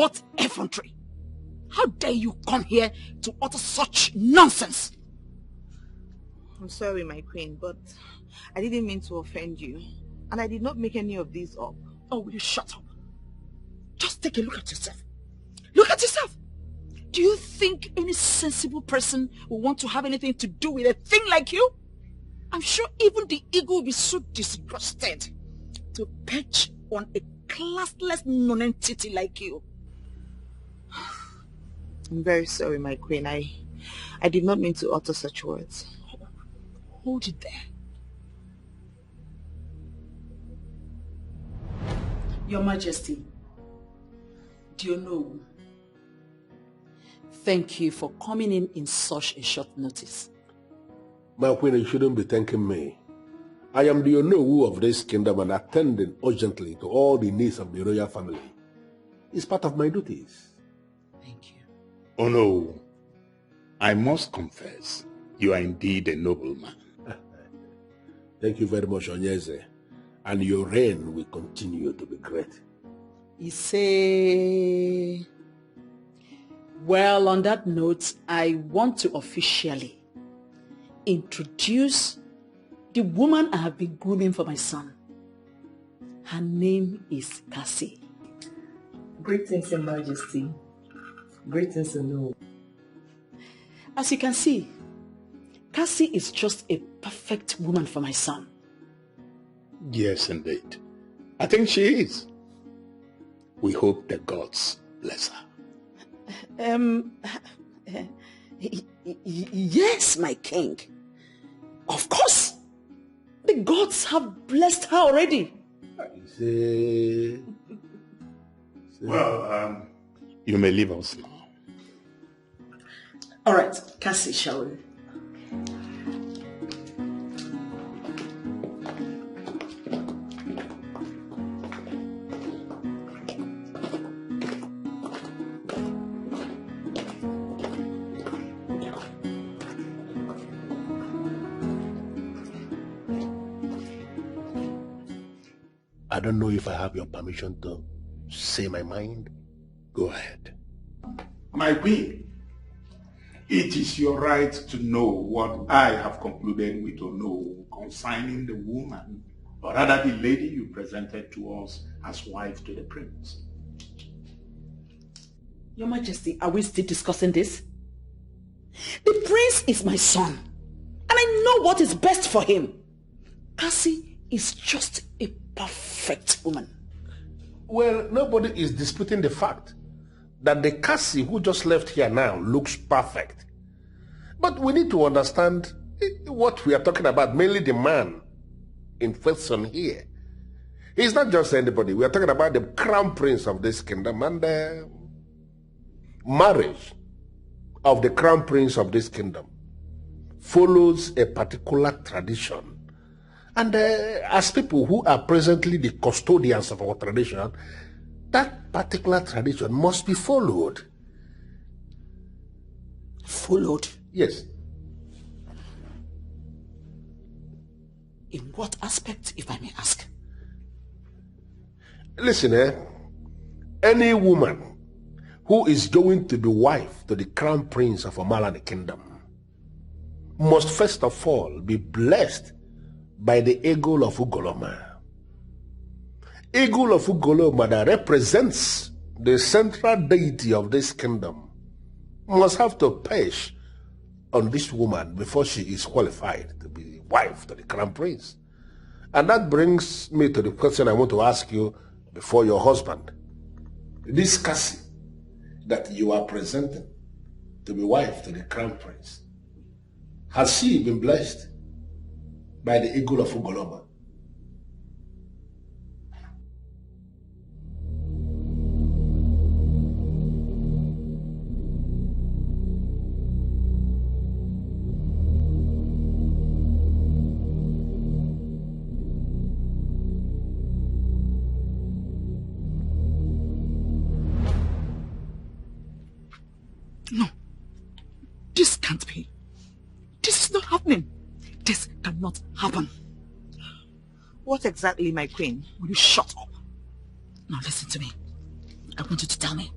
What effrontery! How dare you come here to utter such nonsense? I'm sorry, my queen, but I didn't mean to offend you. And I did not make any of these up. Oh, will you shut up? Just take a look at yourself. Look at yourself! Do you think any sensible person will want to have anything to do with a thing like you? I'm sure even the ego will be so disgusted to perch on a classless non-entity like you. I'm very sorry, my queen. I did not mean to utter such words. Hold it there. Your Majesty, do you know? Thank you for coming in such a short notice. My queen, you shouldn't be thanking me. I am the Onowu of this kingdom and attending urgently to all the needs of the royal family. It's part of my duties. Thank you. Oh no, I must confess, you are indeed a noble man. Thank you very much, Onyeze. And your reign will continue to be great. Well, on that note, I want to officially introduce the woman I have been grooming for my son. Her name is Cassie. Greetings, Your Majesty. Greetings, Anu. As you can see, Cassie is just a perfect woman for my son. Yes, indeed. I think she is. We hope the gods bless her. Yes, my king. Of course. The gods have blessed her already. Well, you may leave us now. All right, Cassie, shall we? I don't know if I have your permission to say my mind. Go ahead. My queen, it is your right to know what I have concluded with to know concerning the woman, or rather the lady you presented to us as wife to the prince. Your Majesty, are we still discussing this? The prince is my son, and I know what is best for him. Cassie is just a perfect woman. Well, nobody is disputing the fact that the Cassie who just left here now looks perfect. But we need to understand what we are talking about, mainly the man in question here. He's not just anybody. We are talking about the crown prince of this kingdom, and the marriage of the crown prince of this kingdom follows a particular tradition. And as people who are presently the custodians of our tradition, that particular tradition must be followed. Followed? Yes. In what aspect, if I may ask? Listen, any woman who is going to be wife to the crown prince of Omalani kingdom must first of all be blessed by the eagle of Ugoloma. Eagle of Ugoloma that represents the central deity of this kingdom must have to perch on this woman before she is qualified to be wife to the crown prince. And that brings me to the question I want to ask you before your husband. This Cassie that you are presenting to be wife to the crown prince, has she been blessed by the eagle of Ugoloma? No, this can't be. This is not happening. This cannot happen. What exactly, my queen? Will you shut up? Now listen to me. I want you to tell me,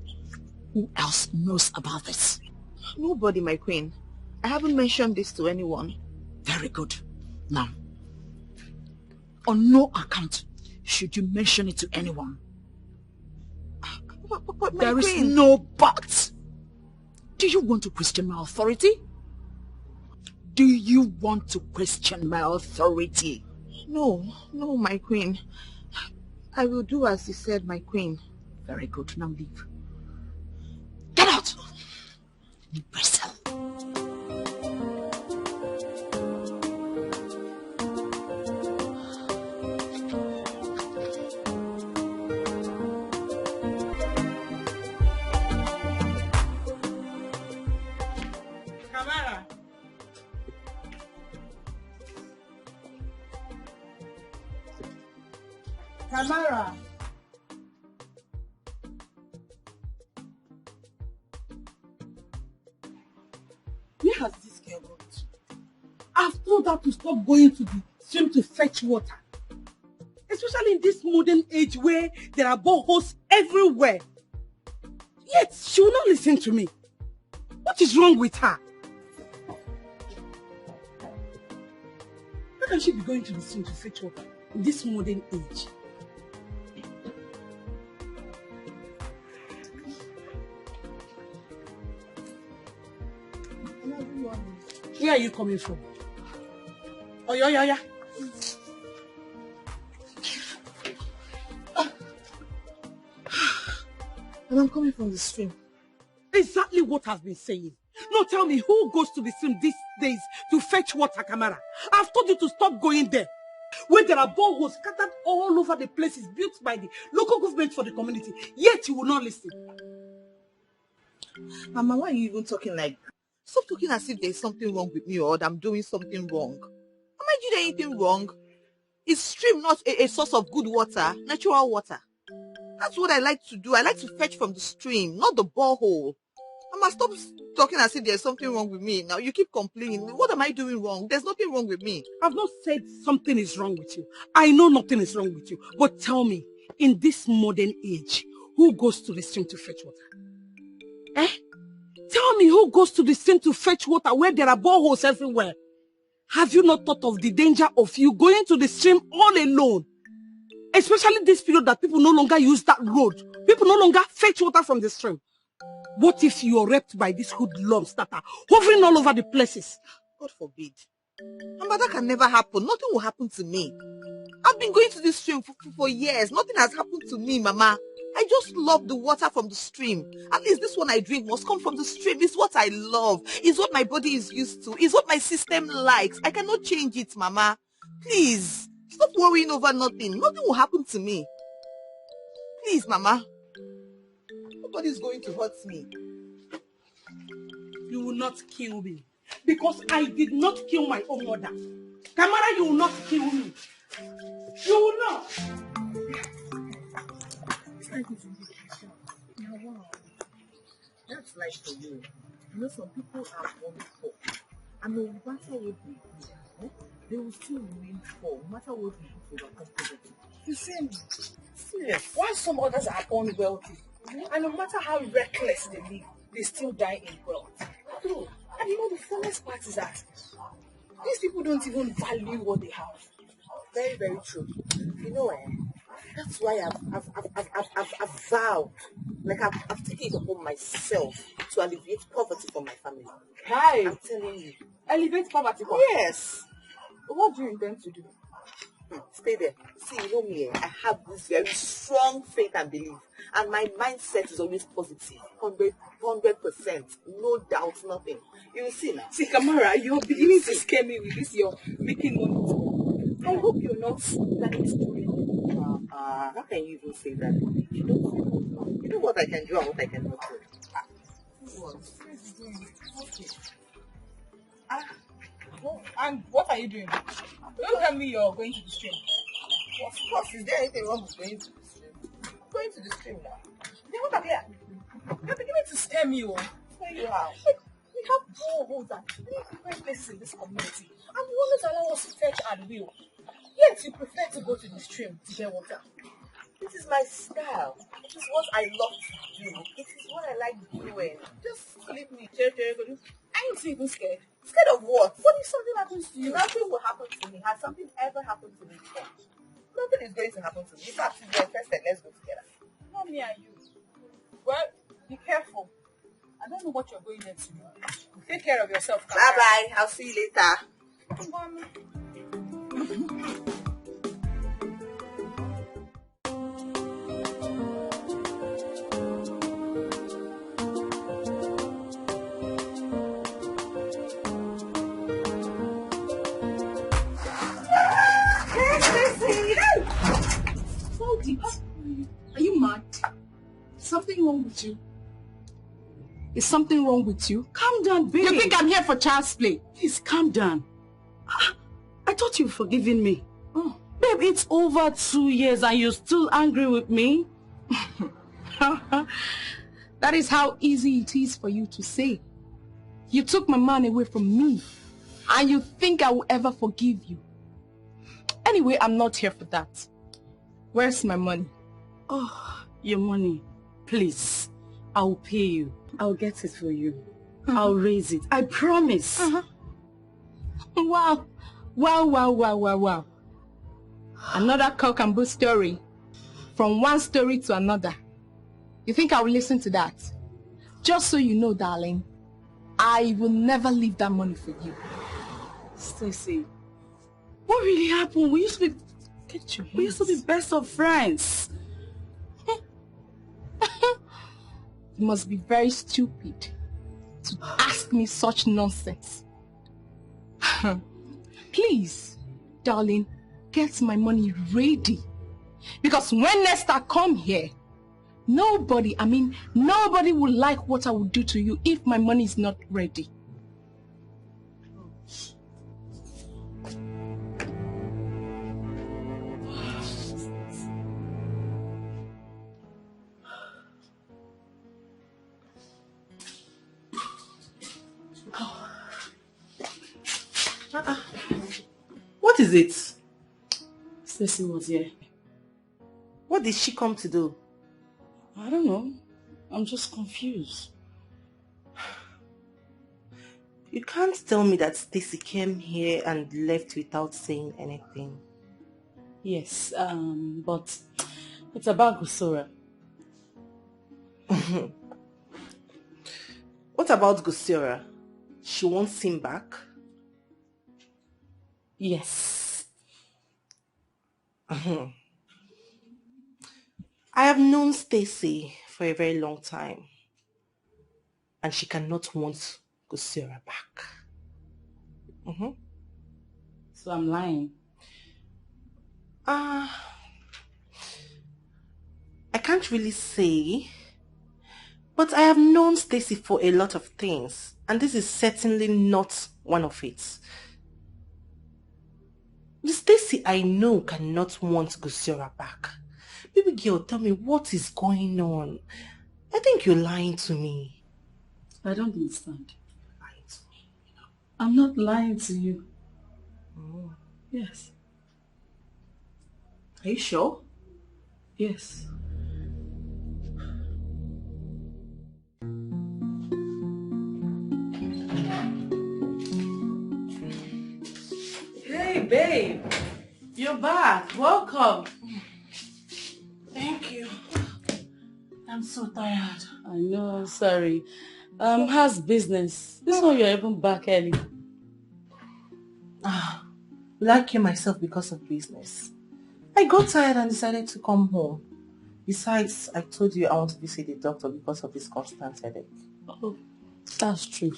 Who else knows about this? Nobody, my queen. I haven't mentioned this to anyone. Very good. Now, on no account should you mention it to anyone. But my there queen... is no but. Do you want to question my authority? Do you want to question my authority? No, my queen. I will do as you said, my queen. Very good. Now leave. Get out! Leave my cell. Kamara. Where has this girl gone to? I've told her to stop going to the stream to fetch water. Especially in this modern age where there are boreholes everywhere. Yet she will not listen to me. What is wrong with her? How can she be going to the stream to fetch water in this modern age? Where are you coming from? Oh, yeah. And I'm coming from the stream. Exactly what I've been saying. Now tell me, who goes to the stream these days to fetch water, Kamara? I've told you to stop going there. Where there are boreholes scattered all over the places built by the local government for the community. Yet you will not listen. Mama, why are you even talking like that? Stop talking as if there's something wrong with me or that I'm doing something wrong. Am I doing anything wrong? Is stream not a source of good water, natural water? That's what I like to do. I like to fetch from the stream, not the borehole. Mama, stop talking as if there's something wrong with me. Now you keep complaining. What am I doing wrong? There's nothing wrong with me. I've not said something is wrong with you. I know nothing is wrong with you. But tell me, in this modern age, who goes to the stream to fetch water? Eh? Tell me, who goes to the stream to fetch water where there are boreholes everywhere? Have you not thought of the danger of you going to the stream all alone? Especially this period that people no longer use that road. People no longer fetch water from the stream. What if you are raped by these hoodlums that are hovering all over the places? God forbid. Mama, that can never happen. Nothing will happen to me. I've been going to this stream for years. Nothing has happened to me, Mama. I just love the water from the stream. At least this one I drink must come from the stream. It's what I love. It's what my body is used to. It's what my system likes. I cannot change it, Mama. Please, stop worrying over nothing. Nothing will happen to me. Please, Mama. Nobody's going to hurt me. You will not kill me. Because I did not kill my own mother. Kamara, you will not kill me. You will not. Wow. That's life for you. You know, some people are born poor. And no matter what we do, they will still remain poor, no matter what we do to overcome poverty. You see me? Serious. Why some others are born wealthy, and no matter how reckless they live, they still die in wealth. True. And you know the funniest part is that these people don't even value what they have. Very, very true. You know, that's why I've vowed, like I've taken it upon myself to alleviate poverty for my family. Hi. I'm telling you. Elevate poverty. Yes. But what do you intend to do? Stay there. See, you know me, I have this very strong faith and belief. And my mindset is always positive. 100%. No doubt, nothing. You will see now. See, Kamara, you're beginning to scare me with this, you're making money. I hope you're not planning to do it. How can you even say that? You don't know. You know what I can do and what I cannot do. And what are you doing? Don't tell me you're going to the stream. Of course, is there anything wrong with going to the stream? Going to the stream now. Then what are you? You're beginning to scare me, oh. You are. We have boreholes at different places in this community, and you always allow us to fetch at will. Yet you prefer to go to the stream to get water. You That is my style. It is what I love to do. It is what I like doing. Just leave me. I ain't even scared. Scared of what? What if something happens to you? Nothing will happen to me. Has something ever happened to me before? Nothing is going to happen to me. In fact, if you're interested, let's go together. Not me and you. Well, be careful. I don't know what you're going there to do. Take care of yourself. Bye-bye. I'll see you later. Are you mad? Something wrong with you? Is something wrong with you? Calm down, babe. You think I'm here for child's play? Please calm down. I thought you were forgiving me. Oh. Babe, it's over 2 years and you're still angry with me? That is how easy it is for you to say. You took my man away from me and you think I will ever forgive you. Anyway, I'm not here for that. Where's my money? Oh, your money. Please, I'll pay you. I'll get it for you. I'll raise it. I promise. Wow. Wow. Another cock and bull story. From one story to another. You think I will listen to that? Just so you know, darling, I will never leave that money for you. Stacy, what really happened? We used to be... We used to be best of friends. You must be very stupid to ask me such nonsense. Please, darling, get my money ready. Because when next I come here, nobody will like what I will do to you if my money is not ready. What is it? Stacy was here. What did she come to do? I don't know. I'm just confused. You can't tell me that Stacy came here and left without saying anything. Yes, but it's about Gusora. What about Gusora? She wants him back? Yes. I have known Stacy for a very long time. And she cannot want Gusora back. So I'm lying. I can't really say. But I have known Stacy for a lot of things. And this is certainly not one of it. The Stacy I know cannot want Gusora back. Baby girl, tell me what is going on. I think you're lying to me. I don't understand. Lying to me, you know. I'm not lying to you. Oh. Yes. Are you sure? Yes. Hey, babe. You're back. Welcome. Thank you. I'm so tired. I know, I'm sorry. How's business? This one you're even back early. Will I kill myself because of business? I got tired and decided to come home. Besides, I told you I want to visit the doctor because of this constant headache. Oh, that's true.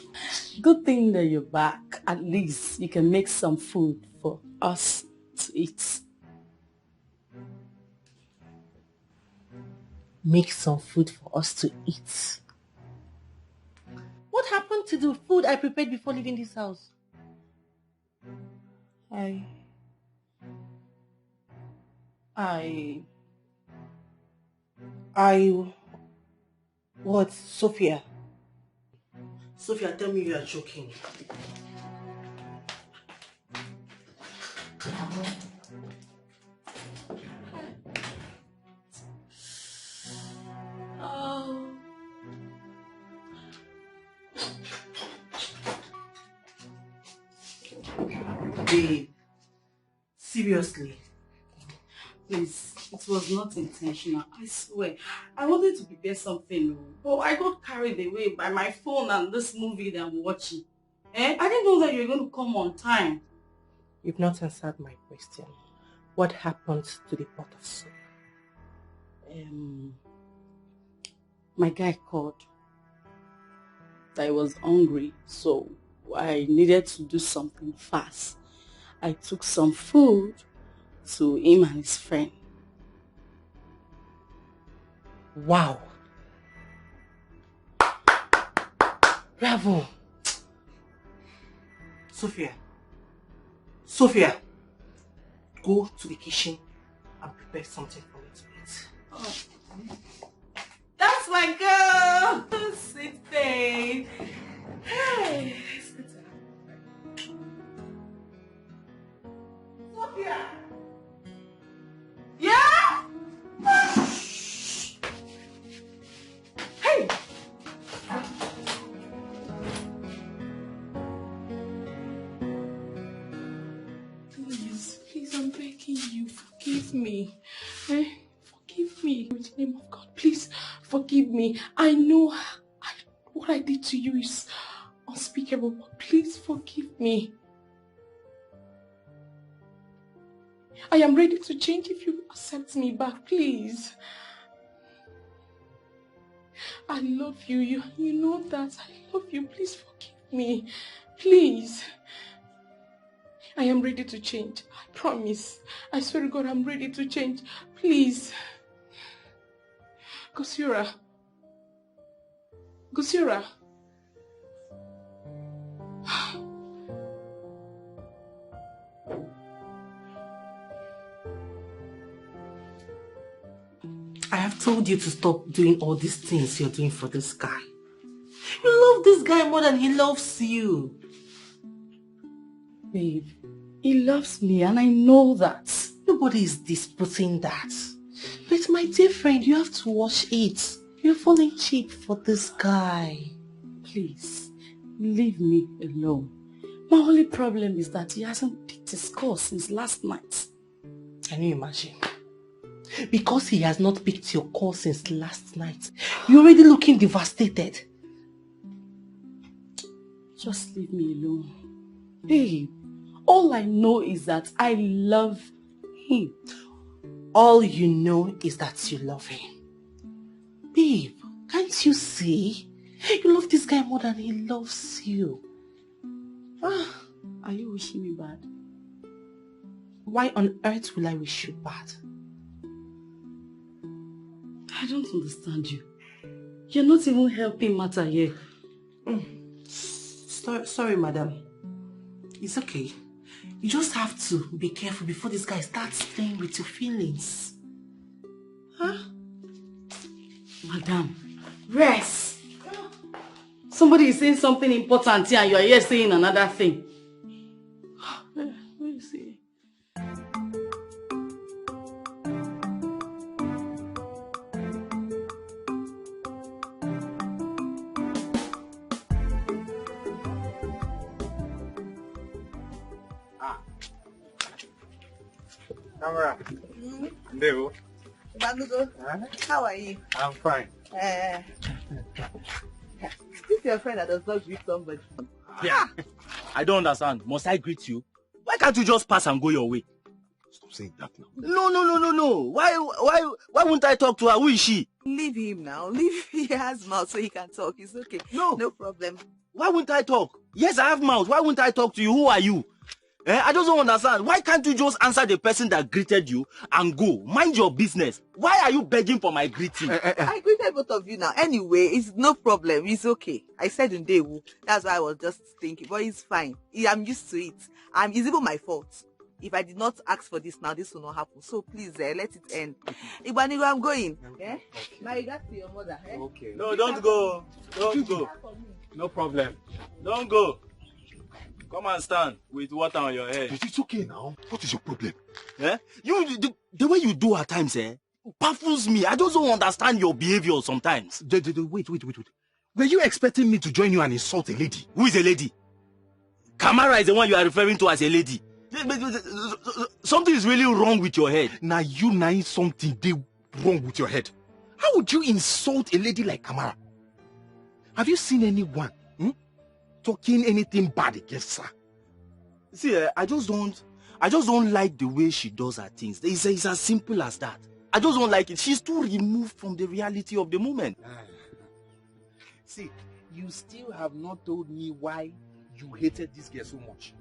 Good thing that you're back. At least you can make some food for us to eat. Make some food for us to eat. What happened to the food I prepared before leaving this house? What, Sophia? Sophia, tell me you are joking. babe. Seriously. Please, it was not intentional, I swear. I wanted to prepare something, but I got carried away by my phone and this movie that I'm watching. I didn't know that you were going to come on time. You've not answered my question. What happened to the pot of soup? My guy called that I was hungry, so I needed to do something fast. I took some food to him and his friend. Wow. Bravo. Sophia, go to the kitchen and prepare something for me to eat. Oh. That's my girl! Sweet thing. Hey, it's good to have you. Sophia! Yeah? Hey! Please, I'm begging you, forgive me. Forgive me. In the name of God, please forgive me. I know what I did to you is unspeakable, but please forgive me. I am ready to change if you accept me back, please. I love you. You know that. I love you. Please forgive me. Please. I am ready to change. I promise. I swear to God, I'm ready to change. Please. Gosura. I have told you to stop doing all these things you're doing for this guy. You love this guy more than he loves you. Babe, he loves me and I know that. Nobody is disputing that. But my dear friend, you have to watch it. You're falling cheap for this guy. Please, leave me alone. My only problem is that he hasn't picked his course since last night. Can you imagine? Because he has not picked your call since last night, you're already looking devastated. Just leave me alone. Babe, all I know is that I love him. All you know is that you love him. Babe, can't you see? You love this guy more than he loves you. Are you wishing me bad? Why on earth will I wish you bad? I don't understand you. You're not even helping matter here. Sorry, madam. It's okay. You just have to be careful before this guy starts playing with your feelings. Huh? Madam, rest. Somebody is saying something important here and you are here saying another thing. Where is he? Kamar. Ndevo. Bagudo, how are you? I'm fine. This is your friend that does not greet somebody. Yeah. I don't understand. Must I greet you? Why can't you just pass and go your way? Stop saying that now. No. Why won't I talk to her? Who is she? Leave him now. Leave he has mouth so he can talk. It's okay. No problem. Why won't I talk? Yes, I have mouth. Why won't I talk to you? Who are you? I just don't understand. Why can't you just answer the person that greeted you and go? Mind your business. Why are you begging for my greeting? I greeted both of you now. Anyway, it's no problem. It's okay. I said Ndewo. That's why I was just thinking. But it's fine. I'm used to it. It's even my fault. If I did not ask for this now, this will not happen. So please, let it end. Igbanigo, I'm going. Okay. Okay. My regards to your mother. Okay. No, don't go. Don't go. No problem. Don't go. Come and stand with water on your head. It's okay now. What is your problem? The way you do at times, baffles me. I just don't understand your behavior sometimes. Wait. Were you expecting me to join you and insult a lady? Who is a lady? Kamara is the one you are referring to as a lady. Something is really wrong with your head. Now you know something they wrong with your head. How would you insult a lady like Kamara? Have you seen anyone talking anything bad against her? See, I just don't like the way she does her things. It's as simple as that. I just don't like it. She's too removed from the reality of the moment. See, you still have not told me why you hated this girl so much.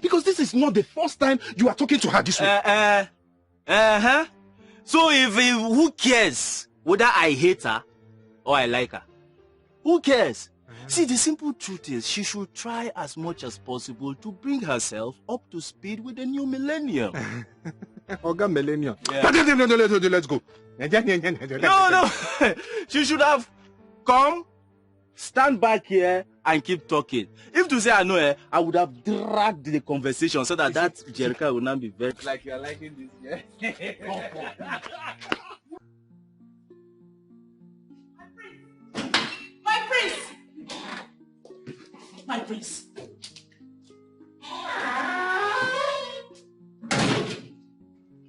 Because this is not the first time you are talking to her this way. So if who cares whether I hate her or I like her? Who cares? See, the simple truth is she should try as much as possible to bring herself up to speed with the new millennium. Oga millennium. Yeah. Let's go. No. She should have come, stand back here and keep talking. If to say I know her, I would have dragged the conversation so that Jerica would not be very... Like you're liking this, yeah? My prince.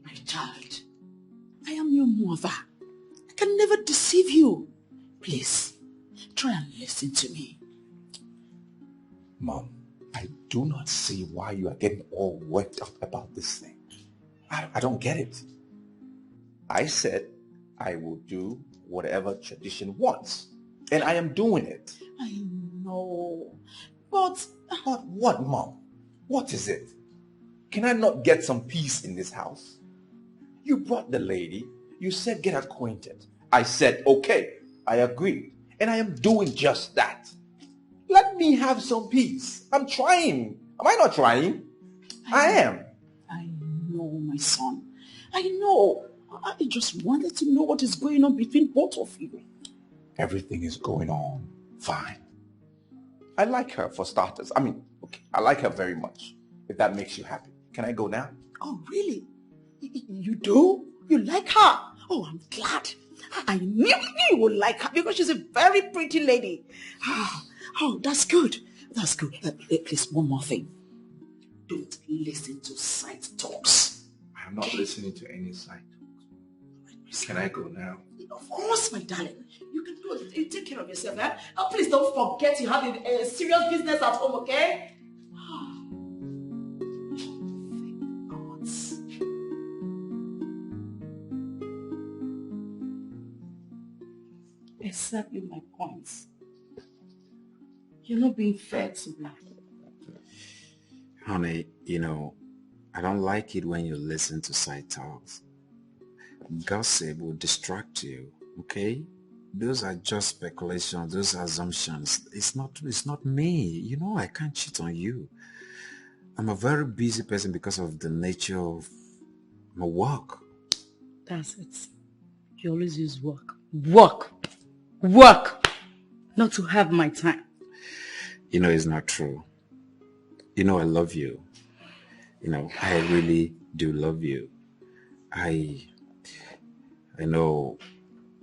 My child, I am your mother. I can never deceive you. Please, try and listen to me. Mom, I do not see why you are getting all worked up about this thing. I don't get it. I said I will do whatever tradition wants, and I am doing it. I know, but what, Mom? What is it? Can I not get some peace in this house? You brought the lady. You said get acquainted. I said, okay, I agree. And I am doing just that. Let me have some peace. I'm trying. Am I not trying? I am. I know, my son. I know. I just wanted to know what is going on between both of you. Everything is going on fine. I like her for starters. I mean, okay, I like her very much. If that makes you happy. Can I go now? Oh, really? You do? You like her? Oh, I'm glad. I knew you would like her because she's a very pretty lady. Oh, that's good. That's good. Please, one more thing. Don't listen to side talks. I'm not listening to any side talks. Can I go now? Of course, my darling. You can do it. You take care of yourself, eh? Oh, please don't forget you have a serious business at home, okay? Exactly my points. You're not being fair to me. Honey, you know, I don't like it when you listen to side talks. Gossip will distract you, okay? Those are just speculations, those are assumptions. It's not me. You know, I can't cheat on you. I'm a very busy person because of the nature of my work. That's it. You always use work. Work! Not to have my time. You know, it's not true. You know, I love you. You know, I really do love you. I know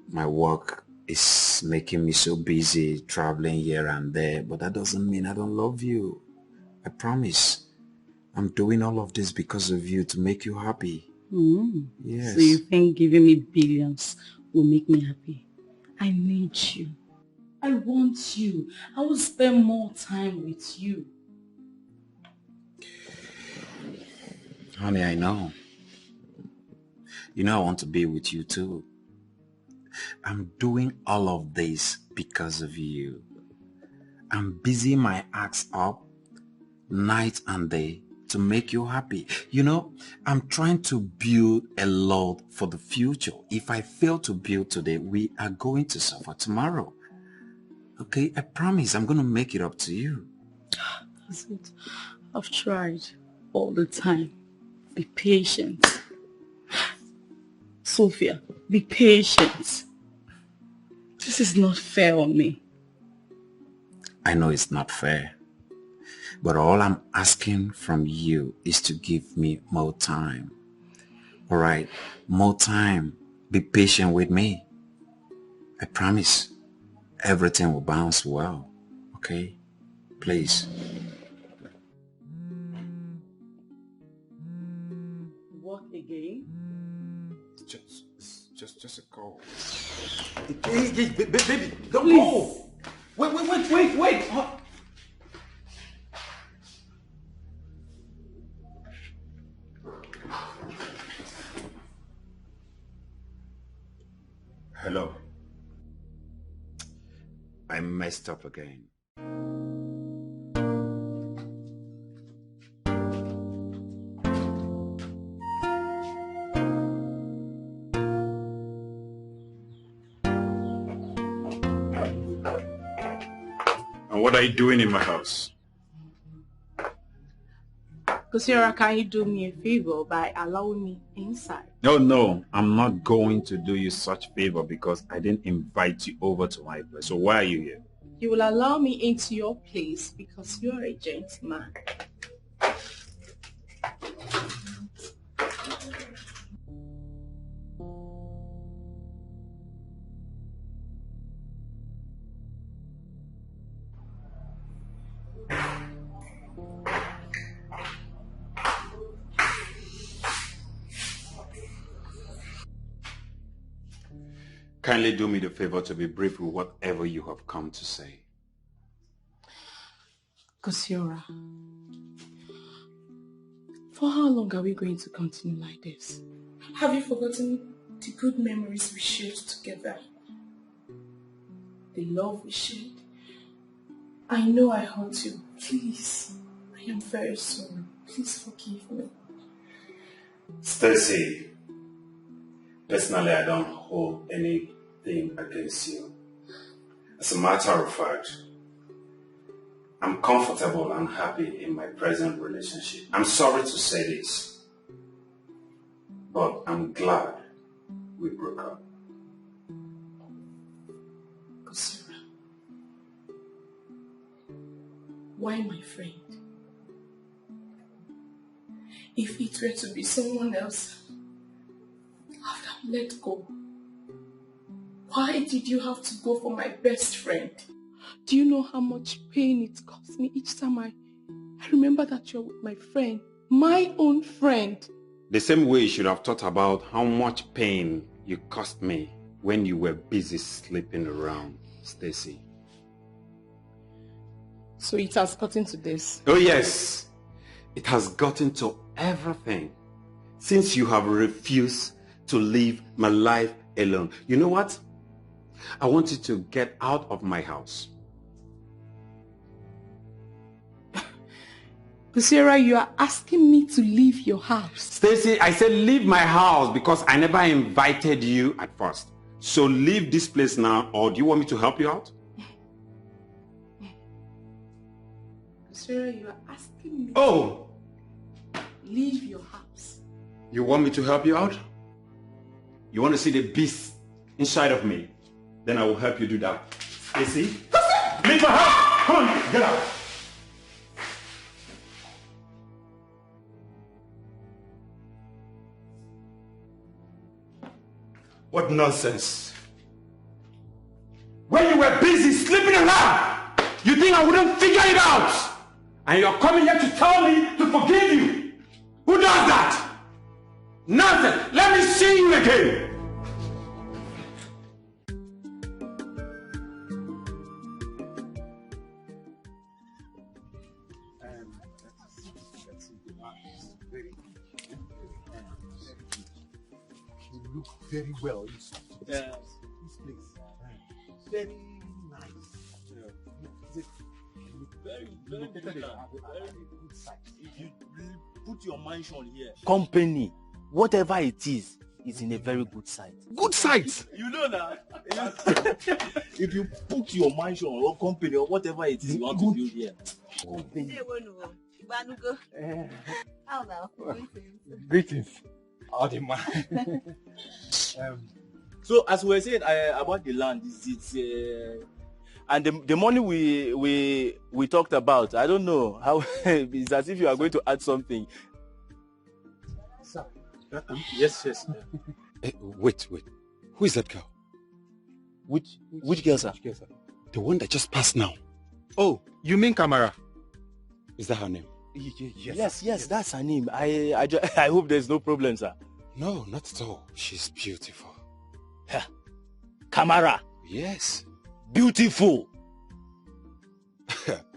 my work is making me so busy traveling here and there, but that doesn't mean I don't love you. I promise. I'm doing all of this because of you, to make you happy. Yes. So you think giving me billions will make me happy? I need you. I want you. I will spend more time with you. Honey, I know. You know I want to be with you too. I'm doing all of this because of you. I'm busy my ass up night and day to make you happy. You know, I'm trying to build a lot for the future. If I fail to build today, we are going to suffer tomorrow. Okay, I promise I'm going to make it up to you. That's it. I've tried all the time. Be patient. Sophia, be patient. This is not fair on me. I know it's not fair. But all I'm asking from you is to give me more time. All right, more time. Be patient with me. I promise everything will bounce well. Okay? Please. again? Just a call. Hey, baby, don't go. Wait. Hello. I messed up again. And what are you doing in my house? Kosiora, can you do me a favor by allowing me inside? No, I'm not going to do you such favor because I didn't invite you over to my place. So why are you here? You will allow me into your place because you are a gentleman. Kindly do me the favor to be brief with whatever you have come to say. Kosiora, for how long are we going to continue like this? Have you forgotten the good memories we shared together? The love we shared? I know I hurt you. Please, I am very sorry. Please forgive me. Stacy, personally I don't hold anything against you. As a matter of fact, I'm comfortable and happy in my present relationship. I'm sorry to say this, but I'm glad we broke up. Kosiora, why my friend? If it were to be someone else, I would have let go. Why did you have to go for my best friend? Do you know how much pain it cost me each time I remember that you're with my friend, my own friend? The same way you should have thought about how much pain you cost me when you were busy sleeping around, Stacy. So it has gotten to this? Oh yes, it has gotten to everything. Since you have refused to leave my life alone. You know what? I want you to get out of my house. Kosiora, you are asking me to leave your house. Stacy, I said leave my house because I never invited you at first. So leave this place now, or do you want me to help you out? Kosiora, you are asking me to leave your house. You want me to help you out? You want to see the beast inside of me? Then I will help you do that. Stacy, leave my house! Come on, get out! What nonsense. When you were busy sleeping around, you think I wouldn't figure it out? And you're coming here to tell me to forgive you? Who does that? Nonsense. Let me see you again. Look very well. This place. Very nice. Very good site. You put your mansion here. Company, whatever it is in a very good site. Good site. You know that. If you put your mansion or company or whatever it is you want to build here. Greetings. So as we were saying about the land, and the money we talked about, I don't know how. It's as if you are going to add something. Sir. Yes. Hey, wait. Who is that girl? Which girl, sir? The one that just passed now. Oh, you mean Kamar? Is that her name? Yes, that's her name. I hope there's no problem, sir. No, not at all. She's beautiful. Kamara. Yes. Beautiful.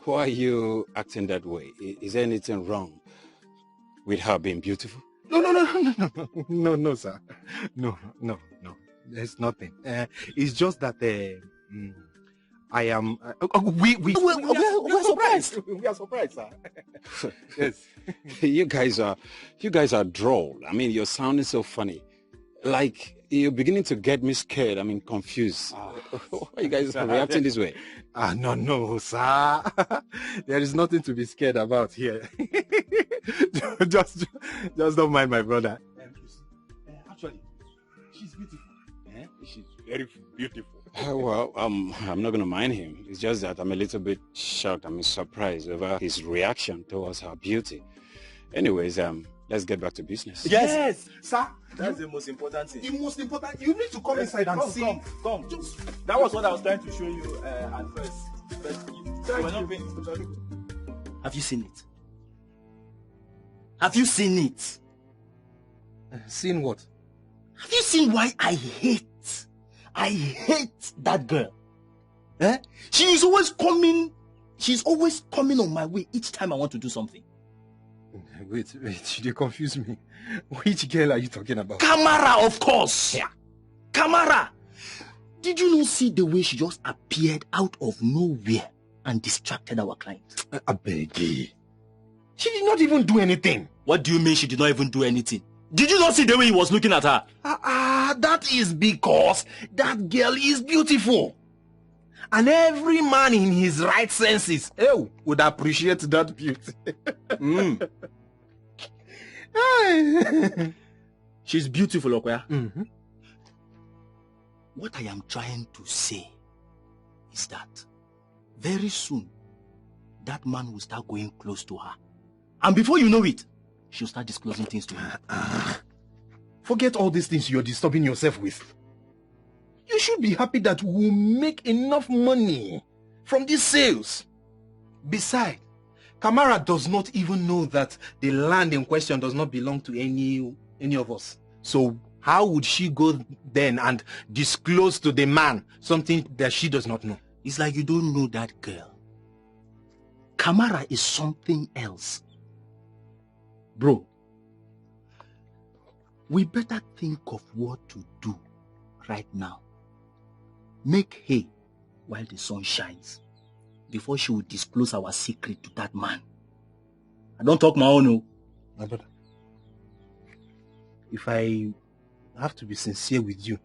Why are you acting that way? Is there anything wrong with her being beautiful? No, sir. No. There's nothing. It's just that I am. We're surprised. We are surprised, sir. Yes. You guys are droll. I mean, you're sounding so funny. Like you're beginning to get me scared. I mean, confused. Why are you guys reacting this way? No, sir. There is nothing to be scared about here. just don't mind my brother. Actually, she's beautiful. She's very beautiful. Well, I'm not going to mind him. It's just that I'm a little bit shocked. I'm surprised over his reaction towards her beauty. Anyways, let's get back to business. Yes, sir. That's the most important thing. The most important. You need to come inside and see. Come. That was what I was trying to show you at first. But you were not paying attention. Have you seen it? Have you seen it? Seen what? Have you seen why I hate that girl? She's always coming on my way each time I want to do something. Wait, you confuse me. Which girl are you talking about? Kamara, of course. Yeah. Kamara. Did you not see the way she just appeared out of nowhere and distracted our client? I beg you. She did not even do anything. What do you mean she did not even do anything? Did you not see the way he was looking at her? That is because that girl is beautiful. And every man in his right senses would appreciate that beauty. She's beautiful, Okoya. Mm-hmm. What I am trying to say is that very soon, that man will start going close to her. And before you know it, she'll start disclosing things to him. Forget all these things you're disturbing yourself with. You should be happy that we'll make enough money from these sales. Besides, Kamara does not even know that the land in question does not belong to any of us. So how would she go then and disclose to the man something that she does not know? It's like you don't know that girl. Kamara is something else. Bro, we better think of what to do right now. Make hay while the sun shines before she will disclose our secret to that man. I don't talk my own. My brother, if I have to be sincere with you,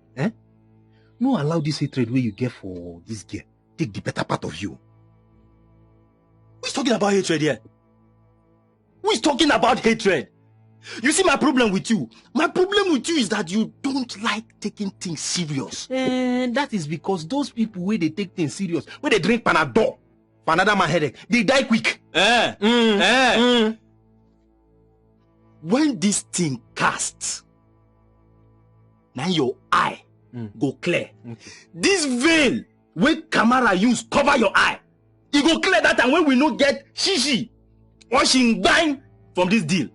no allow this hatred where you get for this girl take the better part of you. Who is talking about hatred here? Who is talking about hatred? You see my problem with you? My problem with you is that you don't like taking things serious. And that is because those people where they take things serious, where they drink Panadol for another man headache, they die quick. When this thing casts, now your eye go clear. Okay. This veil where Kamara use cover your eye, it go clear that time when we no get shishi or shingbang from this deal.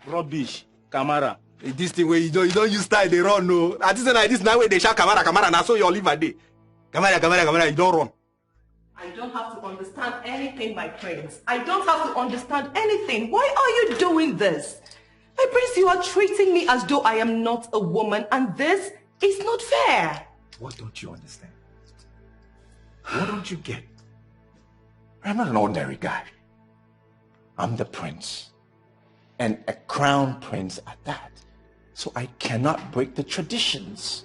Rubbish, Kamara. This thing where you don't use style, they run, no. At this like this now where they shout Kamara, now so you'll live a day. Kamara, you don't run. I don't have to understand anything, my prince. I don't have to understand anything. Why are you doing this? My prince, you are treating me as though I am not a woman, and this is not fair. What don't you understand? What don't you get? I'm not an ordinary guy. I'm the prince. And a crown prince at that. So I cannot break the traditions.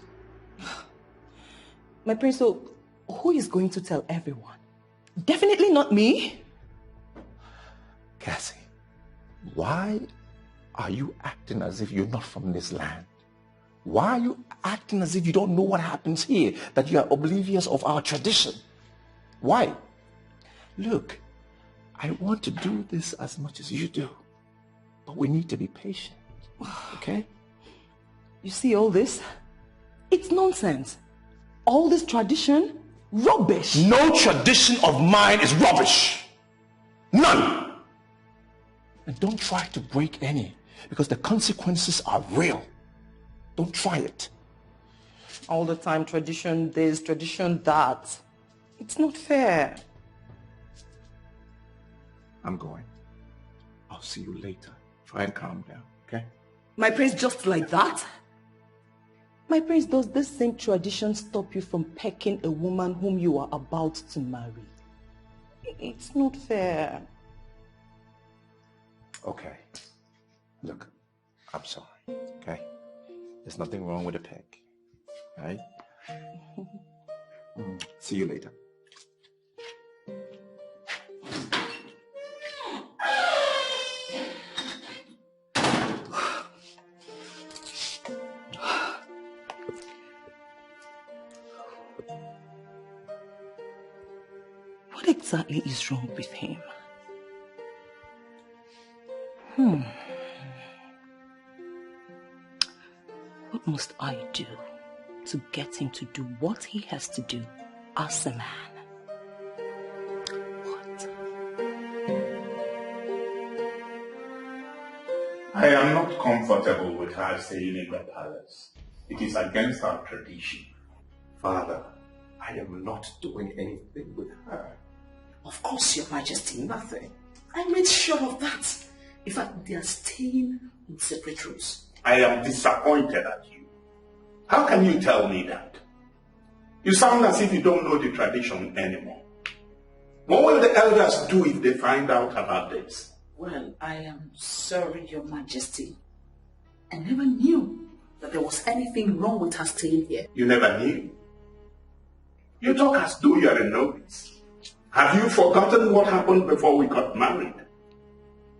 My prince, so who is going to tell everyone? Definitely not me. Cassie, why are you acting as if you're not from this land? Why are you acting as if you don't know what happens here, that you are oblivious of our tradition? Why? Look, I want to do this as much as you do, but we need to be patient, okay? You see all this? It's nonsense. All this tradition, rubbish. No tradition of mine is rubbish. None. And don't try to break any, Because the consequences are real. Don't try it. All the time, tradition this, tradition that. It's not fair. I'm going. I'll see you later. Try and calm down, okay? My prince, just like that? My prince, does this same tradition stop you from pecking a woman whom you are about to marry? It's not fair. Okay. Look, I'm sorry, okay? There's nothing wrong with a peck, right? See you later. What exactly is wrong with him? What must I do to get him to do what he has to do as a man? What? I am not comfortable with her staying in the palace. It is against our tradition. Father, I am not doing anything with her. Of course, Your Majesty, nothing. I made sure of that. In fact, they are staying in separate rooms. I am disappointed at you. How can you tell me that? You sound as if you don't know the tradition anymore. What will the elders do if they find out about this? Well, I am sorry, Your Majesty. I never knew that there was anything wrong with her staying here. You never knew? You talk as though you are a novice. Have you forgotten what happened before we got married?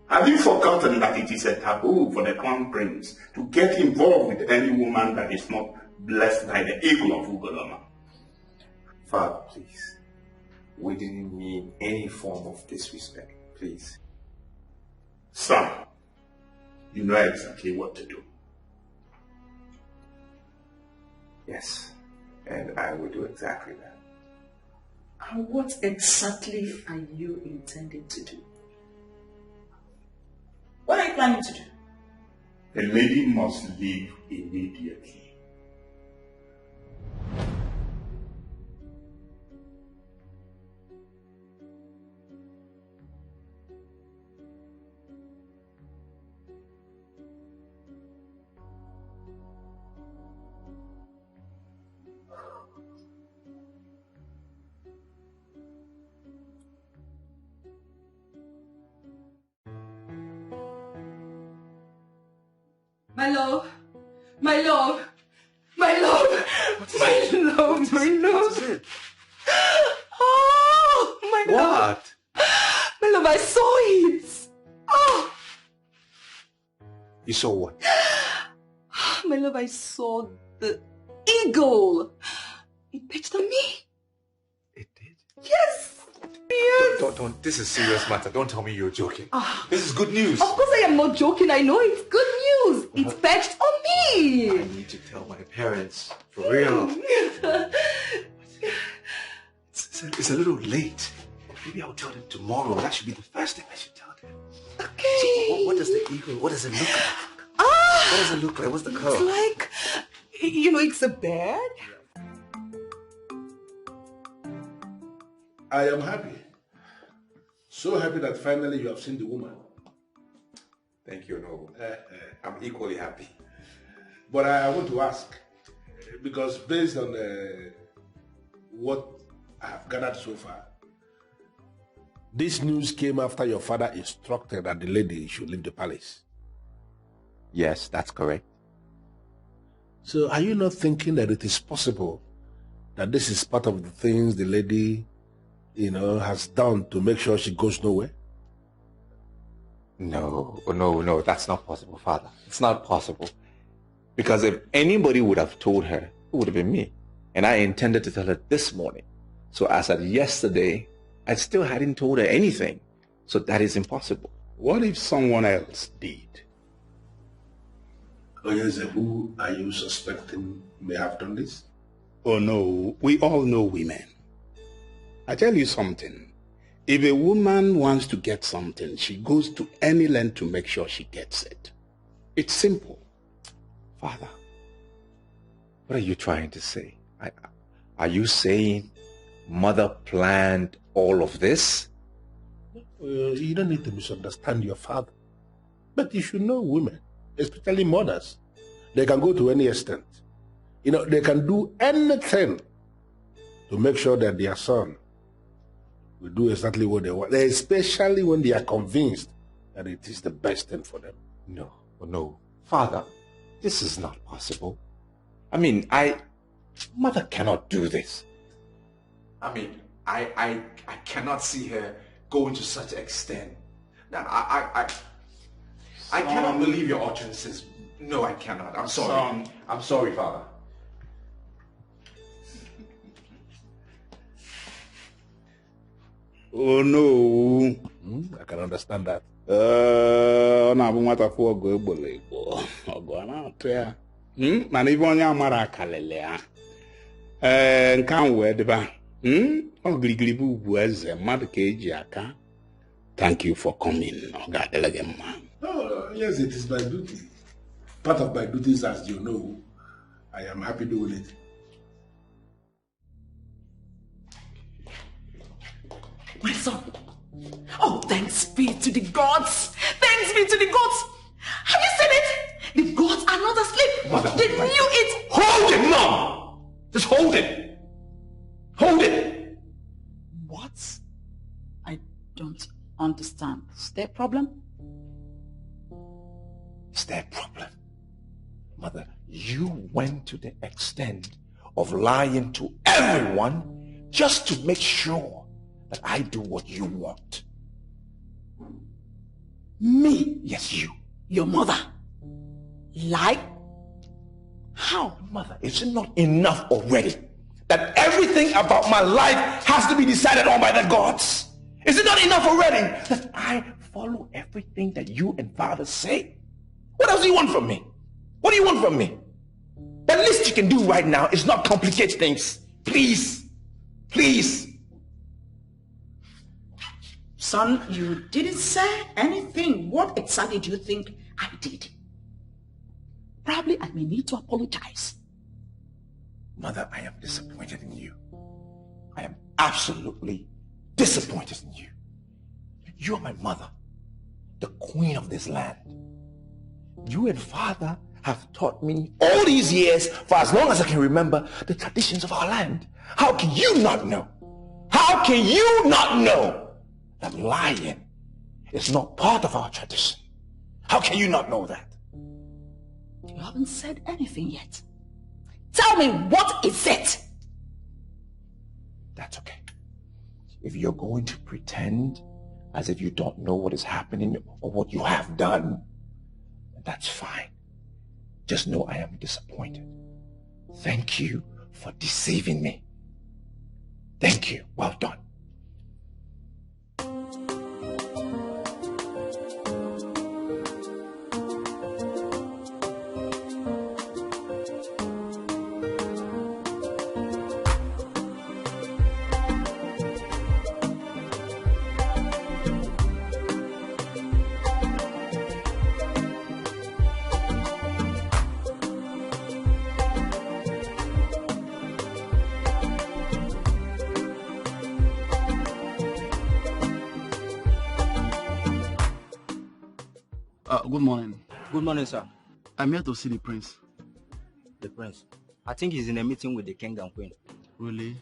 Have you forgotten that it is a taboo for the crown prince to get involved with any woman that is not blessed by the eagle of Ugoloma? Father, please. We didn't mean any form of disrespect, please. Son, you know exactly what to do. Yes, and I will do exactly that. And what exactly are you intending to do? What are you planning to do? The lady must leave immediately. My love, my love, my love, my love, my love. What is it? Oh, my love. What? My love, I saw it. Oh. You saw what? My love, I saw the eagle. It pitched on me. It did? Yes. Yes. Don't. This is a serious matter. Don't tell me you're joking. This is good news. Of course I am not joking. I know it's good news. It's perched on me. I need to tell my parents. For real. It's a little late. Maybe I'll tell them tomorrow. That should be the first thing I should tell them. Okay. So what does the eagle, what does it look like? What does it look like? What's the color? It's like, it's a bird. I am happy. So happy that finally you have seen the woman. Thank you, Noble. I'm equally happy. But I want to ask, because based on what I have gathered so far, this news came after your father instructed that the lady should leave the palace. Yes, that's correct. So are you not thinking that it is possible that this is part of the things the lady, has done to make sure she goes nowhere? No, that's not possible, Father. It's not possible. Because if anybody would have told her, it would have been me. And I intended to tell her this morning. So as of yesterday, I still hadn't told her anything. So that is impossible. What if someone else did? Who are you suspecting may have done this? Oh no, we all know women. I tell you something. If a woman wants to get something, she goes to any length to make sure she gets it. It's simple. Father, what are you trying to say? Are you saying mother planned all of this? You don't need to misunderstand your father. But you should know women, especially mothers. They can go to any extent. You know, they can do anything to make sure that their son will do exactly what they want, especially when they are convinced that it is the best thing for them. No. Father, this is not possible. I mean, mother cannot do this. I mean, I cannot see her going to such an extent. Now, I cannot believe your utterances. No, I cannot. I'm sorry. I'm sorry, Father. Oh no. I can understand that. Na-abụ nwata fụ ọgụ egbolo igbo ọgụ na-atụ ya mana ibe onye amara akalele ya nke ahụ wee dịba ọgirigiri bụ ugwu eze mmadụ ka eji aka. Thank you for coming. Ọ ga-adịla gị mma. Yes, it is my duty. Part of my duties, as you know. I am happy doing it. My son. Oh, thanks be to the gods. Thanks be to the gods. Have you seen it? The gods are not asleep. Mother, they knew it. Hold it, Mom! Just hold it. Hold it. What? I don't understand. Is there a problem? Is there a problem? Mother, you went to the extent of lying to everyone just to make sure that I do what you want. Me? Yes, you. Your mother? Lie? How? Mother, is it not enough already that everything about my life has to be decided on by the gods? Is it not enough already that I follow everything that you and Father say? What else do you want from me? What do you want from me? The least you can do right now is not complicate things. Please. Please. Son, you didn't say anything. What exactly do you think I did? Probably I may need to apologize. Mother, I am disappointed in you. I am absolutely disappointed in you. You are my mother, the queen of this land. You and Father have taught me all these years, for as long as I can remember, the traditions of our land. How can you not know? How can you not know that lying is not part of our tradition? How can you not know that? You haven't said anything yet. Tell me, what is it? That's okay. If you're going to pretend as if you don't know what is happening or what you have done, that's fine. Just know I am disappointed. Thank you for deceiving me. Thank you. Well done. Good morning. Good morning, sir. I'm here to see the prince. The prince? I think he's in a meeting with the king and queen. Really?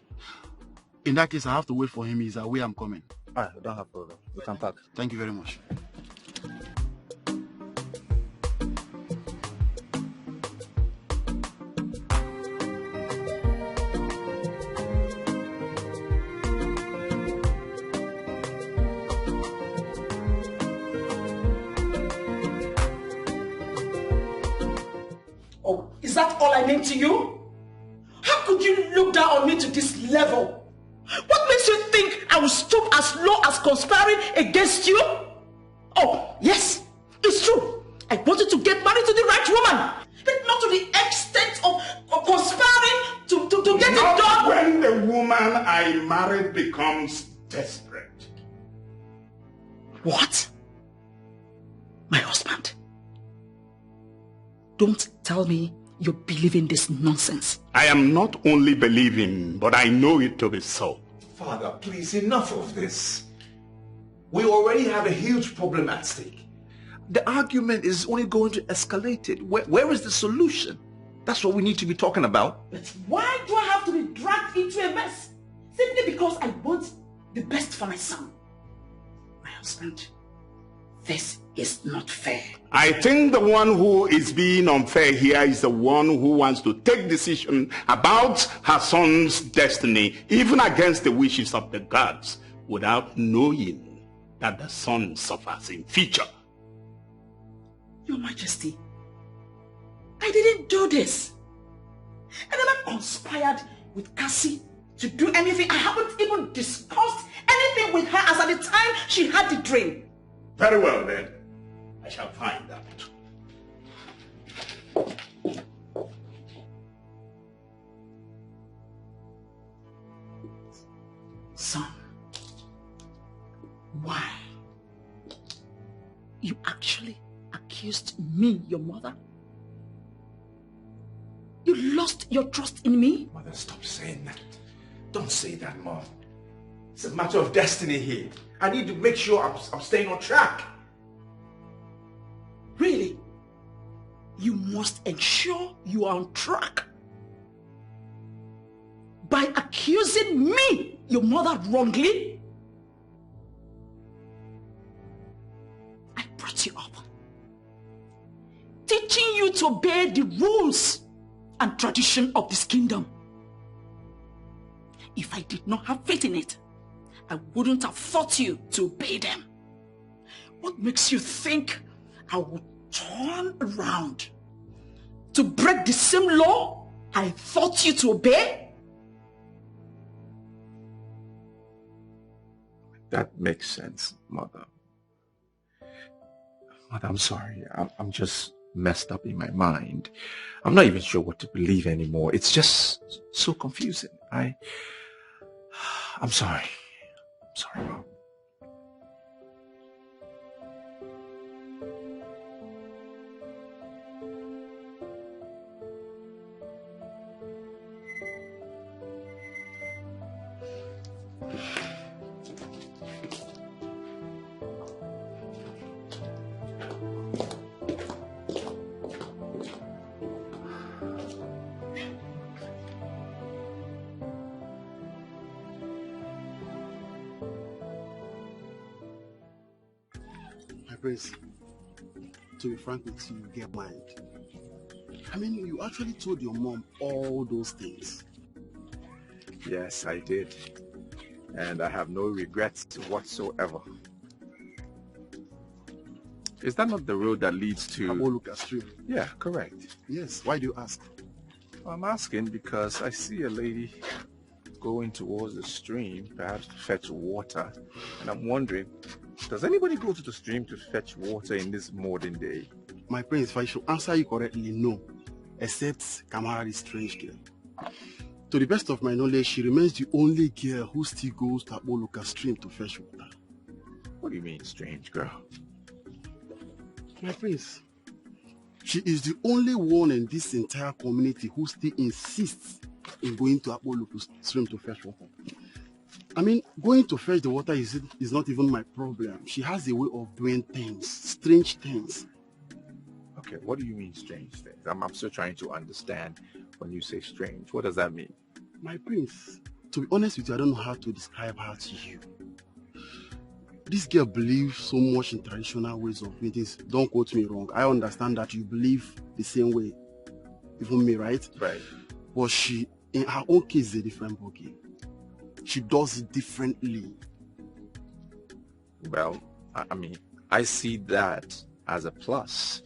In that case, I have to wait for him. He's away. I'm coming. Alright, we don't have problem. You can pack. Thank you very much. Is that all I meant to you? How could you look down on me to this level? What makes you think I will stoop as low as conspiring against you? Oh, yes, it's true. I wanted to get married to the right woman, but not to the extent of conspiring to get it done. When the woman I married becomes desperate. What? My husband? Don't tell me you're believing this nonsense. I am not only believing, but I know it to be so. Father, please, enough of this. We already have a huge problem at stake. The argument is only going to escalate it. Where is the solution? That's what we need to be talking about. But why do I have to be dragged into a mess? Simply because I want the best for my son. My husband, this is not fair. I think the one who is being unfair here is the one who wants to take decision about her son's destiny, even against the wishes of the gods, without knowing that the son suffers in future. Your Majesty, I didn't do this. I never conspired with Cassie to do anything. I haven't even discussed anything with her as at the time she had the dream. Very well then. I shall find out. Son, why? You actually accused me, your mother? You lost your trust in me? Mother, stop saying that. Don't say that, Mom. It's a matter of destiny here. I need to make sure I'm staying on track. Really? You must ensure you are on track. By accusing me, your mother, wrongly? I brought you up, teaching you to obey the rules and tradition of this kingdom. If I did not have faith in it, I wouldn't have taught you to obey them. What makes you think I would turn around to break the same law I taught you to obey? That makes sense, Mother. Mother, I'm sorry. I'm just messed up in my mind. I'm not even sure what to believe anymore. It's just so confusing. I'm sorry. I'm sorry, Mom. Prince, to be frank with you, you get mind. I mean, you actually told your mom all those things. Yes, I did. And I have no regrets whatsoever. Is that not the road that leads to... Aboluka Stream? Yeah, correct. Yes, why do you ask? Well, I'm asking because I see a lady going towards the stream, perhaps to fetch water. And I'm wondering, does anybody go to the stream to fetch water in this modern day? My prince, if I should answer you correctly, no. Except Kamar, the strange girl. To the best of my knowledge, she remains the only girl who still goes to Aboluka Stream to fetch water. What do you mean, strange girl? My prince, she is the only one in this entire community who still insists in going to Aboluka Stream to fetch water. I mean, going to fetch the water is not even my problem. She has a way of doing things, strange things. Okay, what do you mean strange things? I'm still trying to understand when you say strange. What does that mean? My prince, to be honest with you, I don't know how to describe her to you. This girl believes so much in traditional ways of doing things. Don't quote me wrong. I understand that you believe the same way. Even me, right? Right. But she, in her own case, is a different ballgame. She does it differently. Well, I mean, I see that as a plus.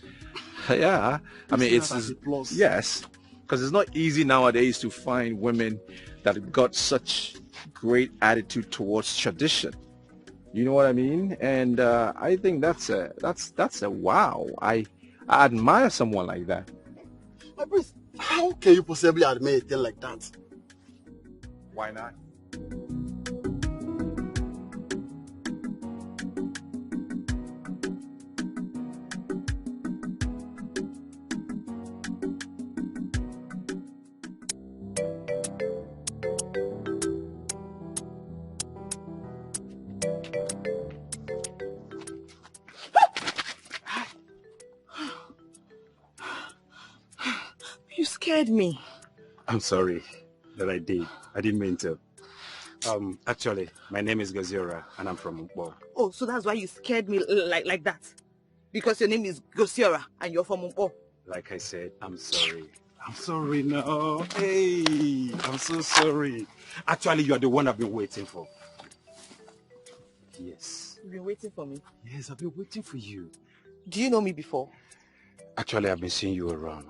Yeah, I mean, it's a plus. Yes, because it's not easy nowadays to find women that have got such great attitude towards tradition. You know what I mean? And I think that's a wow. I admire someone like that. My prince, how can you possibly admire a thing like that? Why not? scared me. I'm sorry that I did. I didn't mean to. Actually, my name is Gaziora and I'm from Mpo. Oh, so that's why you scared me like that? Because your name is Gosiora and you're from Mpo. Like I said, I'm sorry. I'm sorry now. Hey, I'm so sorry. Actually, you are the one I've been waiting for. Yes. You've been waiting for me? Yes, I've been waiting for you. Do you know me before? Actually, I've been seeing you around.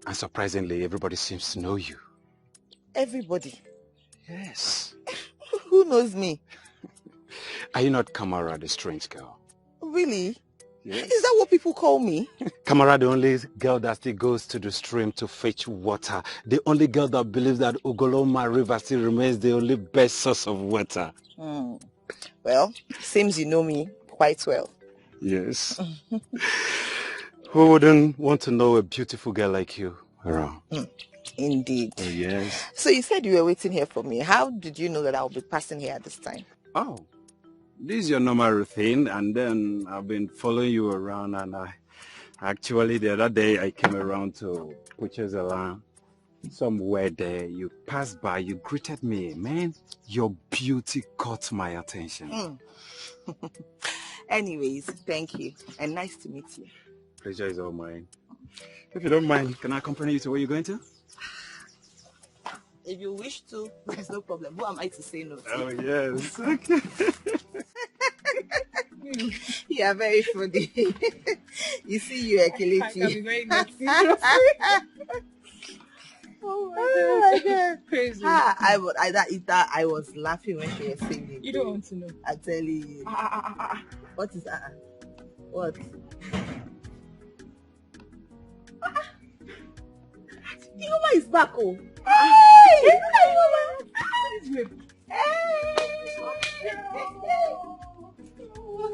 And surprisingly, everybody seems to know you. Everybody? Yes. Who knows me? Are you not Kamara, the strange girl? Really? Yes. Is that what people call me? Kamara, the only girl that still goes to the stream to fetch water. The only girl that believes that Ugoloma River still remains the only best source of water. Well, seems you know me quite well. Yes. Who wouldn't want to know a beautiful girl like you around? Indeed. Oh, yes. So you said you were waiting here for me. How did you know that I'll be passing here at this time? Oh, this is your normal routine, and then I've been following you around, and actually the other day I came around to Butcher's Alarm. Somewhere there, you passed by, you greeted me. Man, your beauty caught my attention. Anyways, thank you, and nice to meet you. Pleasure is all mine. If you don't mind, can I accompany you to where you're going to? If you wish to, there's no problem. Who am I to say no to? Oh, yes. Okay. You are very funny. You see, you are killing I can be very naughty. Oh my God. Crazy. I was laughing when she was singing. You don't want to know. I'm telling you. What is that? What? Ioma is back, oh. Hey!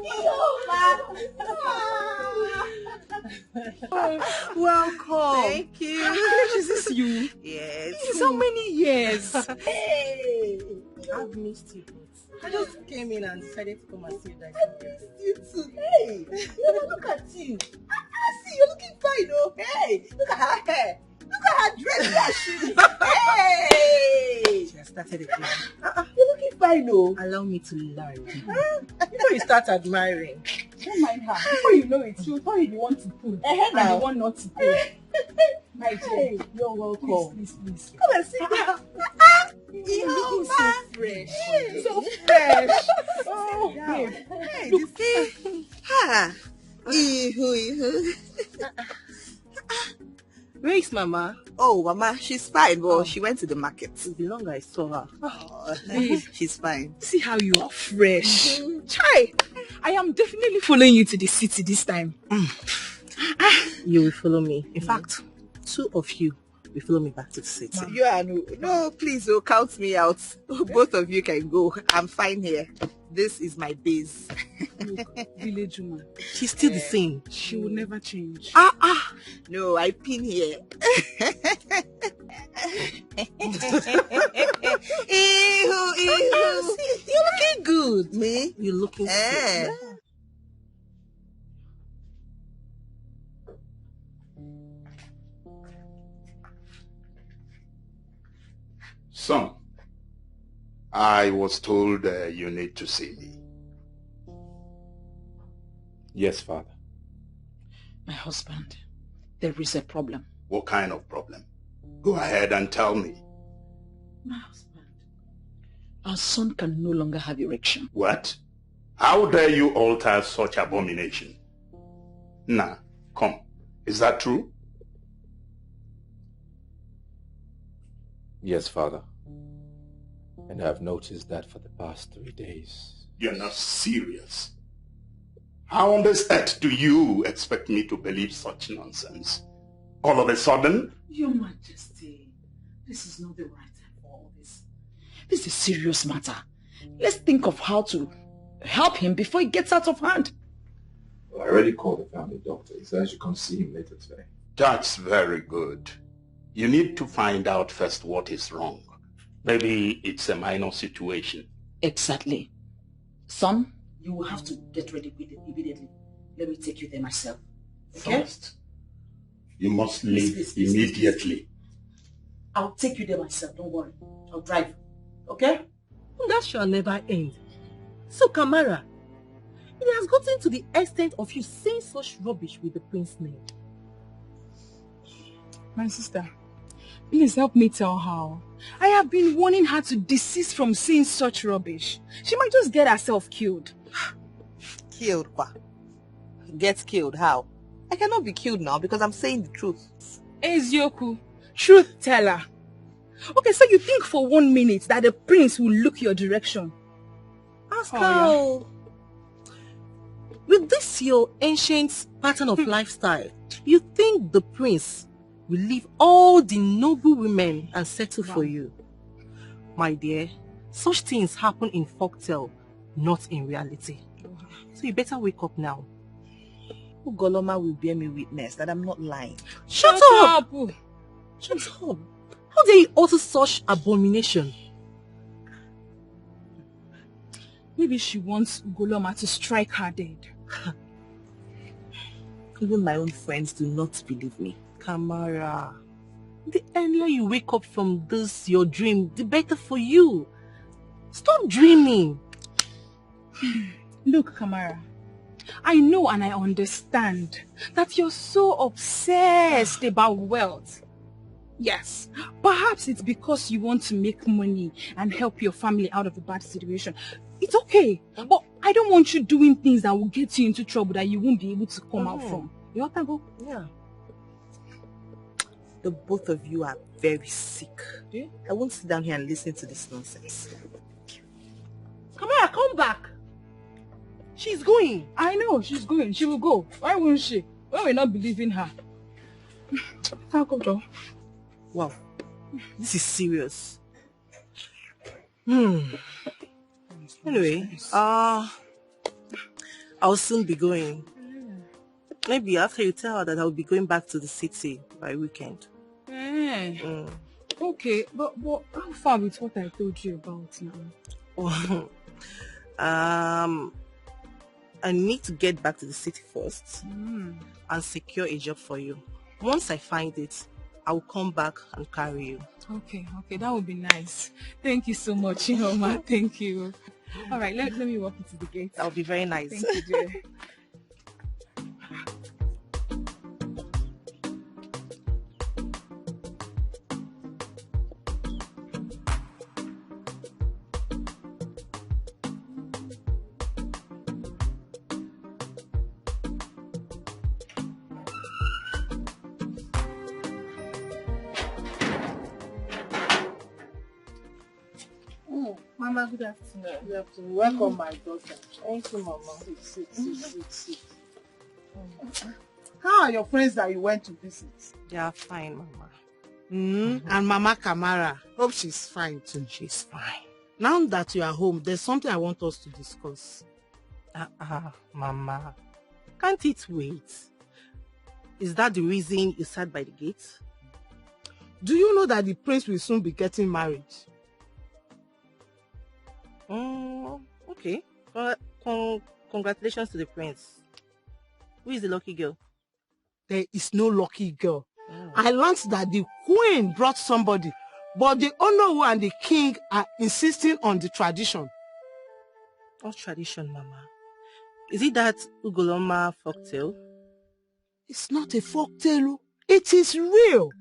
Ioma! Welcome. Thank you. Is this you? Yes. In so many years. Hey! I've missed you. I just came in and decided to come and see you guys. I missed you too. Hey! Look at you. See, you're looking fine, oh. Hey! Look at her hair. Look at her dress, her shoes. Hey! She has started again. You're looking fine, oh. Allow me to learn. Before you start admiring. Don't mind her. Before you know it, she'll tell you the one to pull and the one not to pull. My dear, you're welcome. Please. Come and sit down. You're looking so fresh. So fresh. Oh, babe. Hey, you see? Ihu. Where is Mama? Oh, Mama, she's fine, but she went to the market. It's been long I saw her. She's fine. See how you are fresh. Chai, I am definitely following you to the city this time. You will follow me. In fact, two of you will follow me back to the city. You are no, please, count me out. Both of you can go. I'm fine here. This is my base. Look, village woman. She's still the same. She will never change. No, I pin here. You're looking good. Me? You're looking good. Son, I was told you need to see me. Yes, Father. My husband, there is a problem. What kind of problem? Go ahead and tell me. My husband, our son can no longer have erection. What? How dare you alter such abomination? Nah, come. Is that true? Yes, Father. And I've noticed that for the past 3 days. You're not serious. How on this earth do you expect me to believe such nonsense? All of a sudden? Your Majesty, this is not the right time for all this. This is a serious matter. Let's think of how to help him before it gets out of hand. Well, I already called the family doctor. He said I should come see him later today. That's very good. You need to find out first what is wrong. Maybe it's a minor situation. Exactly. Son, you will have to get ready immediately. Let me take you there myself. Okay? First, you must leave immediately. I'll take you there myself, don't worry. I'll drive. Okay? That shall never end. So, Kamara, it has gotten to the extent of you saying such rubbish with the prince's name. My sister, please help me tell her. I have been warning her to desist from saying such rubbish. She might just get herself killed. Killed, kwa? Get killed, how? I cannot be killed now because I'm saying the truth. Ezioku, truth teller. Okay, so you think for 1 minute that the prince will look your direction? Ask her. With this your ancient pattern of lifestyle, you think the prince will leave all the noble women and settle for you? My dear, such things happen in folktale, not in reality. So you better wake up now. Ugoloma will bear me witness that I'm not lying. Shut up! Shut up! How dare you utter such abomination? Maybe she wants Ugoloma to strike her dead. Even my own friends do not believe me. Kamara, the earlier you wake up from this, your dream, the better for you. Stop dreaming. Look, Kamara, I know and I understand that you're so obsessed about wealth. Yes, perhaps it's because you want to make money and help your family out of a bad situation. It's okay, but I don't want you doing things that will get you into trouble that you won't be able to come out from. You want to go? Yeah. The both of you are very sick. Yeah? I won't sit down here and listen to this nonsense. Come here, come back. She's going. I know, she's going. She will go. Why won't she? Why will we not believe in her? I'll go, Joe. Wow. This is serious. Anyway, I'll soon be going. Maybe after you tell her that I'll be going back to the city by weekend. Okay, but how far with what I told you about now? I need to get back to the city first and secure a job for you. Once I find it, I will come back and carry you. Okay, that would be nice. Thank you so much, Oma. Thank you. All right, let me walk into the gate. That would be very nice. Thank you, dear. Mama, good afternoon. Good afternoon. Welcome, my daughter. Thank you, Mama. Sit. How are your friends that you went to visit? They are fine, Mama. And Mama Kamara, hope she's fine too. She's fine. Now that you are home, there's something I want us to discuss. Mama, can't it wait? Is that the reason you sat by the gate? Do you know that the prince will soon be getting married? Okay. Congratulations to the prince. Who is the lucky girl? There is no lucky girl. I learned that the queen brought somebody, but the Onowu and the king are insisting on the tradition. What tradition, Mama? Is it that Ugoloma folktale? It's not a folktale. It is real.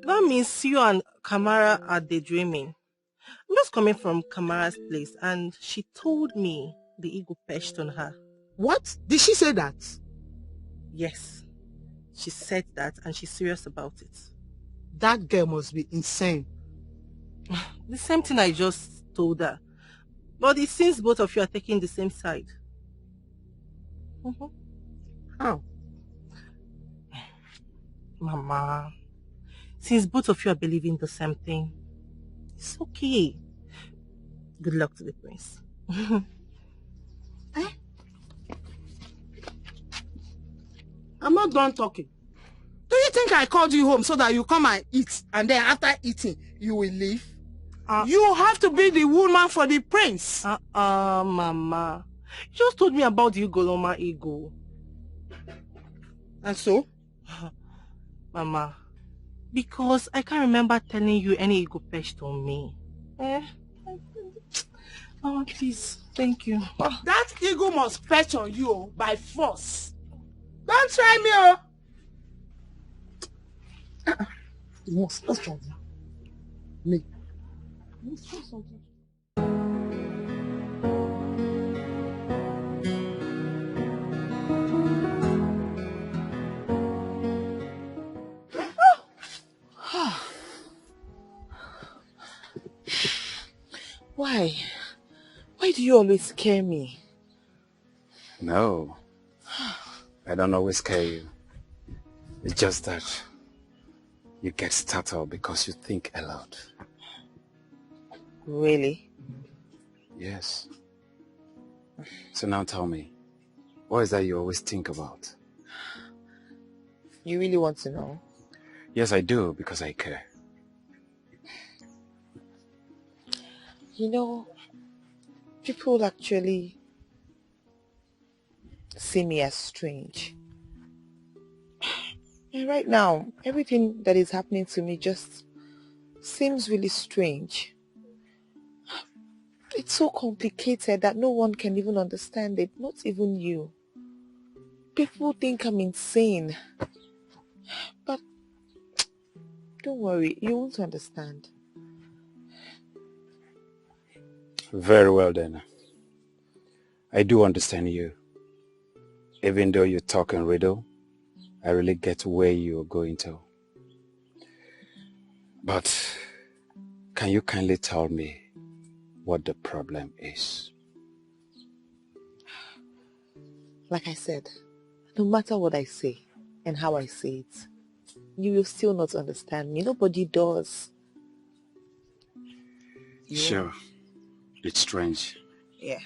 That means you and Kamara are daydreaming. I'm just coming from Kamara's place and she told me the ego perched on her. What? Did she say that? Yes. She said that and she's serious about it. That girl must be insane. The same thing I just told her. But it seems both of you are taking the same side. How? Mama, since both of you are believing the same thing, it's okay. Good luck to the prince. I'm not done talking. Do you think I called you home so that you come and eat, and then after eating, you will leave? You have to be the woman for the prince. Mama. You just told me about the Ugoloma ego. And so? Mama, Because I can't remember telling you any ego perched on me. Eh? Mama, please. Thank you. That ego must perch on you by force. Don't try me, oh. You must trust something. Me. You must trust something. Why? Why do you always scare me? No. I don't always scare you. It's just that you get startled because you think a lot. Really? Yes. So now tell me, what is that you always think about? You really want to know? Yes, I do, because I care. You know, people actually see me as strange. And right now, everything that is happening to me just seems really strange. It's so complicated that no one can even understand it, not even you. People think I'm insane. But don't worry, you won't understand. Very well then. I do understand you. Even though you talk in riddle, I really get where you're going to. But can you kindly tell me what the problem is? Like I said, no matter what I say and how I say it, you will still not understand me. Nobody does. Sure. It's strange. Yeah.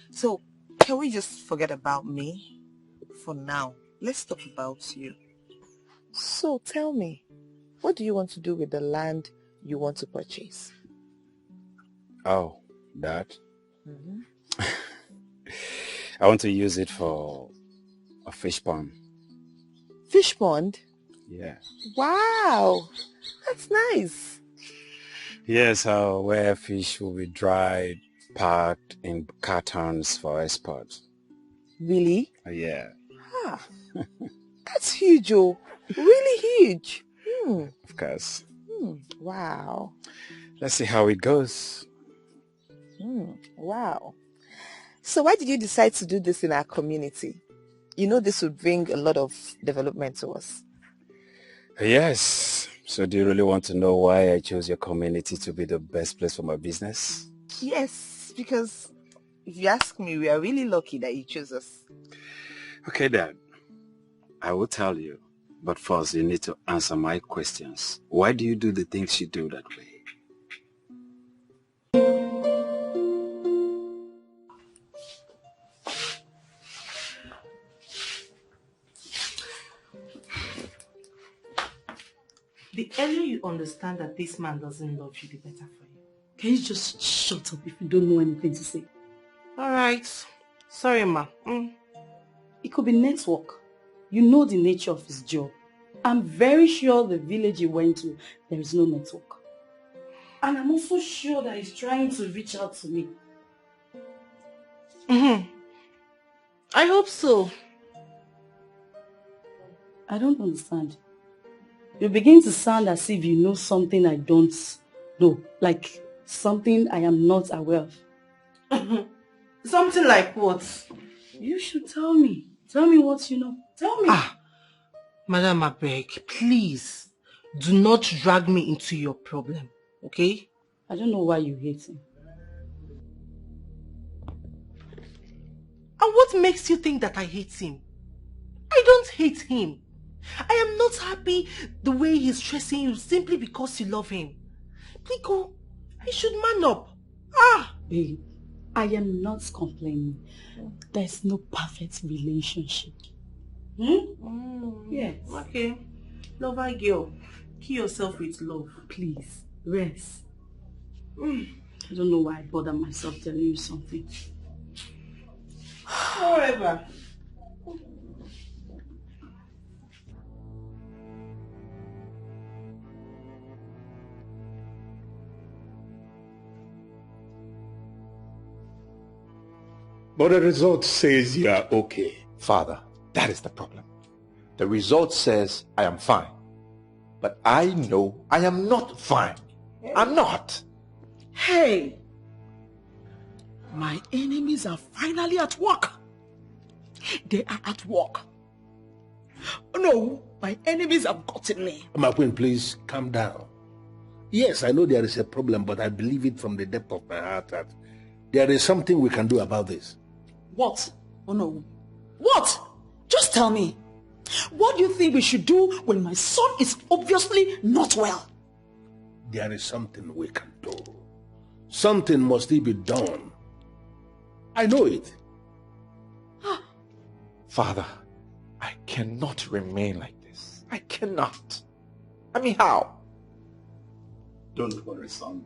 So, can we just forget about me for now? Let's talk about you. So, tell me, what do you want to do with the land you want to purchase? Oh, that? I want to use it for a fish pond. Fish pond? Yeah. Wow, that's nice. Yes, where fish will be dried, packed in cartons for export. Really? Yeah. Ah, that's huge, oh. Really huge. Of course. Wow. Let's see how it goes. Wow. So why did you decide to do this in our community? You know this would bring a lot of development to us. Yes. So do you really want to know why I chose your community to be the best place for my business? Yes, because if you ask me, we are really lucky that you chose us. Okay, Dad. I will tell you. But first, you need to answer my questions. Why do you do the things you do that way? The earlier you understand that this man doesn't love you, the better for you. Can you just shut up if you don't know anything to say? Alright. Sorry, ma. It could be network. You know the nature of his job. I'm very sure the village he went to, there is no network. And I'm also sure that he's trying to reach out to me. I hope so. I don't understand. You begin to sound as if you know something I don't know. Like something I am not aware of. Something like what? You should tell me. Tell me what you know. Tell me. Madam, I beg, please, do not drag me into your problem, okay? I don't know why you hate him. And what makes you think that I hate him? I don't hate him. I am not happy the way he's stressing you simply because you love him. Nico, I should man up. Babe, I am not complaining. There's no perfect relationship. Yes. Okay. Lover girl, kill yourself with love. Please, rest. I don't know why I bother myself telling you something. However. But the result says you are okay. Father, that is the problem. The result says I am fine. But I know I am not fine. I'm not. Hey, my enemies are finally at work. They are at work. Oh no, my enemies have gotten me. My queen, please calm down. Yes, I know there is a problem, but I believe it from the depth of my heart that there is something we can do about this. What? Oh no. What? Just tell me. What do you think we should do when my son is obviously not well? There is something we can do. Something must still be done. I know it. Father, I cannot remain like this. I cannot. I mean, how? Don't worry, son.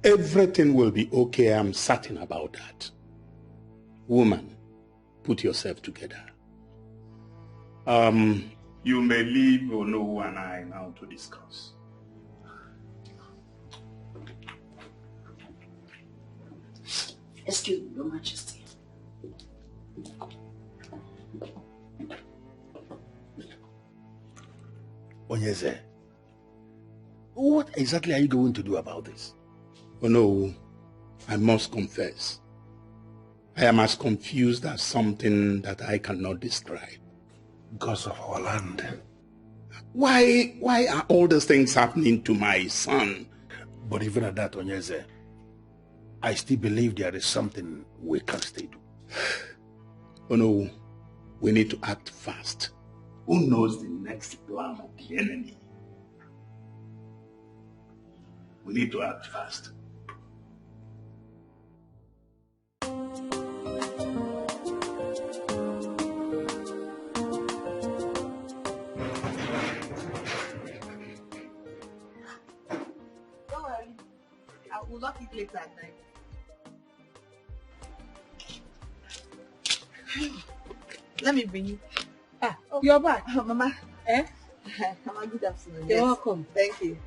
Everything will be okay. I'm certain about that. Woman, put yourself together. You may leave Ono and I now to discuss. Excuse me, Your Majesty. Onyeze, what exactly are you going to do about this? Oh no, I must confess. I am as confused as something that I cannot describe. Because of our land. Why are all these things happening to my son? But even at that, Onyeze, I still believe there is something we can still do. Oh no, we need to act fast. Who knows the next plan of the enemy? We need to act fast. We'll lock it later at night. Let me bring you. You're back. Mama. Eh? Mama, good afternoon. You're welcome. Thank you.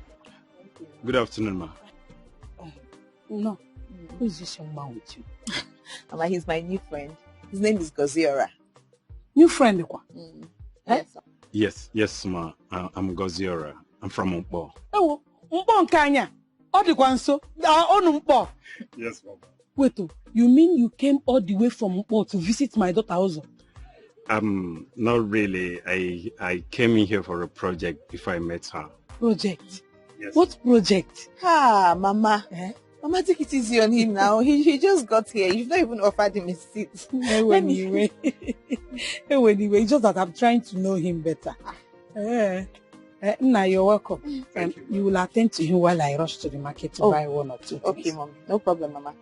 Good afternoon, ma. No. Who is this young man with you? Mama, he's my new friend. His name is Goziora. New friend? Yes. Yes, ma. I'm Goziora. I'm from Mpo. Oh, Mpo Nkanya. Odikwanso. Mpo. Yes, mama. Wait, you mean you came all the way from Mpo to visit my daughter also? Not really. I came in here for a project before I met her. Project? Yes. What project? Mama. Mama, take it easy on him now. He just got here. You've not even offered him a seat. Anyway, it's just that I'm trying to know him better. Now you're welcome. You will attend to him while I rush to the market to buy one or two things. Okay, Mom. No problem, Mama.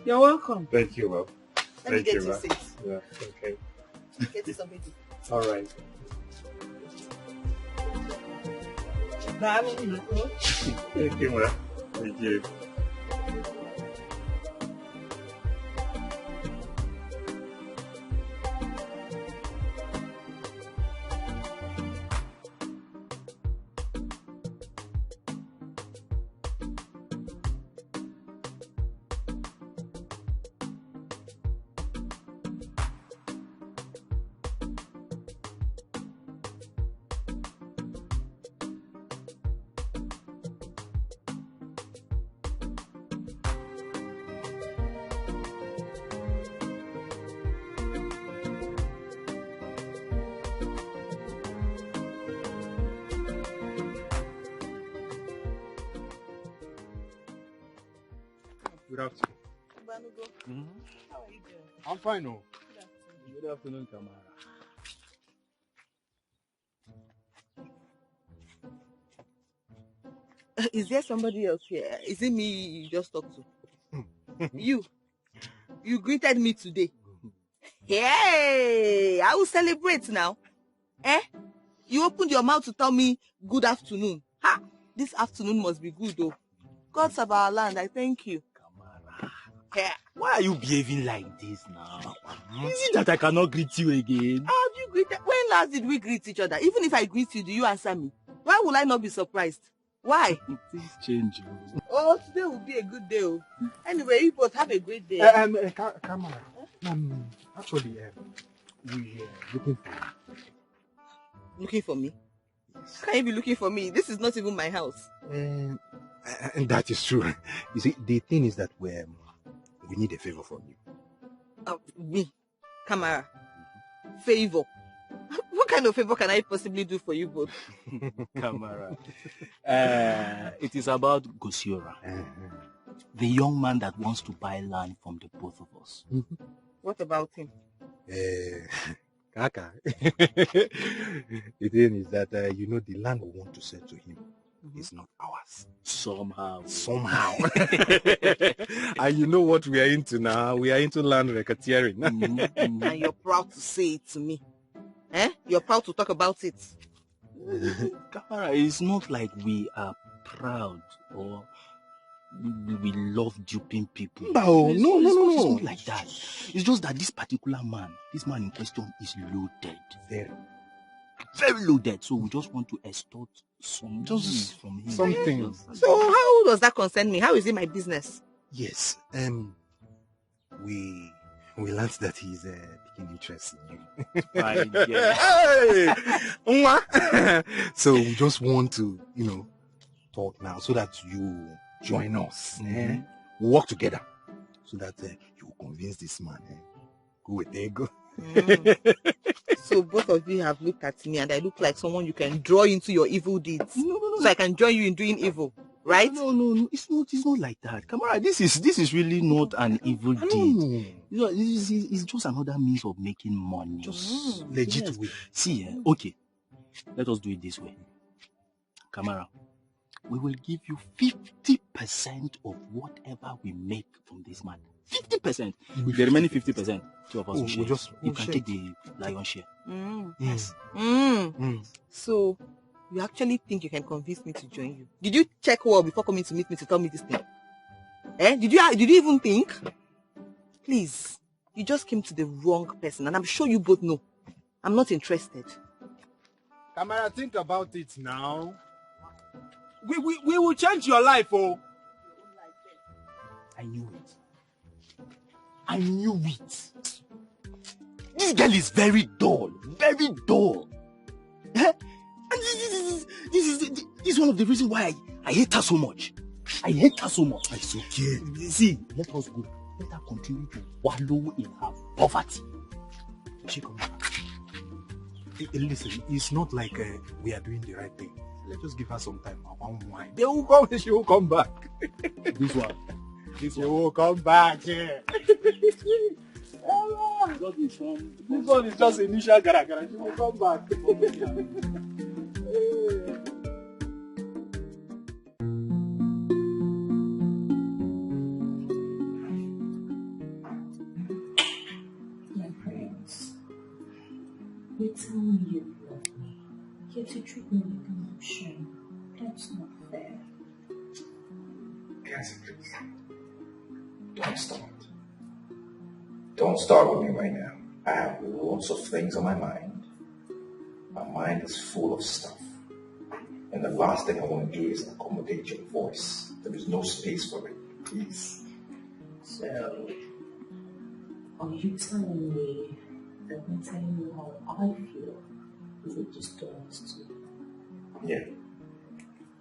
You're welcome. Thank you, ma'am. Let me get you a seat. Yeah, okay. Get you something. All right. Thank you, ma'am. Thank you. Good afternoon. How are you doing? I'm fine, oh. Good afternoon, Kamar. Is there somebody else here? Is it me you just talked to? You greeted me today. Hey, I will celebrate now. You opened your mouth to tell me good afternoon. Ha! This afternoon must be good though. Gods of our land, I thank you. Yeah. Why are you behaving like this now? Is it that I cannot greet you again? How have you greeted? When last did we greet each other? Even if I greet you, do you answer me? Why will I not be surprised? Why? Things change. Oh, today will be a good day. Anyway, you both have a great day. Kamar, Actually, we are looking for you. Looking for me? Yes. Can you be looking for me? This is not even my house. And that is true. You see, the thing is that we need a favor from you. Me? Kamar? Favor? What kind of favor can I possibly do for you both? Kamara. It is about Gosiora. The young man that wants to buy land from the both of us. What about him? Kaka. The thing is that, the land we want to sell to him is not ours. Somehow. And you know what we are into now? We are into land racketeering. And you're proud to say it to me. You're proud to talk about it. Kamara, it's not like we are proud or we love duping people. No. It's not like that. It's just that this man in question is loaded. Very loaded. So we just want to extort some from him. Something. So how does that concern me? How is it my business? Yes. We learned that he's taking interest in you. Hey! So we just want to, talk now so that you join us. We'll work together so that you will convince this man. Go with ego. So both of you have looked at me and I look like someone you can draw into your evil deeds. No. So I can join you in doing evil, right? No. It's not like that. Kamara, this is really not an evil deed. It's just another means of making money. Just legit way. See, okay. Let us do it this way. Kamara, we will give you 50% of whatever we make from this man. 50%. The remaining 50%, two of us will share. You can take the lion's share. Yes. So, you actually think you can convince me to join you? Did you check well before coming to meet me to tell me this thing? Did you even think? Please, you just came to the wrong person, and I'm sure you both know. I'm not interested. Kamara, think about it now. We will change your life, oh. I knew it. This girl is very dull. Very dull. And this is one of the reasons why I hate her so much. It's okay. See, let us go. Let her continue to wallow in her poverty. She come back. Listen, it's not like we are doing the right thing. Let's just give her some time. Wine. They will come. She will come back. This one. She will come back here. This one is just initial gara. She will come back. My friends, you tell me you love me, yet you treat me like an option. That's not fair. Cassie, please. Don't start. Don't start with me right now. I have lots of things on my mind. My mind is full of stuff. And the last thing I want to do is accommodate your voice. There is no space for it. Please. So, are you telling me that when telling you how I feel, is it just us two? Yeah.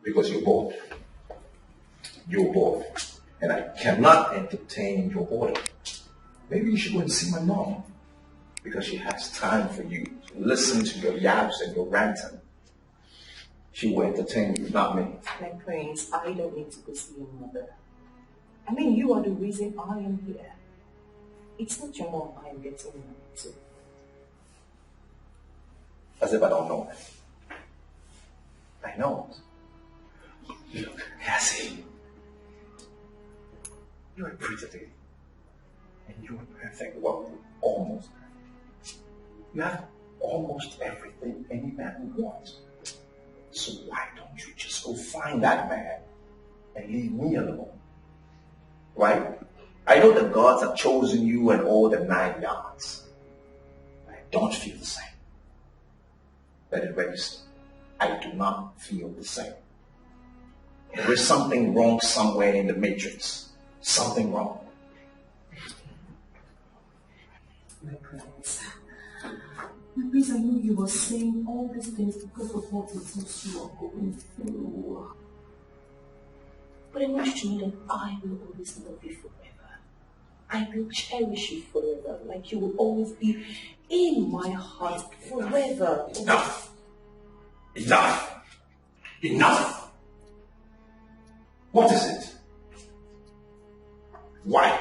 Because you're bored. You're bored. And I cannot entertain your order. Maybe you should go and see my mom. Because she has time for you to listen to your yaps and your ranting. She will entertain you, not me. My prince, I don't need to go see your mother. I mean, you are the reason I am here. It's not your mom I am getting married to. As if I don't know it. I know it. Look, Cassie. You're a pretty lady. And you're perfect. Well, almost perfect. You have almost everything any man would want. So why don't you just go find that man and leave me alone? Right? I know the gods have chosen you and all the 9 yards. But I don't feel the same. Let it register. I do not feel the same. There is something wrong somewhere in the matrix. Something wrong. My prince. My prince, I know you were saying all these things because of what it is you are going through. But I want you to know that I will always love you forever. I will cherish you forever, like you will always be in my heart forever. Enough! Enough! Enough! What is it? Why?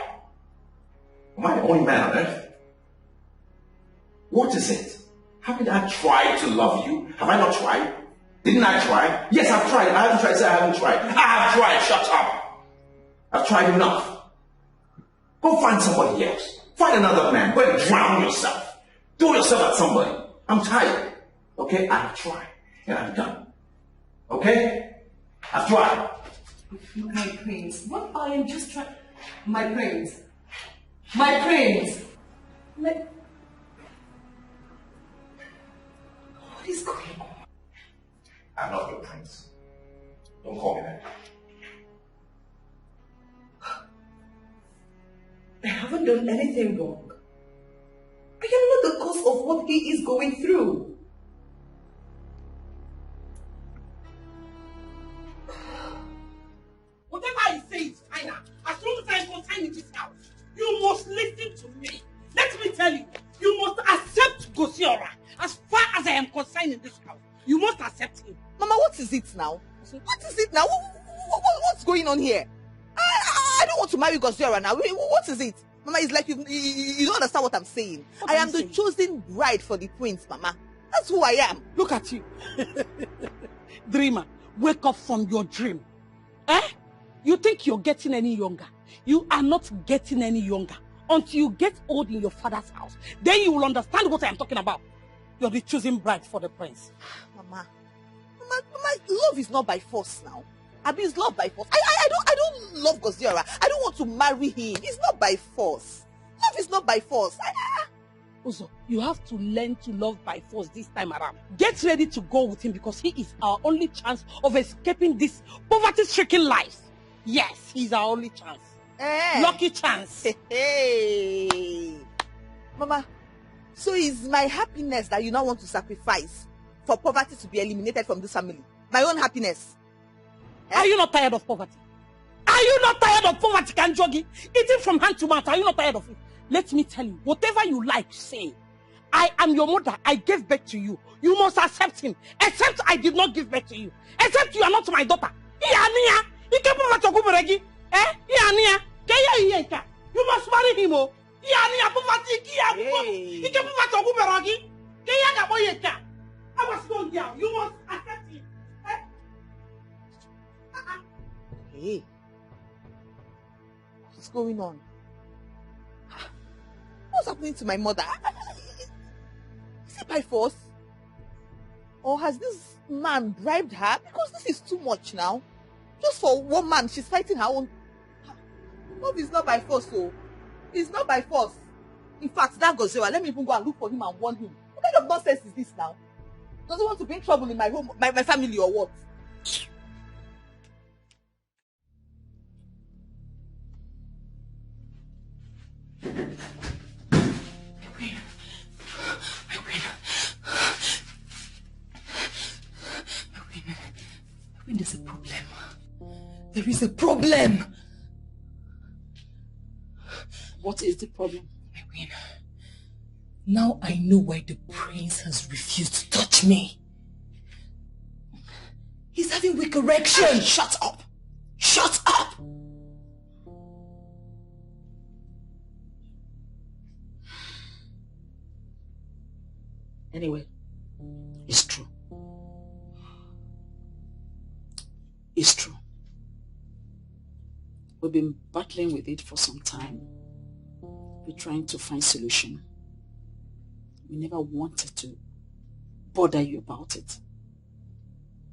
Am I the only man on earth? What is it? Haven't I tried to love you? Have I not tried? Didn't I try? Yes, I've tried. I haven't tried. Say I haven't tried. I have tried. Shut up. I've tried enough. Go find somebody else. Find another man. Go and drown yourself. Throw yourself at somebody. I'm tired. Okay? I've tried. And I'm done. Okay? I've tried. My prince, what I am just trying... My prince. My prince. What is going on? I'm not your prince. Don't call me that. I haven't done anything wrong. I am not the cause of what he is going through. Whatever I say is final. As long as I am consigned in this house, you must listen to me. Let me tell you, you must accept Gosiora. As far as I am consigned in this house, you must accept him. Mama, what is it now? What is it now? What's going on here? I don't want to marry Gosiora now. What is it? Mama, it's like you don't understand what I'm saying. I am the chosen bride for the prince, Mama. That's who I am. Look at you. Dreamer, wake up from your dream. Eh? You think you're getting any younger? You are not getting any younger until you get old in your father's house. Then you will understand what I am talking about. You're the chosen bride for the prince. Mama, love is not by force now. I mean, it's love by force. I don't love Gosiora. I don't want to marry him. It's not by force. Love is not by force. Also, you have to learn to love by force this time around. Get ready to go with him because he is our only chance of escaping this poverty-stricken life. Yes, he's our only chance. Lucky chance. Hey. Mama, so is my happiness that you now want to sacrifice for poverty to be eliminated from this family? My own happiness? Are you not tired of poverty? Are you not tired of poverty, Kanjogi? Eating from hand to mouth, are you not tired of it? Let me tell you, whatever you like, say. I am your mother. I gave birth to you. You must accept him. Except I did not give birth to you. Except you are not my daughter. You must marry him. I was going down. You must accept him. Hey. What's going on? What's happening to my mother? Is it by force? Or has this man bribed her? Because this is too much now. Just for one man, she's fighting her own. Love is not by force, so. It's not by force. In fact, that Gosiora, let me even go and look for him and warn him. What kind of nonsense is this now? Does he want to bring trouble in my home, my family, or what? There's a problem. There is a problem. What is the problem? Queen, now I know why the prince has refused to touch me. He's having weak erection. Shut up. Shut up. Anyway, it's true. It's true. We've been battling with it for some time. We're trying to find solution. We never wanted to bother you about it.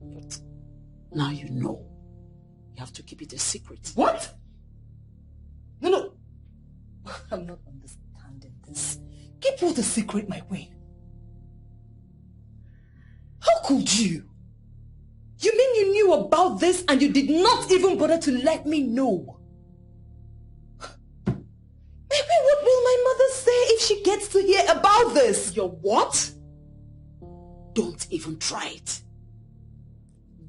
But now you know. You have to keep it a secret. What? No. I'm not understanding this. Keep what a secret, my queen. How could you? You mean you knew about this and you did not even bother to let me know? Maybe what will my mother say if she gets to hear about this. Your what? Don't even try it.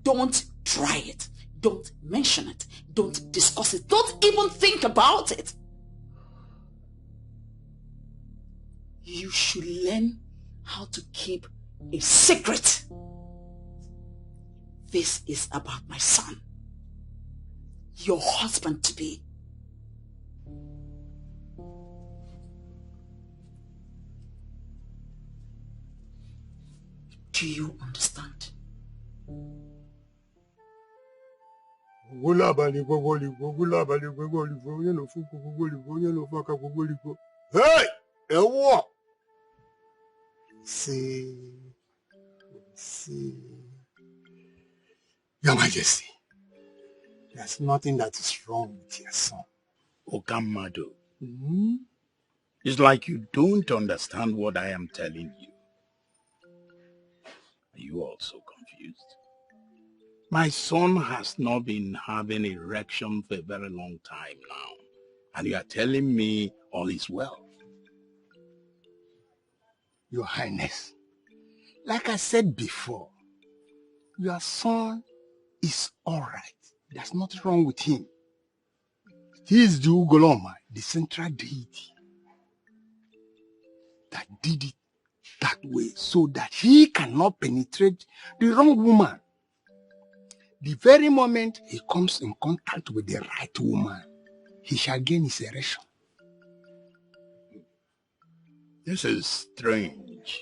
Don't try it. Don't mention it. Don't discuss it. Don't even think about it. You should learn how to keep a secret. This is about my son, your husband-to-be. Do you understand? Hey! Ewo! See. Your Majesty, there's nothing that is wrong with your son. Okamado. It's like you don't understand what I am telling you. Are you also confused? My son has not been having erection for a very long time now. And you are telling me all is well. Your Highness, like I said before, your son is all right. There's nothing wrong with him. He is the Ugoloma, the central deity, that did it that way so that he cannot penetrate the wrong woman. The very moment he comes in contact with the right woman, he shall gain his erection. This is strange.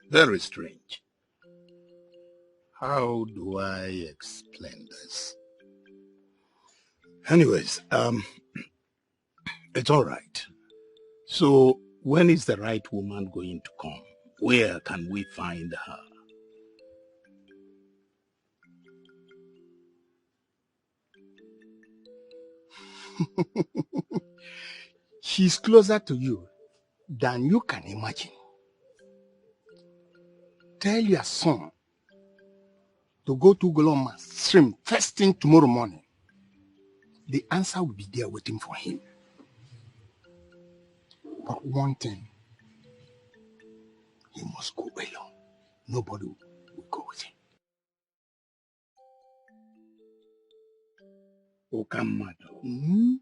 Very strange. How do I explain this? Anyways, it's all right. So, when is the right woman going to come? Where can we find her? She's closer to you than you can imagine. Tell your son to go to Goloma's stream first thing tomorrow morning. The answer will be there waiting for him. But one thing, he must go alone. Nobody will go with him. Okamado.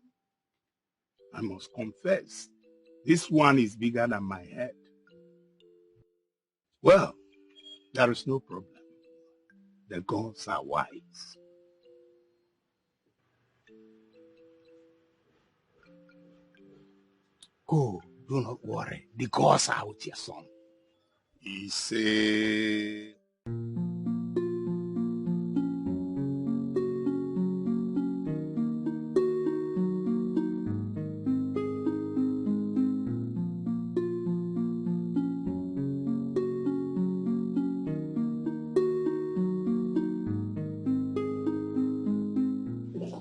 I must confess, this one is bigger than my head. Well, there is no problem. The gods are wise. Go, do not worry. The gods are with your son. He say...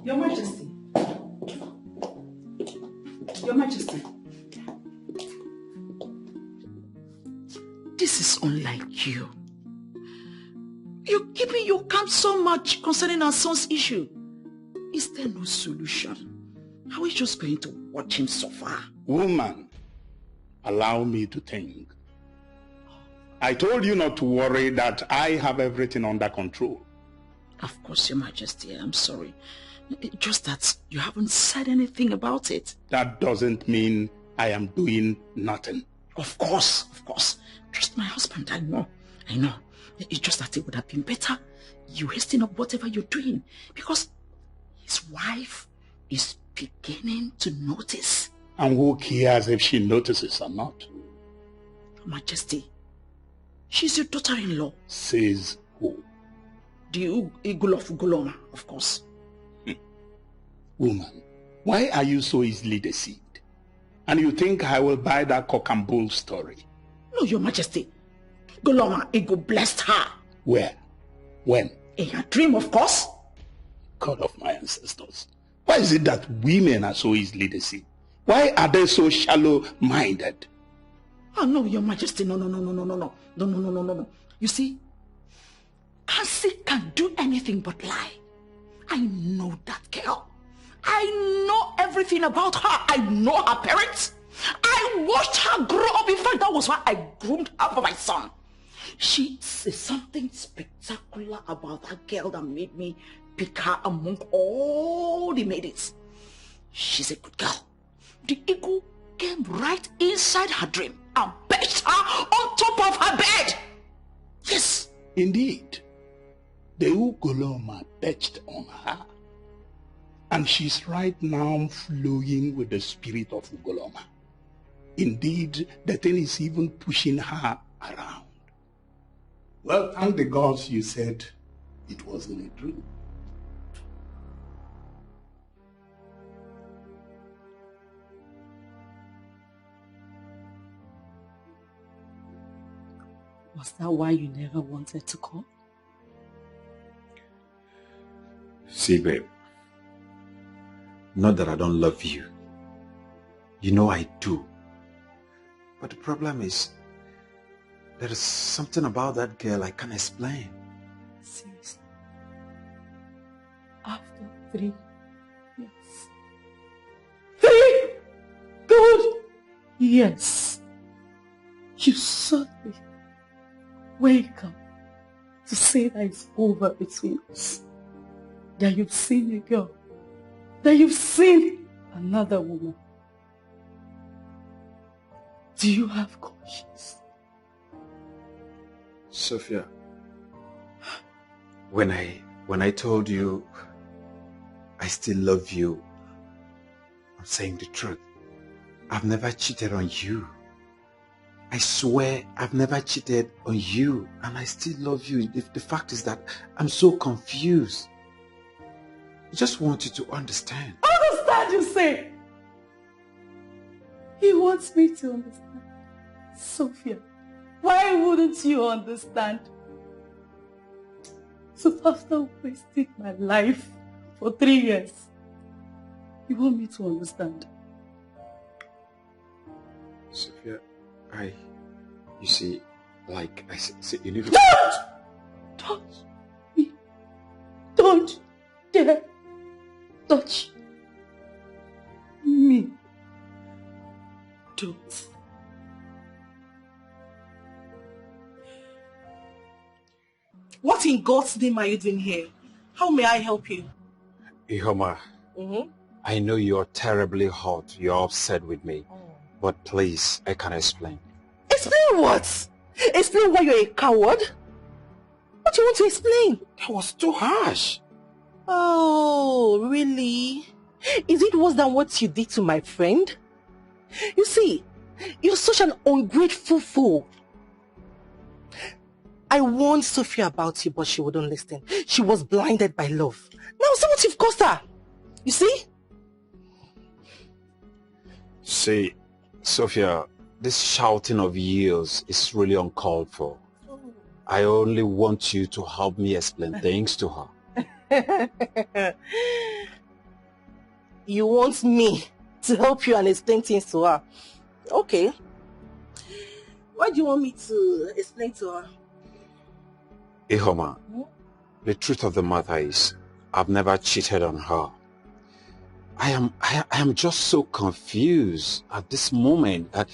Your Majesty. Your Majesty. This is unlike you. You're keeping your calm so much concerning our son's issue. Is there no solution? Are we just going to watch him suffer? Woman, allow me to think. I told you not to worry, that I have everything under control. Of course, Your Majesty, I'm sorry. Just that you haven't said anything about it. That doesn't mean I am doing nothing. Of course, of course. Trust my husband, I know. It's just that it would have been better you hasten up whatever you're doing, because his wife is beginning to notice. And who cares if she notices or not? Your Majesty, she's your daughter-in-law. Says who? The Eagle of Ugoloma, of course. Woman, why are you so easily deceived? And you think I will buy that cock and bull story? No, Your Majesty. Ugoloma Eagle blessed her. Where? When? In her dream, of course. God of my ancestors. Why is it that women are so easily deceived? Why are they so shallow-minded? Oh, no, Your Majesty. No. You see, Kasi can do anything but lie. I know that girl. I know everything about her. I know her parents. I I watched her grow up. In fact, that was why I groomed her for my son. She said something spectacular about that girl that made me pick her among all the maidens. She's a good girl. The eagle came right inside her dream and perched her on top of her bed. Yes. Indeed, the Ugoloma perched on her. And she's right now flowing with the spirit of Ugoloma. Indeed, the thing is even pushing her around. Well, thank the gods you said it wasn't a dream. Was that why you never wanted to come? See, babe, not that I don't love you. You know I do. But the problem is, there is something about that girl I can't explain. Seriously? After 3 years? 3 good years. You suddenly wake up to say that it's over between us. That you've seen a girl. That you've seen another woman. Do you have conscience? Sophia, when I told you I still love you, I'm saying the truth. I've never cheated on you. I swear I've never cheated on you, and I still love you. The fact is that I'm so confused. I just want you to understand. Understand, you say? He wants me to understand. Sophia, why wouldn't you understand? So after wasting my life for 3 years, you want me to understand? Sophia, you see, like I said, you need to... Don't touch me. Don't dare touch me. Don't. What in God's name are you doing here? How may I help you? Ihoma, I know you're terribly hot. You're upset with me. But please, I can explain. Explain what? Explain why you're a coward? What do you want to explain? That was too harsh. Oh, really? Is it worse than what you did to my friend? You see, you're such an ungrateful fool. I warned Sophia about you, but she wouldn't listen. She was blinded by love. Now see what you've cost her. You see? See, Sophia, this shouting of yours is really uncalled for. I only want you to help me explain things to her. You want me to help you and explain things to her? Okay. What do you want me to explain to her? Ihoma, the truth of the matter is, I've never cheated on her. I am just so confused at this moment. I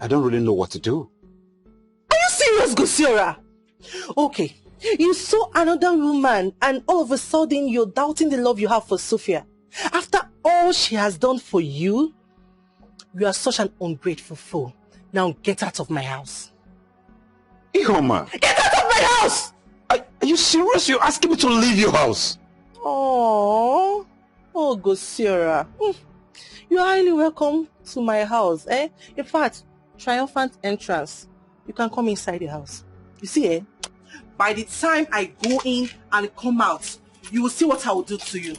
don't really know what to do. Are you serious, Gosiora? Okay, you saw another woman and all of a sudden you're doubting the love you have for Sophia. After all she has done for you, you are such an ungrateful fool. Now get out of my house. Ihoma! Get out of my house! Are you serious? You're asking me to leave your house? Oh, Gosiora. You're highly welcome to my house. In fact, triumphant entrance. You can come inside the house. You see, by the time I go in and come out, you will see what I will do to you.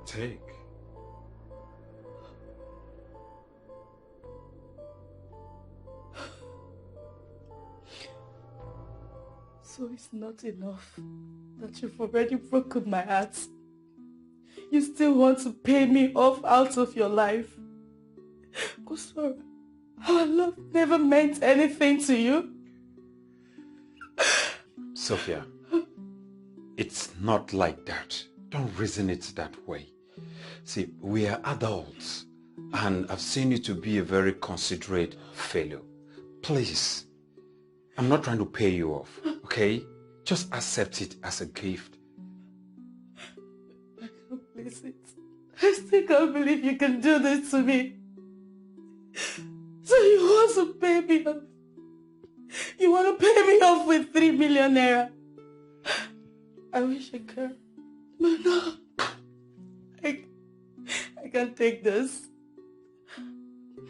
Take. So it's not enough that you've already broken my heart. You still want to pay me off out of your life. Gosora, Our love never meant anything to you? Sophia, it's not like that. Don't reason it that way. See, we are adults, and I've seen you to be a very considerate fellow. Please, I'm not trying to pay you off, okay? Just accept it as a gift. I can't believe it. I still can't believe you can do this to me. So you want to pay me off? You want to pay me off with 3 million naira? I wish I could. But no. I can't take this.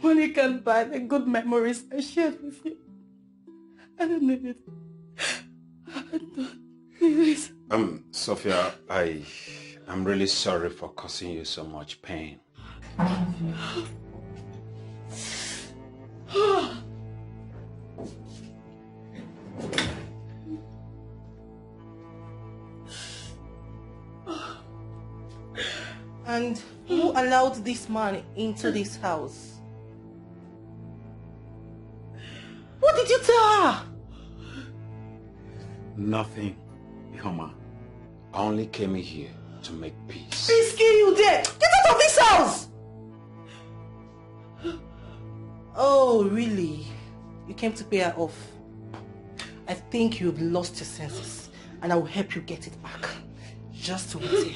Money can't buy the good memories I shared with you. I don't need it. I don't need it. Sophia, I'm really sorry for causing you so much pain. And who allowed this man into this house? What did you tell her? Nothing, Kamar. I only came in here to make peace. Peace kill you there! Get out of this house! Oh, really? You came to pay her off? I think you've lost your senses, and I will help you get it back. Just wait here.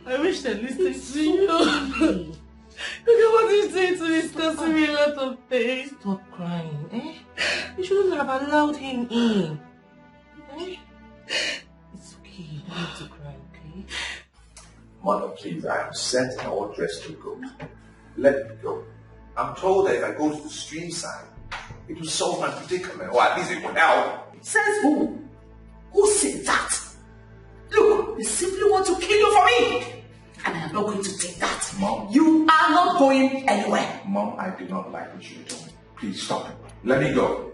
I wish I listened to you. Look at what he's doing to me. It's causing me a lot of pain. Stop crying, eh? You shouldn't have allowed him in. Eh? It's okay. You don't need to cry, okay? Mother, please, I am set and all dressed to go. Let me go. I'm told that if I go to the stream side, it will solve my predicament, or at least it will help. Says who? Who said that? Look, they simply want to kill you for me. And I am not going to take that. Mom. You are not going anywhere. Mom, I do not like what you're doing. Please stop it. Let me go.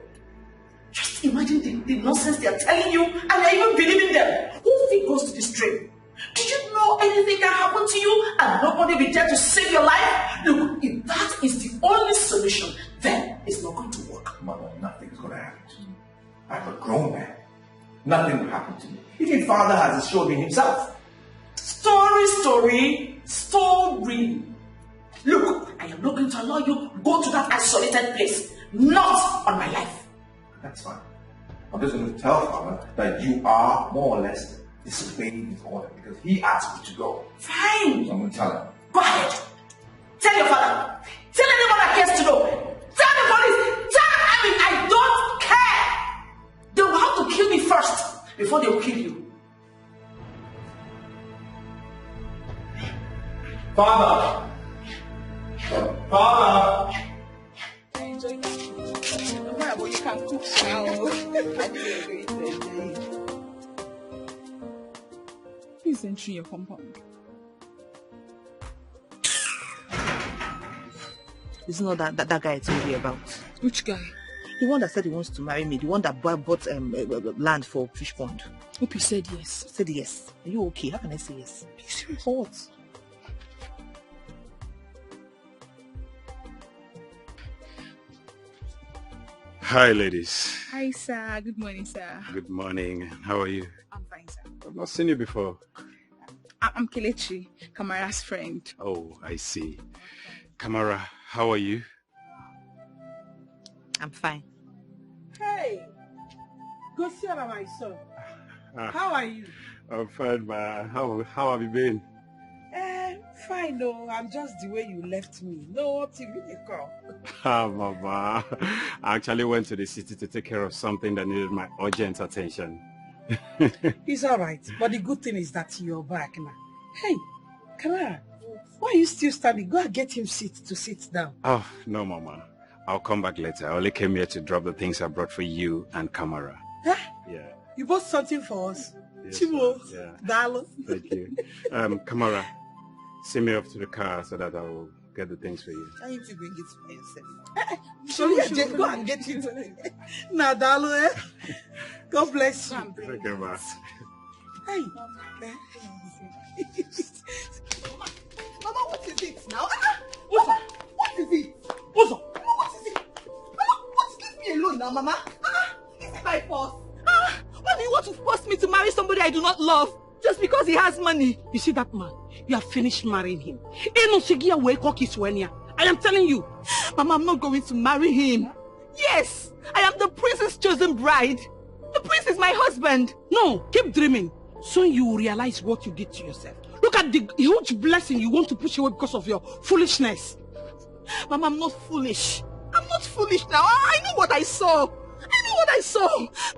Just imagine the nonsense they are telling you, and you're even believing them. Who think goes to the stream? Do you know anything can happen to you and nobody will be there to save your life? Look, if that is the only solution, then it's not going to work. Mother, nothing's going to happen to me. I'm a grown man. Nothing will happen to me. Even Father has assured me himself. Story. Look, I am not going to allow you to go to that isolated place. Not on my life. That's fine. I'm just going to tell Father that you are more or less disobeying his order because he asked me to go. Fine. So I'm going to tell him. Go ahead. Tell your father. Tell anyone that cares to know. Tell the police. I don't care. They will have to kill me first before they will kill you. Father! Father! You can cook now. Please enter your compound. It's not that guy I told you about. Which guy? The one that said he wants to marry me. The one that bought land for fish pond. Hope you said yes. I said yes. Are you okay? How can I say yes? Are you serious? For what? Hi, ladies. Hi, sir. Good morning, sir. Good morning. How are you? I'm fine, sir. I've not seen you before. I'm Kelechi, Kamara's friend. Oh, I see. Kamara, how are you? I'm fine. Hey, go see about my son. How are you? I'm fine, ma. How have you been? Fine, no. I'm just the way you left me. No TV call. Mama. I actually went to the city to take care of something that needed my urgent attention. It's all right. But the good thing is that you're back now. Hey, Kamar, why are you still standing? Go and get him to sit down. Oh, no, Mama. I'll come back later. I only came here to drop the things I brought for you and Kamara. Huh? Yeah. You bought something for us? Yes, Chimo, yeah. Dalo. Thank you. Kamara, send me off to the car so that I will get the things for you. I need to bring it for yourself. Sure. Go and get it. Now, Dalo, eh? God bless you. Thank you, Ma. Hey. Mama, what is it now? What is it? What is it? Leave me alone now, Mama. Is it by force? Why do you want to force me to marry somebody I do not love just because he has money? You see that man? You have finished marrying him. I am telling you. Mama, I'm not going to marry him. Yes, I am the prince's chosen bride. The prince is my husband. No, keep dreaming. Soon you will realize what you did to yourself. Look at the huge blessing you want to push away because of your foolishness. Mama, I'm not foolish. I'm not foolish now. I know what I saw.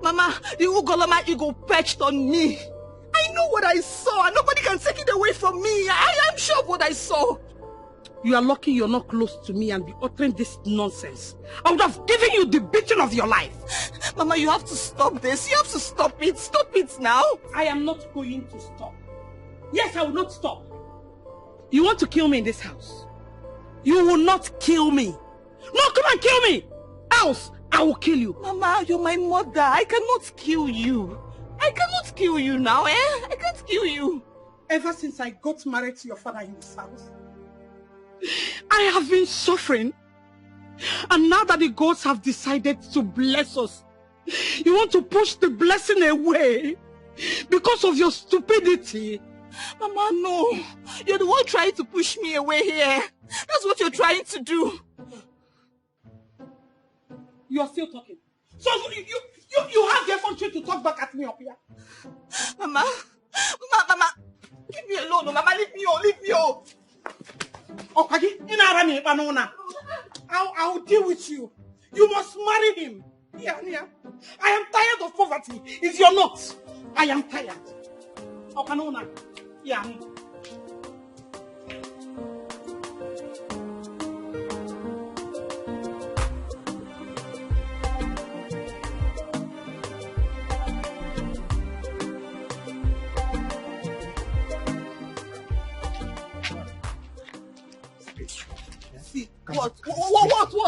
Mama, the Ugoloma eagle perched on me. I know what I saw and nobody can take it away from me. I am sure of what I saw. You are lucky you're not close to me and be uttering this nonsense. I would have given you the beating of your life. Mama, you have to stop this. You have to stop it. Stop it now. I am not going to stop. Yes, I will not stop. You want to kill me in this house? You will not kill me. No, come and kill me. Else, I will kill you. Mama, you're my mother. I cannot kill you. I cannot kill you now, eh? I can't kill you. Ever since I got married to your father in this house, I have been suffering. And now that the gods have decided to bless us, you want to push the blessing away because of your stupidity. Mama, no. You're the one trying to push me away here. That's what you're trying to do. You are still talking. So you have the effrontery to talk back at me up here. Mama. Leave me alone. Mama, leave me alone. Okay, I'll deal with you. You must marry him. Yeah. I am tired of poverty. If you're not, I am tired. Okay, yeah.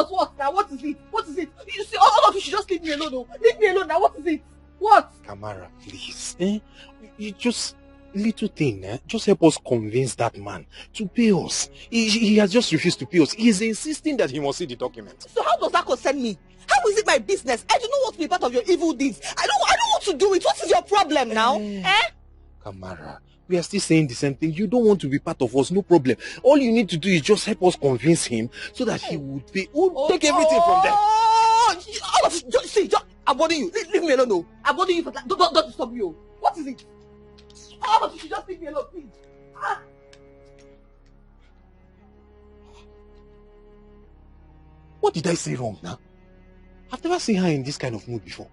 What now? What is it? You see, all of you should just leave me alone. Oh. Leave me alone now. What is it? What? Kamara, please. You just little thing, just help us convince that man to pay us. He has just refused to pay us. He is insisting that he must see the document. So how does that concern me? How is it my business? I do not want to be part of your evil deeds. I don't want to do it. What is your problem now? Kamara, we are still saying the same thing. You don't want to be part of us, no problem. All you need to do is just help us convince him so that he would pay. We'll take everything from them. All of you, see, I'm warning you. Leave me alone, no. I'm warning you for that. Don't disturb me. What is it? All of you should just leave me alone, please. What did I say wrong now? I've never seen her in this kind of mood before.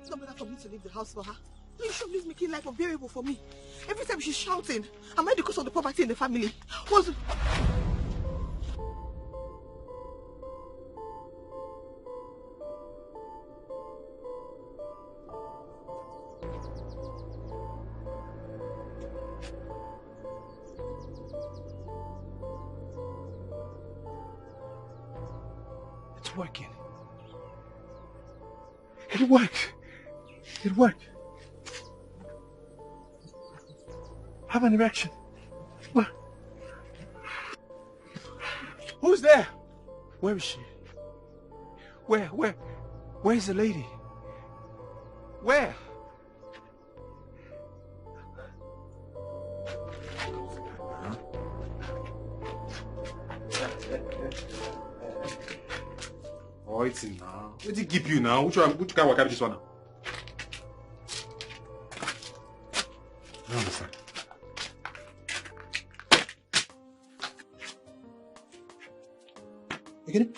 It's not better for me to leave the house for her. Please stop making life unbearable for me. Every time she's shouting, am I because of the poverty in the family? What's... It's working. It worked. It worked. Have an erection. What? Who's there? Where is she? Where is the lady? Where? Oh, it's in now. What did it keep you now? Which guy will carry this one now? I don't understand. Again?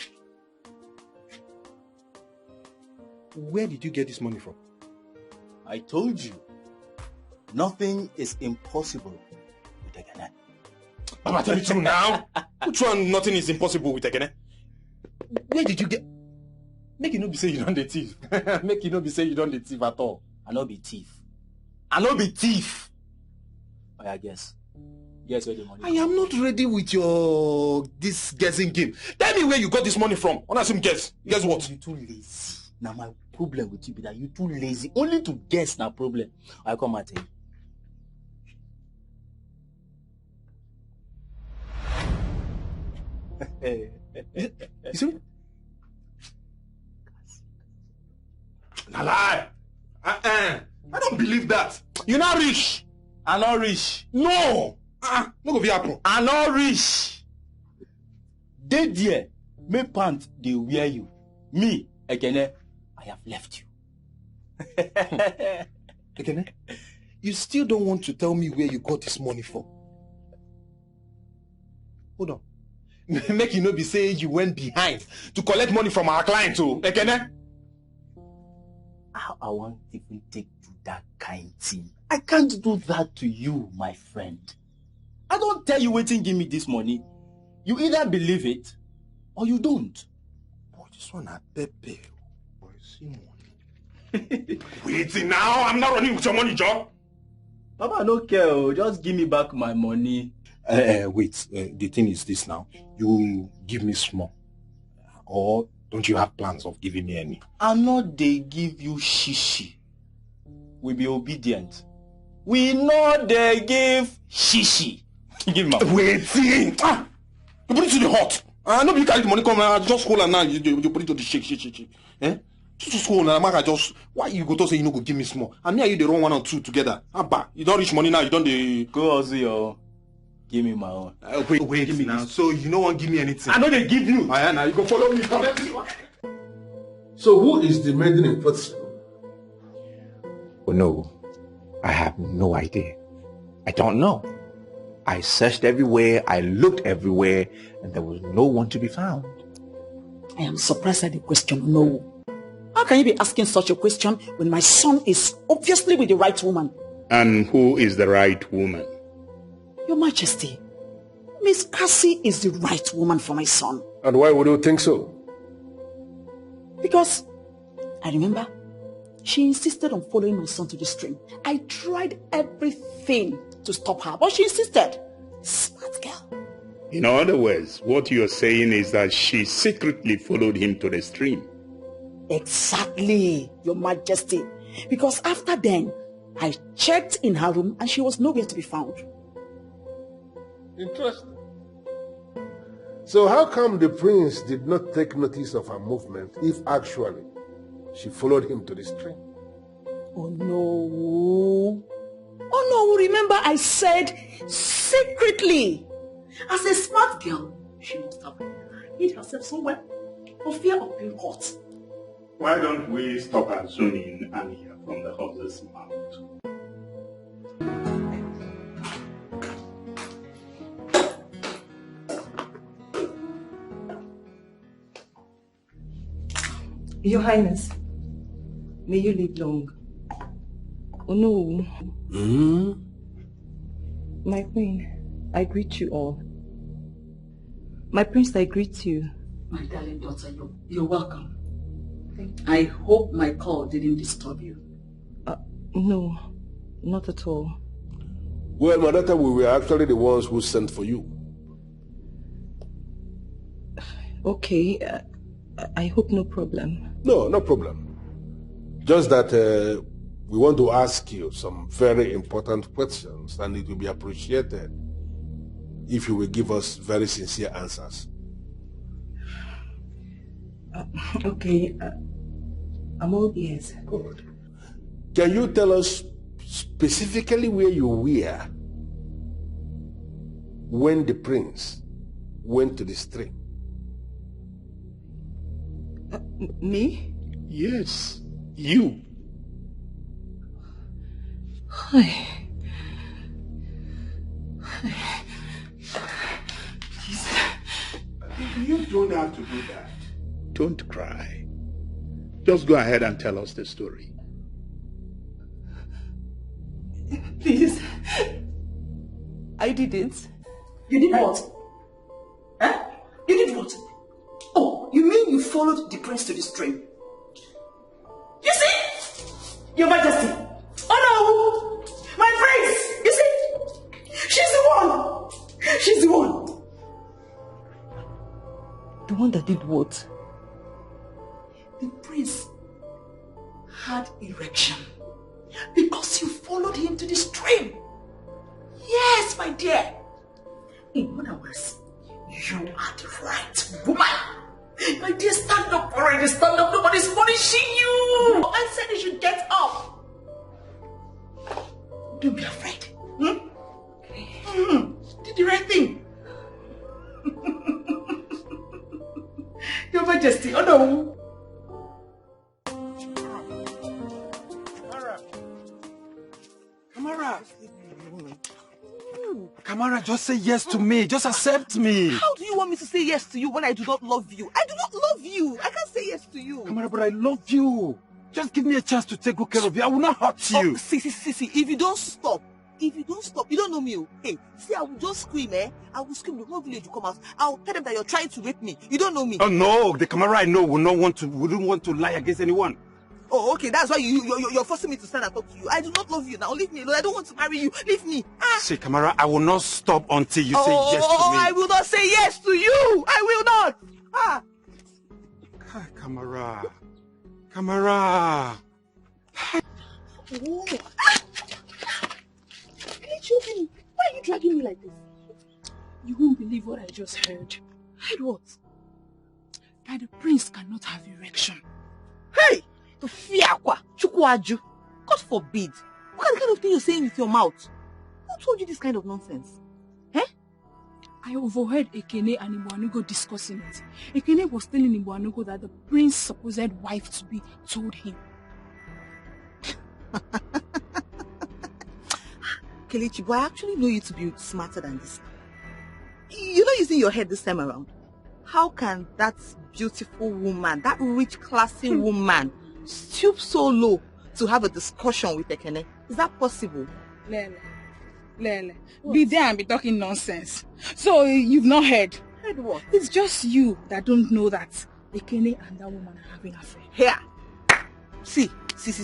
Where did you get this money from? I told you, nothing is impossible with Ekene. Baba, tell me true now. Which one nothing is impossible with Ekene? Where did you get... Make you not be say you don't the thief. Make you not be say you don't the thief at all. I no be thief. I no be thief. Oh, yeah, guess. Guess where the money I am not ready with your... this guessing game. Tell me where you got this money from. When I say guess. Guess what? You too lazy. Now my problem with you be that you too lazy. Only to guess na problem. I come at you. You see? Na lie. I don't believe that. You're not rich. I'm not rich. No. No go be happen. I'm not rich. They there, me pant they wear you. Me, Ekene, I have left you. Ekene, you still don't want to tell me where you got this money from? Hold on. Make you not be saying you went behind to collect money from our client too, Ekene? How I want even take to that kind thing. I can't do that to you, my friend. I don't tell you waiting give me this money. You either believe it or you don't. Boy, this one a pepe. Boy, see money. Waiting now, I'm not running with your money, Joe. Papa, I don't care. Just give me back my money. Wait, the thing is this now. You give me small. Or don't you have plans of giving me any? I know they give you shishi. We be obedient. We know they give shishi. Give me my waiting. You put it to the hot. I know you carry the money come and just hold and now you put it to the shake. Eh? Just hold and I just why you go to say you no go give me small? And me and you the wrong 1 and 2 together. You don't reach money now, you don't the go also your give me my own. Wait give me now. So you don't want to give me anything. I know they give you. Now you go follow me. So who is the maiden in question? Oh no, I have no idea. I don't know. I searched everywhere, I looked everywhere, and there was no one to be found. I am surprised at the question, no. How can you be asking such a question when my son is obviously with the right woman? And who is the right woman? Your Majesty, Miss Cassie is the right woman for my son. And why would you think so? Because, I remember, she insisted on following my son to the stream. I tried everything to stop her, but she insisted. Smart girl. In other words, what you're saying is that she secretly followed him to the stream. Exactly, Your Majesty. Because after then, I checked in her room and she was nowhere to be found. Interesting. So how come the prince did not take notice of her movement if actually she followed him to the stream? Oh no. Oh no, remember I said secretly. As a smart girl, she must have hid herself somewhere for fear of being caught. Why don't we stop assuming and hear from the horse's mouth? Your Highness, may you live long. Oh no. My queen, I greet you all. My prince, I greet you. My darling daughter, you're welcome. I hope my call didn't disturb you. No, not at all. Well, my daughter, we were actually the ones who sent for you. Okay, I hope no problem. No, no problem. Just that we want to ask you some very important questions, and it will be appreciated if you will give us very sincere answers. Okay, I'm all ears. Good. Can you tell us specifically where you were when the prince went to the stream? Me? Yes, you. You don't have to do that. Don't cry. Just go ahead and tell us the story. Please. I didn't. You did what? Huh? You did what? Oh, you mean you followed the prince to the stream? You see? Your Majesty. Oh no! My prince! You see? She's the one! She's the one! The one that did what? The prince had erection because you followed him to the stream. Yes, my dear. In other words, you are the right woman. My dear, stand up already. Stand up. Nobody's punishing you. I said you should get up. Don't be afraid. Did the right thing. Your Majesty, oh no. Kamara. Kamara, just say yes to me. Just accept me. How do you want me to say yes to you when I do not love you? I do not love you. I can't say yes to you. Kamara, but I love you. Just give me a chance to take good care of you. I will not hurt you. See. If you don't stop, you don't know me. Hey, see, I will just scream, I will scream, the whole village will come out. I'll tell them that you're trying to rape me. You don't know me. Oh no, the Kamara I know wouldn't want to lie against anyone. Oh, okay, that's why you're forcing me to stand and talk to you. I do not love you now. Leave me alone. I don't want to marry you. Leave me. See, Kamara, I will not stop until you say yes to me. I will not say yes to you. I will not. Kamara. Kamara. Oh. Why are you dragging me like this? You won't believe what I just heard. Heard what? That the prince cannot have erection. Hey! To fear kwa, chukwaju. God forbid. What kind of thing you're saying with your mouth? Who told you this kind of nonsense? I overheard Ekene and Ibuanugo discussing it. Ekene was telling Ibuanugo that the prince's supposed wife to be told him. Kelechi, but I actually know you to be smarter than this. You're not using your head this time around. How can that beautiful woman, that rich, classy woman, stoop so low to have a discussion with Ekene? Is that possible? Lele. Be there and be talking nonsense. So you've not heard? Heard what? It's just you that don't know that Ekene and that woman are having an affair. Here. See. If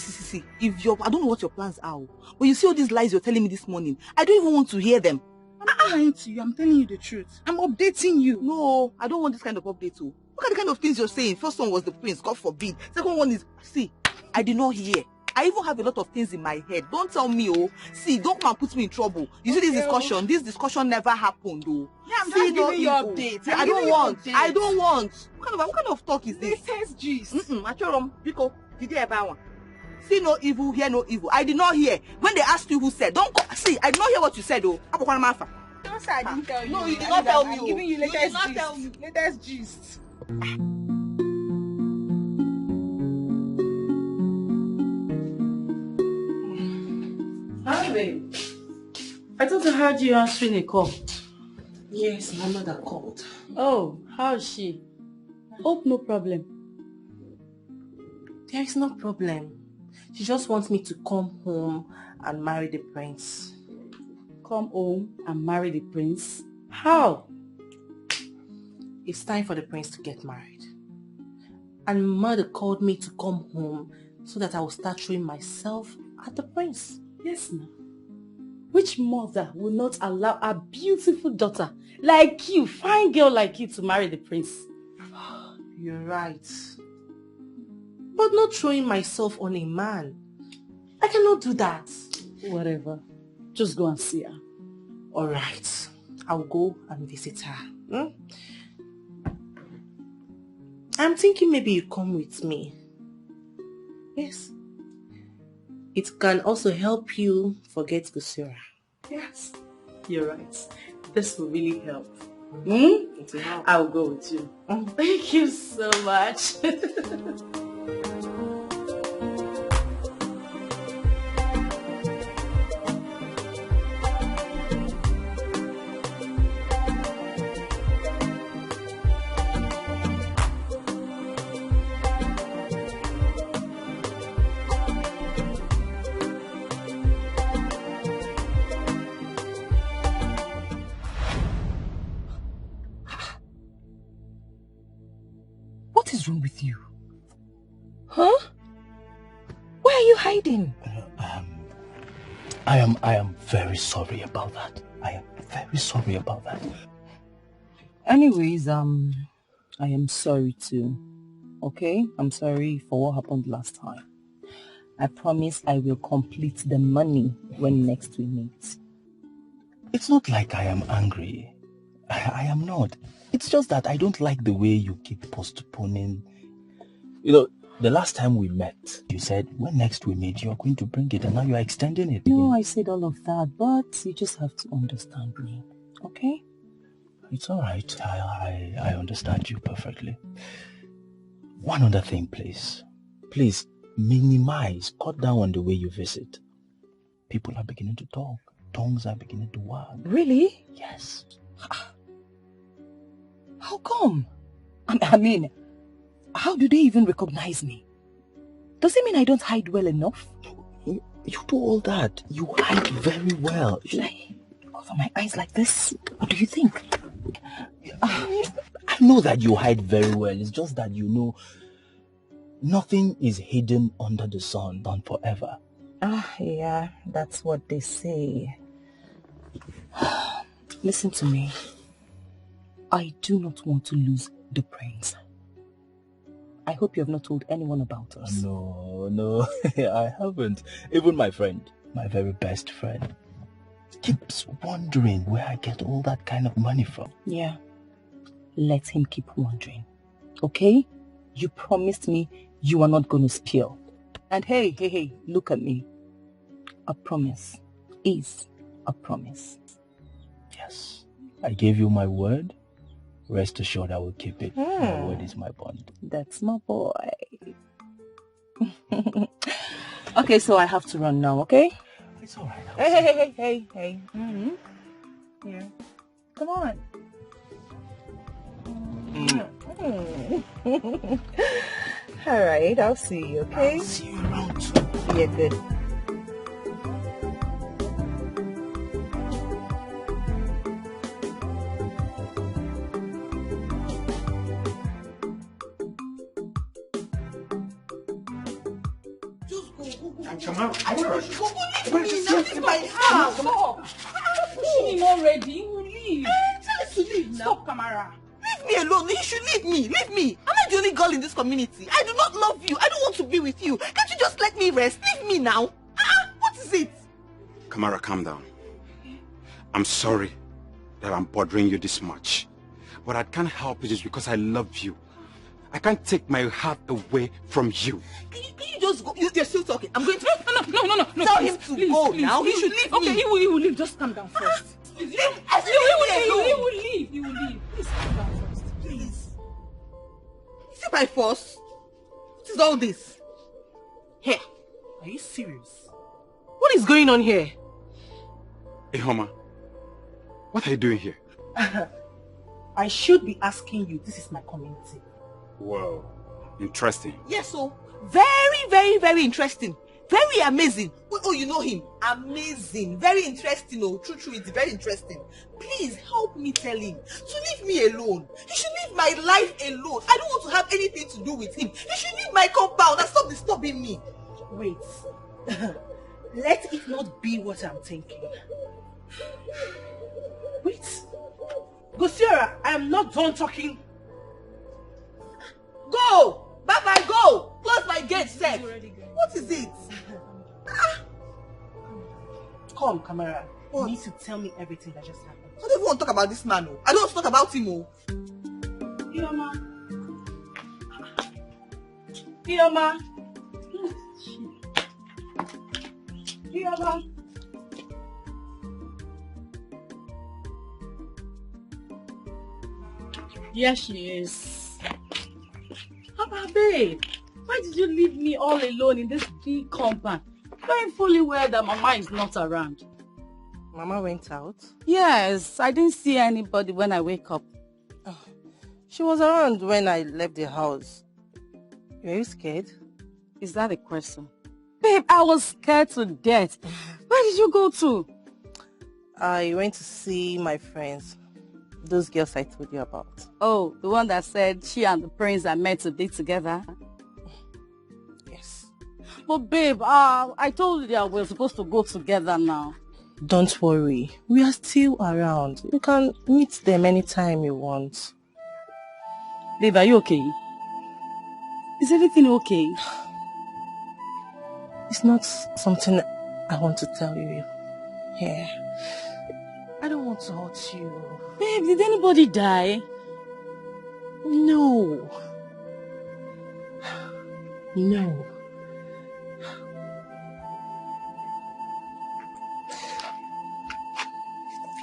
I don't know what your plans are, but you see all these lies you're telling me this morning, I don't even want to hear them. I'm not lying to you. I'm telling you the truth. I'm updating you. No, I don't want this kind of update too. Look at the kind of things you're saying. First one was the prince, God forbid. Second one is, see, I did not hear. I even have a lot of things in my head. Don't tell me, see, don't come and put me in trouble. You see this discussion never happened, though. Yeah, I'm just giving you updates. I don't want. What kind of talk is this? Latest gist. Achorom, Biko, did you ever want? See no evil, hear no evil. I did not hear. When they asked you who said, don't go. See, I did not hear what you said, though. Don't say I didn't tell you. No, you did not tell me. I'm giving you latest gist. Latest gist. Hi, babe. I thought I heard you answering a call. Yes, my mother called. Oh, how is she? Hope no problem. There is no problem. She just wants me to come home and marry the prince. Come home and marry the prince? How? It's time for the prince to get married. And mother called me to come home so that I will start showing myself at the prince. Yes, ma'am. Which mother will not allow a beautiful daughter like you, fine girl like you, to marry the prince? You're right. But not throwing myself on a man. I cannot do that. Whatever. Just go and see her. Alright. I'll go and visit her. I'm thinking maybe you come with me. Yes. It can also help you forget Gusura. Yes. You're right. This will really help. It will help. I'll go with you. Thank you so much. you hiding? I am very sorry about that. I am very sorry about that. Anyways, I am sorry too. Okay? I'm sorry for what happened last time. I promise I will complete the money when next we meet. It's not like I am angry. I am not. It's just that I don't like the way you keep postponing. You know, the last time we met, you said when next we meet, you're going to bring it, and now you're extending it. No, I said all of that, but you just have to understand me. Okay? It's all right. I understand you perfectly. One other thing, please. Please, minimize, cut down on the way you visit. People are beginning to talk. Tongues are beginning to wag. Really? Yes. How come? I mean, how do they even recognize me? Does it mean I don't hide well enough? You do all that. You hide very well. Should I cover my eyes like this? What do you think? I know that you hide very well. It's just that you know nothing is hidden under the sun, done forever. Yeah, that's what they say. Listen to me. I do not want to lose the prince. I hope you have not told anyone about us. No, I haven't. Even my friend, my very best friend, keeps wondering where I get all that kind of money from. Yeah, let him keep wondering. Okay? You promised me you are not going to spill. And hey, look at me. A promise is a promise. Yes, I gave you my word. Rest assured I will keep it. My word is my bond. That's my boy. Okay, so I have to run now, okay? It's alright. Hey. Mm-hmm. Yeah. Come on. Alright, I'll see you, okay? I'll see you around too. Yeah, good. Kamar, in my house. Pushing him already. He will leave. Tell us to leave now. Stop, Kamara. Leave me alone. You should leave me. Leave me. Am I the only girl in this community? I do not love you. I don't want to be with you. Can't you just let me rest? Leave me now. What is it? Kamara, calm down. I'm sorry that I'm bothering you this much. But I can't help it just because I love you. I can't take my heart away from you. Can you just go? You're still talking. I'm going to... No. Tell him to go now. He should leave me. Okay, he will leave. Just calm down first. He will leave. He will leave. Please calm down first. Please. Is it by force? What is all this? Here. Are you serious? What is going on here? Hey, Homa, what are you doing here? I should be asking you. This is my community. Wow, interesting. Yes, so very interesting. Very amazing. Oh, you know him. Amazing. Very interesting. Oh, true. It's very interesting. Please help me tell him to leave me alone. He should leave my life alone. I don't want to have anything to do with him. He should leave my compound and stop disturbing me. Wait. Let it not be what I'm thinking. Wait. Gosiora, I am not done talking. Go! Bye-bye, go! Close my gate, sir. What is it? Come, Kamara. You need to tell me everything that just happened. I don't even want to talk about this man. Oh. I don't want to talk about him. Oh. Philmond. Yes, she is. Papa, babe, why did you leave me all alone in this big compound, knowing fully well that Mama is not around? Mama went out? Yes, I didn't see anybody when I wake up. Oh, she was around when I left the house. Were you scared? Is that a question? Babe, I was scared to death. Where did you go to? I went to see my friends. Those girls I told you about. Oh, the one that said she and the prince are meant to be together? Yes. But babe, I told you that we're supposed to go together now. Don't worry. We are still around. You can meet them anytime you want. Babe, are you okay? Is everything okay? It's not something I want to tell you here. I don't want to hurt you. Babe, did anybody die? No. No.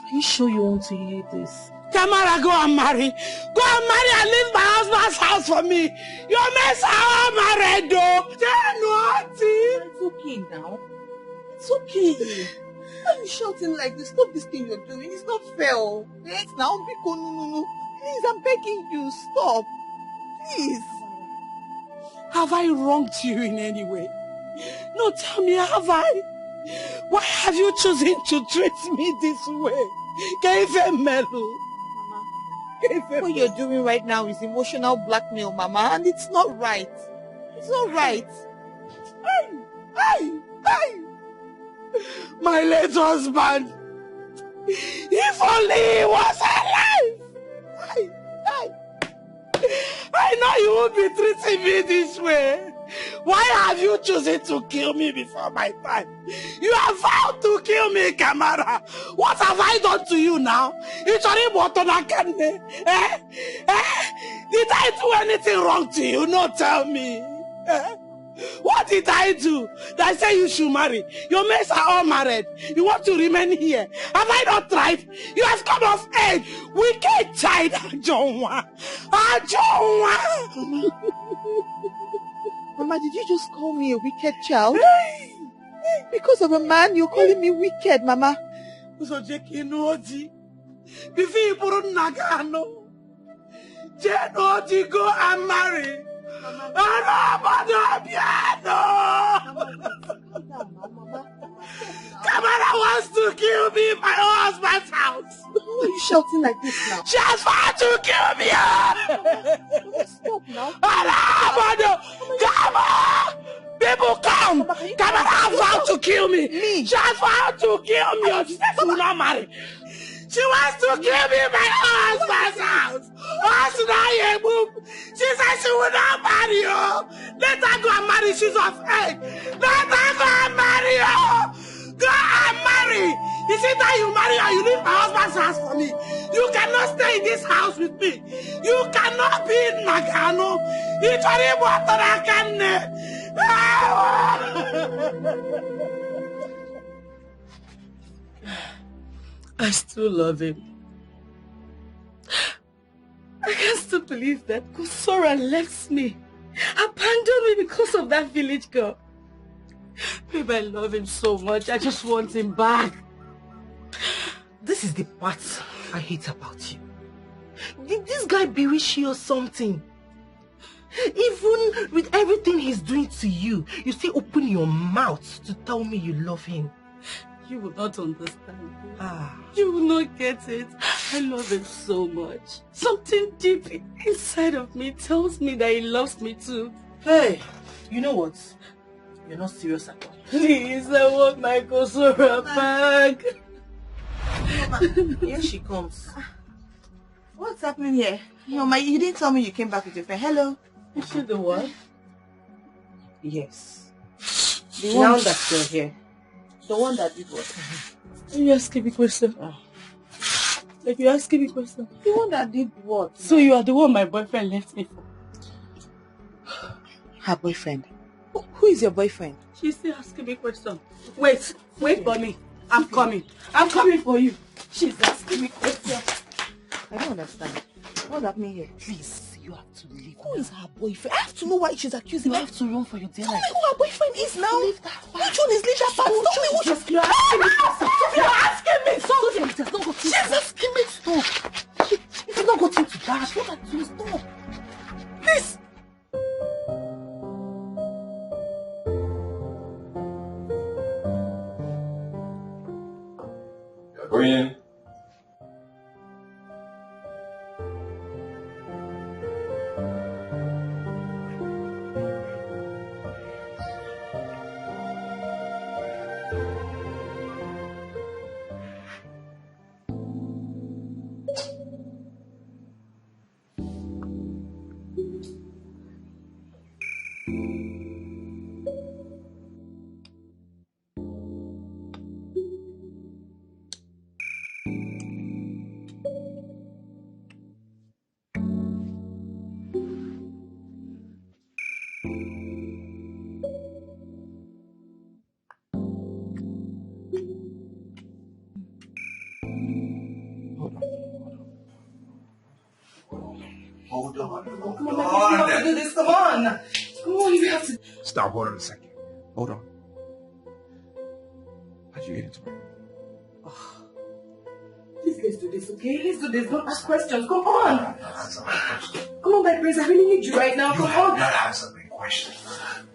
Are you sure you want to hear this? Kamara, go and marry. Go and marry and leave my husband's house for me. Your mates are all married though. They're naughty. It's okay now. It's okay. Why are you shouting like this? Stop this thing you're doing. It's not fair. Yes, now, no. Please, I'm begging you. Stop. Please. Have I wronged you in any way? No, tell me, have I? Why have you chosen to treat me this way? What you're doing right now is emotional blackmail, Mama, and it's not right. It's not right. My late husband. If only he was alive. I know you won't be treating me this way. Why have you chosen to kill me before my time? You have vowed to kill me, Kamara. What have I done to you now? Did I do anything wrong to you? No, tell me. What did I do? That say you should marry? Your mates are all married. You want to remain here? Have I not tried? You have come of age. Wicked child, Ajonwa. Mama, did you just call me a wicked child? Because of a man, you're calling me wicked, Mama. Before you put on Nagano, Jenodi, go and marry. Kamara wants to kill me in my husband's house. Why are you shouting like this now? She has vowed to kill me. Stop now. Come on! People come! Kamara has vowed to kill me. She has vowed to kill me. She said she will not marry. She wants to kill me in my husband's house. She said she will not marry you. Let her go and marry. She's of age. Let her go and marry you. Go and marry. Is it that you marry or you leave my husband's house for me? You cannot stay in this house with me. You cannot be in Nagano. It's only what I can. I still love him. I can't still believe that Kusora left me, abandoned me because of that village girl. Babe, I love him so much. I just want him back. This is the part I hate about you. Did this guy bewitch you or something? Even with everything he's doing to you, you still open your mouth to tell me you love him. You will not understand. You will not get it. I love him so much. Something deep inside of me tells me that he loves me too. Hey, you know what? You're not serious at all. Please, I want my Kosora back. Here she comes. What's happening here? You didn't tell me you came back with your friend. Hello? Is she the one? Yes. The one that you're here. The one that did what? You asking me a question. Like you asking me a question. The one that did what? So you are the one my boyfriend left me for. Her boyfriend? Who is your boyfriend? She's still asking me a question. Wait for me. I'm coming. I'm coming for you. She's asking me questions. I don't understand. What's happening here? Please, you have to leave. Who is her boyfriend? I have to know why she's accusing me. You have to run for your dear life. Tell me who her boyfriend is now. Leave that part. Which one is leave that part? Tell me which one. You're asking me. You're asking me. Sophia, it has not got She's asking me. Stop. It has not got into that. Look at you. Stop. Please. Go in. Come on, my friends, you have to do this. Come on. Come on, you have to. Stop, hold on a second. Hold on. How'd you get into my room? Please, let's do this, okay? Let's do this. Don't ask questions. Come on. Come on, my prince. I really need you right now. Come on. Not answer my question.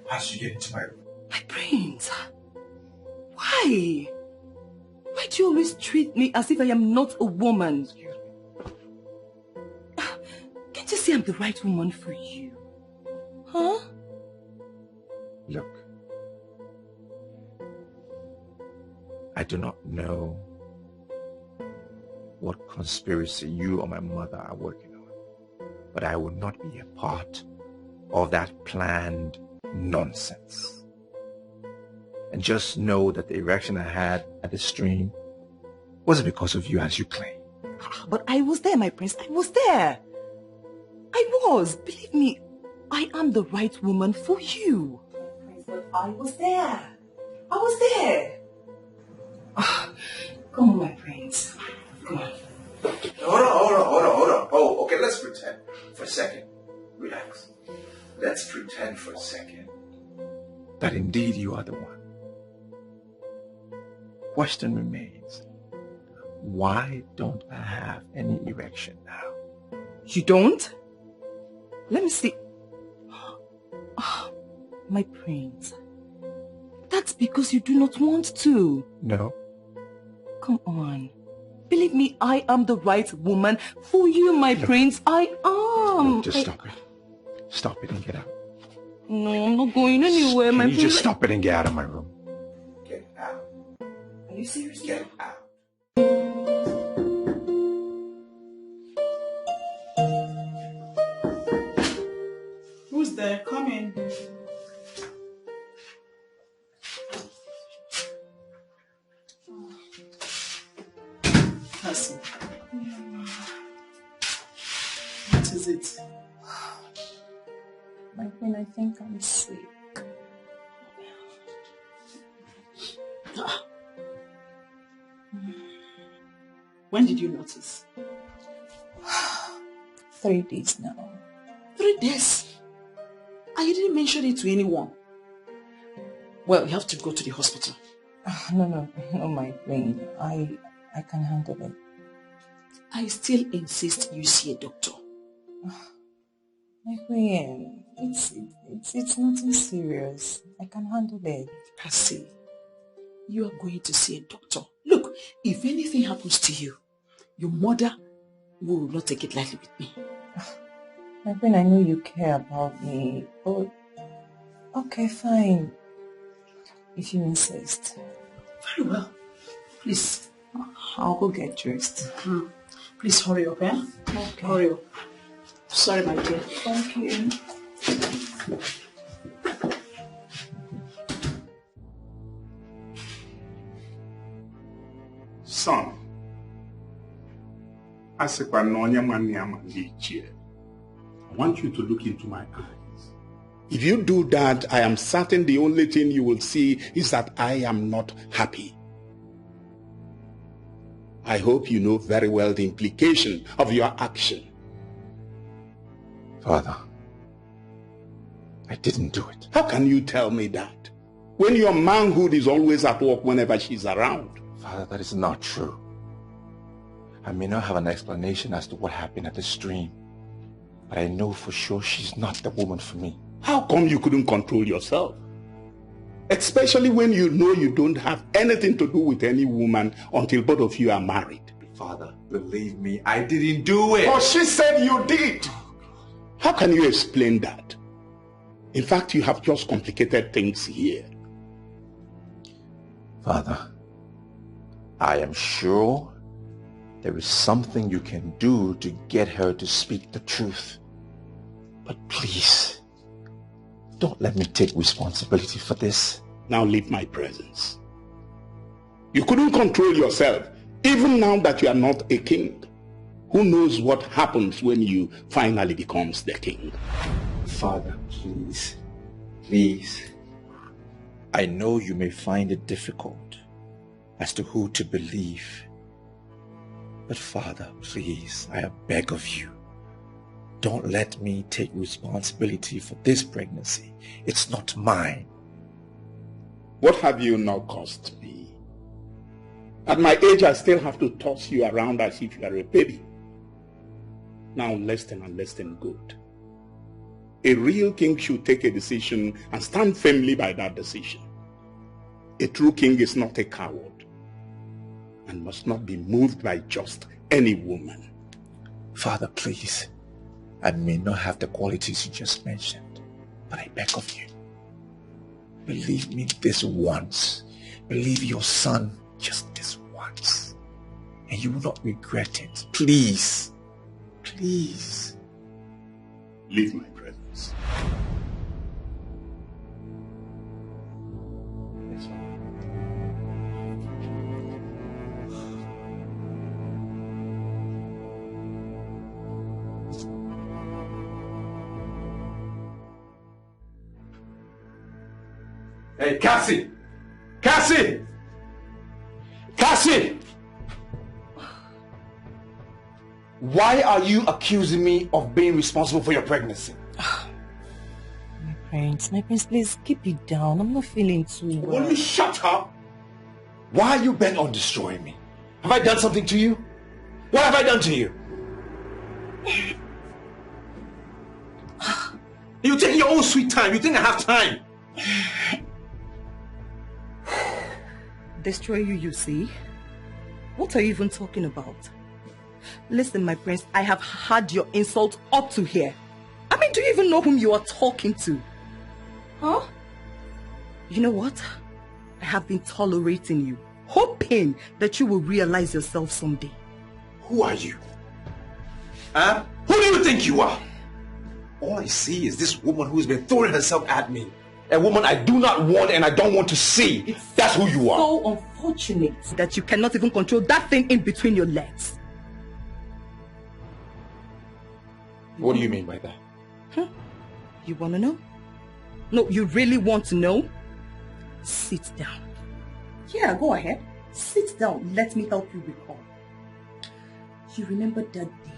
How'd you get into my room? My prince. Why? Why do you always treat me as if I am not a woman? Can't you see I'm the right woman for you? Huh? Look. I do not know what conspiracy you or my mother are working on, but I will not be a part of that planned nonsense. And just know that the erection I had at the stream wasn't because of you as you claim. But I was there, my prince. I was there. I was. Believe me, I am the right woman for you. But I was there. I was there. Come on, my prince. Come on. Hold on. Oh, okay, let's pretend for a second. Relax. Let's pretend for a second that indeed you are the one. Question remains. Why don't I have any erection now? You don't? Let me see. Oh, my prince. That's because you do not want to. No. Come on. Believe me, I am the right woman for you, my prince. I am. Just stop it. Stop it and get out. No, I'm not going anywhere, my Can prince. you just stop it and get out of my room? Get out. Are you serious? Get out. Who's there? Come in. Cassie. What is it? My queen, I think I'm sick. When did you notice? 3 days now. 3 days? And you didn't mention it to anyone? Well, you have to go to the hospital. No, my queen. I can handle it. I still insist you see a doctor. My queen, it's nothing serious. I can handle it. Cassie, you are going to see a doctor. Look, if anything happens to you, your mother will not take it lightly with me. My queen, I know you care about me, but okay, fine. If you insist. Very well. Please, I'll go get dressed. Please hurry up, eh? Okay. Hurry up. Sorry, my dear. Thank you. Son, I want you to look into my eyes. If you do that, I am certain the only thing you will see is that I am not happy. I hope you know very well the implication of your action. Father, I didn't do it. How can you tell me that? When your manhood is always at work whenever she's around. Father, that is not true. I may not have an explanation as to what happened at the stream, but I know for sure she's not the woman for me. How come you couldn't control yourself? Especially when you know you don't have anything to do with any woman until both of you are married. Father, believe me, I didn't do it. But she said you did. How can you explain that? In fact, you have just complicated things here. Father, I am sure there is something you can do to get her to speak the truth. But please, don't let me take responsibility for this. Now leave my presence. You couldn't control yourself, even now that you are not a king. Who knows what happens when you finally becomes the king? Father, please, please. I know you may find it difficult as to who to believe. But Father, please, I beg of you, Don't let me take responsibility for this pregnancy. It's not mine. What have you now caused me? At my age, I still have to toss you around as if you are a baby. Now listen and listen good. A real king should take a decision and stand firmly by that decision. A true king is not a coward and must not be moved by just any woman. Father, please. I may not have the qualities you just mentioned, but I beg of you, believe me this once. Believe your son just this once, and you will not regret it. Please. Please. Leave my presence. Hey, Cassie! Cassie! Cassie! Why are you accusing me of being responsible for your pregnancy? My prince, please keep it down. I'm not feeling too well. Will you shut up? Why are you bent on destroying me? Have I done something to you? What have I done to you? You take your own sweet time. You think I have time? Destroy you, you see? What are you even talking about? Listen, my prince, I have had your insult up to here. I mean, do you even know whom you are talking to? Huh? You know what? I have been tolerating you, hoping that you will realize yourself someday. Who are you? Huh? Who do you think you are? All I see is this woman who's been throwing herself at me. A woman I do not want and I don't want to see. That's who you are. So unfortunate that you cannot even control that thing in between your legs. What do you mean by that? Huh? You want to know? No, you really want to know? Sit down. Yeah, go ahead. Sit down. Let me help you recall. You remember that day?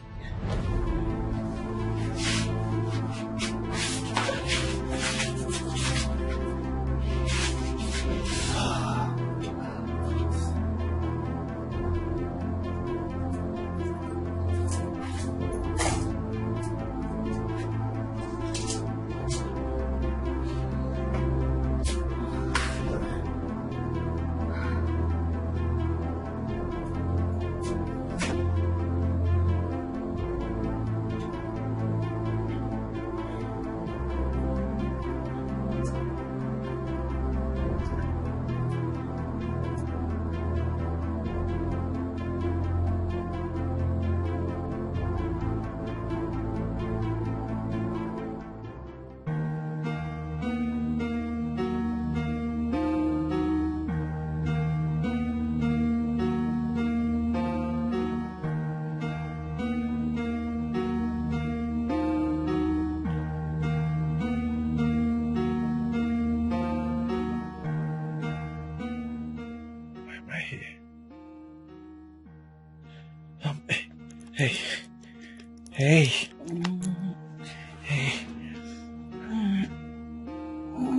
Hey.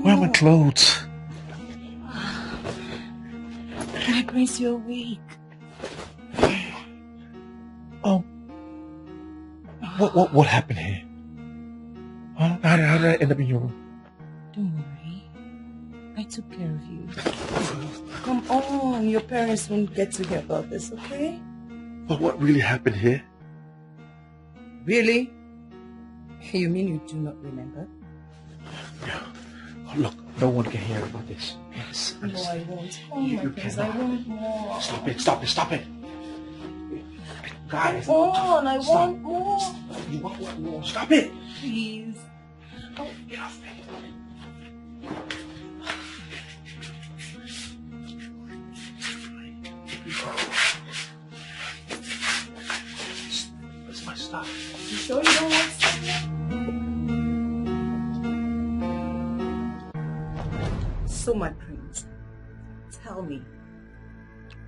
Where are my clothes? My prince, you're weak. What happened here? Huh? How did I end up in your room? Don't worry. I took care of you. Come on, your parents won't get to hear about this, okay? But what really happened here? Really? You mean you do not remember? Oh, look, no one can hear about this. Yes. No, I won't. Oh, my prince, I want more. Stop it. Guys, come on, I want more. You want more? Stop it. Please. Oh, get off me. Where's my stuff? You sure you don't want stuff? So, my prince, tell me,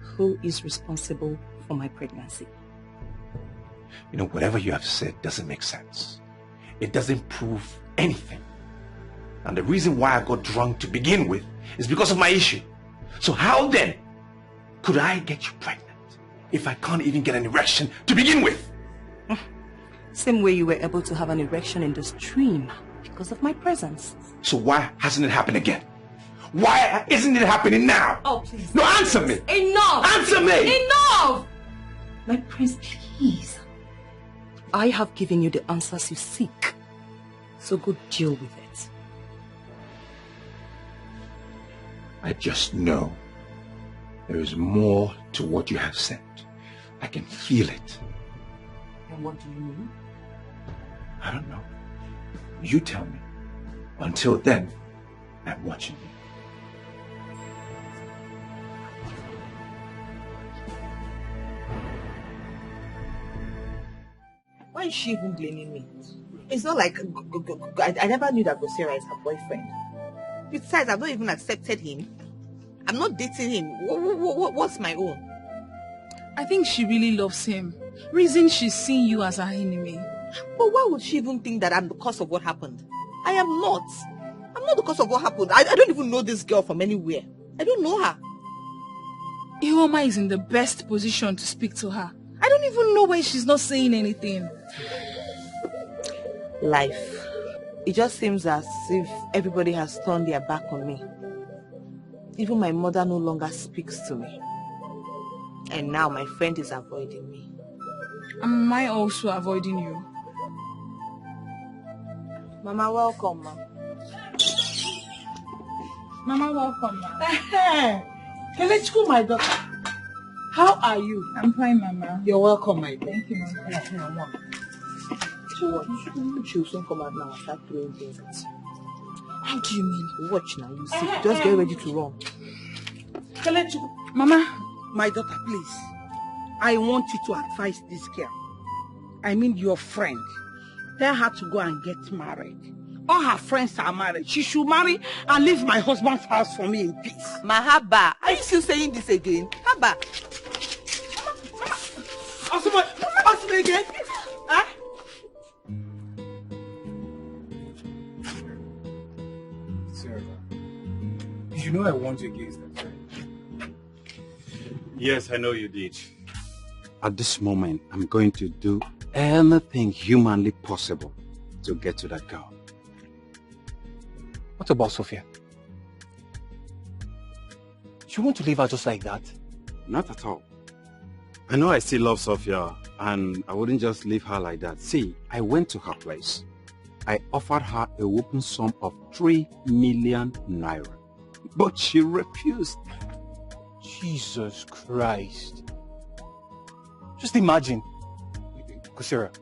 who is responsible for my pregnancy? You know, whatever you have said doesn't make sense. it doesn't prove anything. And the reason why I got drunk to begin with is because of my issue. So how then could I get you pregnant if I can't even get an erection to begin with? Same way you were able to have an erection in the stream because of my presence. So why hasn't it happened again? Why isn't it happening now? Oh, please. No, answer me. Enough. Answer me. Enough. My prince, please. I have given you the answers you seek. So go deal with it. I just know there is more to what you have said. I can feel it. And what do you mean? I don't know. You tell me. Until then, I'm watching you. Why is she even blaming me? It's not like I never knew that Gosera is her boyfriend. Besides, I've not even accepted him. I'm not dating him. What's my own? I think she really loves him. Reason she's seeing you as her enemy. But why would she even think that I'm the cause of what happened? I am not. I'm not the cause of what happened. I don't even know this girl from anywhere. I don't know her. Ihoma is in the best position to speak to her. I don't even know why she's not saying anything. Life. It just seems as if everybody has turned their back on me. Even my mother no longer speaks to me. And now my friend is avoiding me. Am I also avoiding you? Mama, welcome, ma. Mama, welcome, ma. Kelechku, my daughter. How are you? I'm fine, Mama. You're welcome, my dear. Thank you, Mama. She will soon come out now and start throwing things at you. How do you mean? Watch now, you see. Just get ready to run. Kelechku, Mama. My daughter, please. I want you to advise this girl. I mean your friend. Tell her to go and get married. All her friends are married. She should marry and leave my husband's house for me in peace. Mahaba, are you still saying this again? Haba. Ask me again. Huh? Sarah, you know I warned you against that, right? Yes, I know you did. At this moment, I'm going to do anything humanly possible to get to that girl. What about Sophia? You want to leave her just like that? Not at all. I know I still love Sophia, and I wouldn't just leave her like that. See, I went to her place. I offered her a whopping sum of 3 million naira, but she refused. Jesus Christ. Just imagine, Kusira,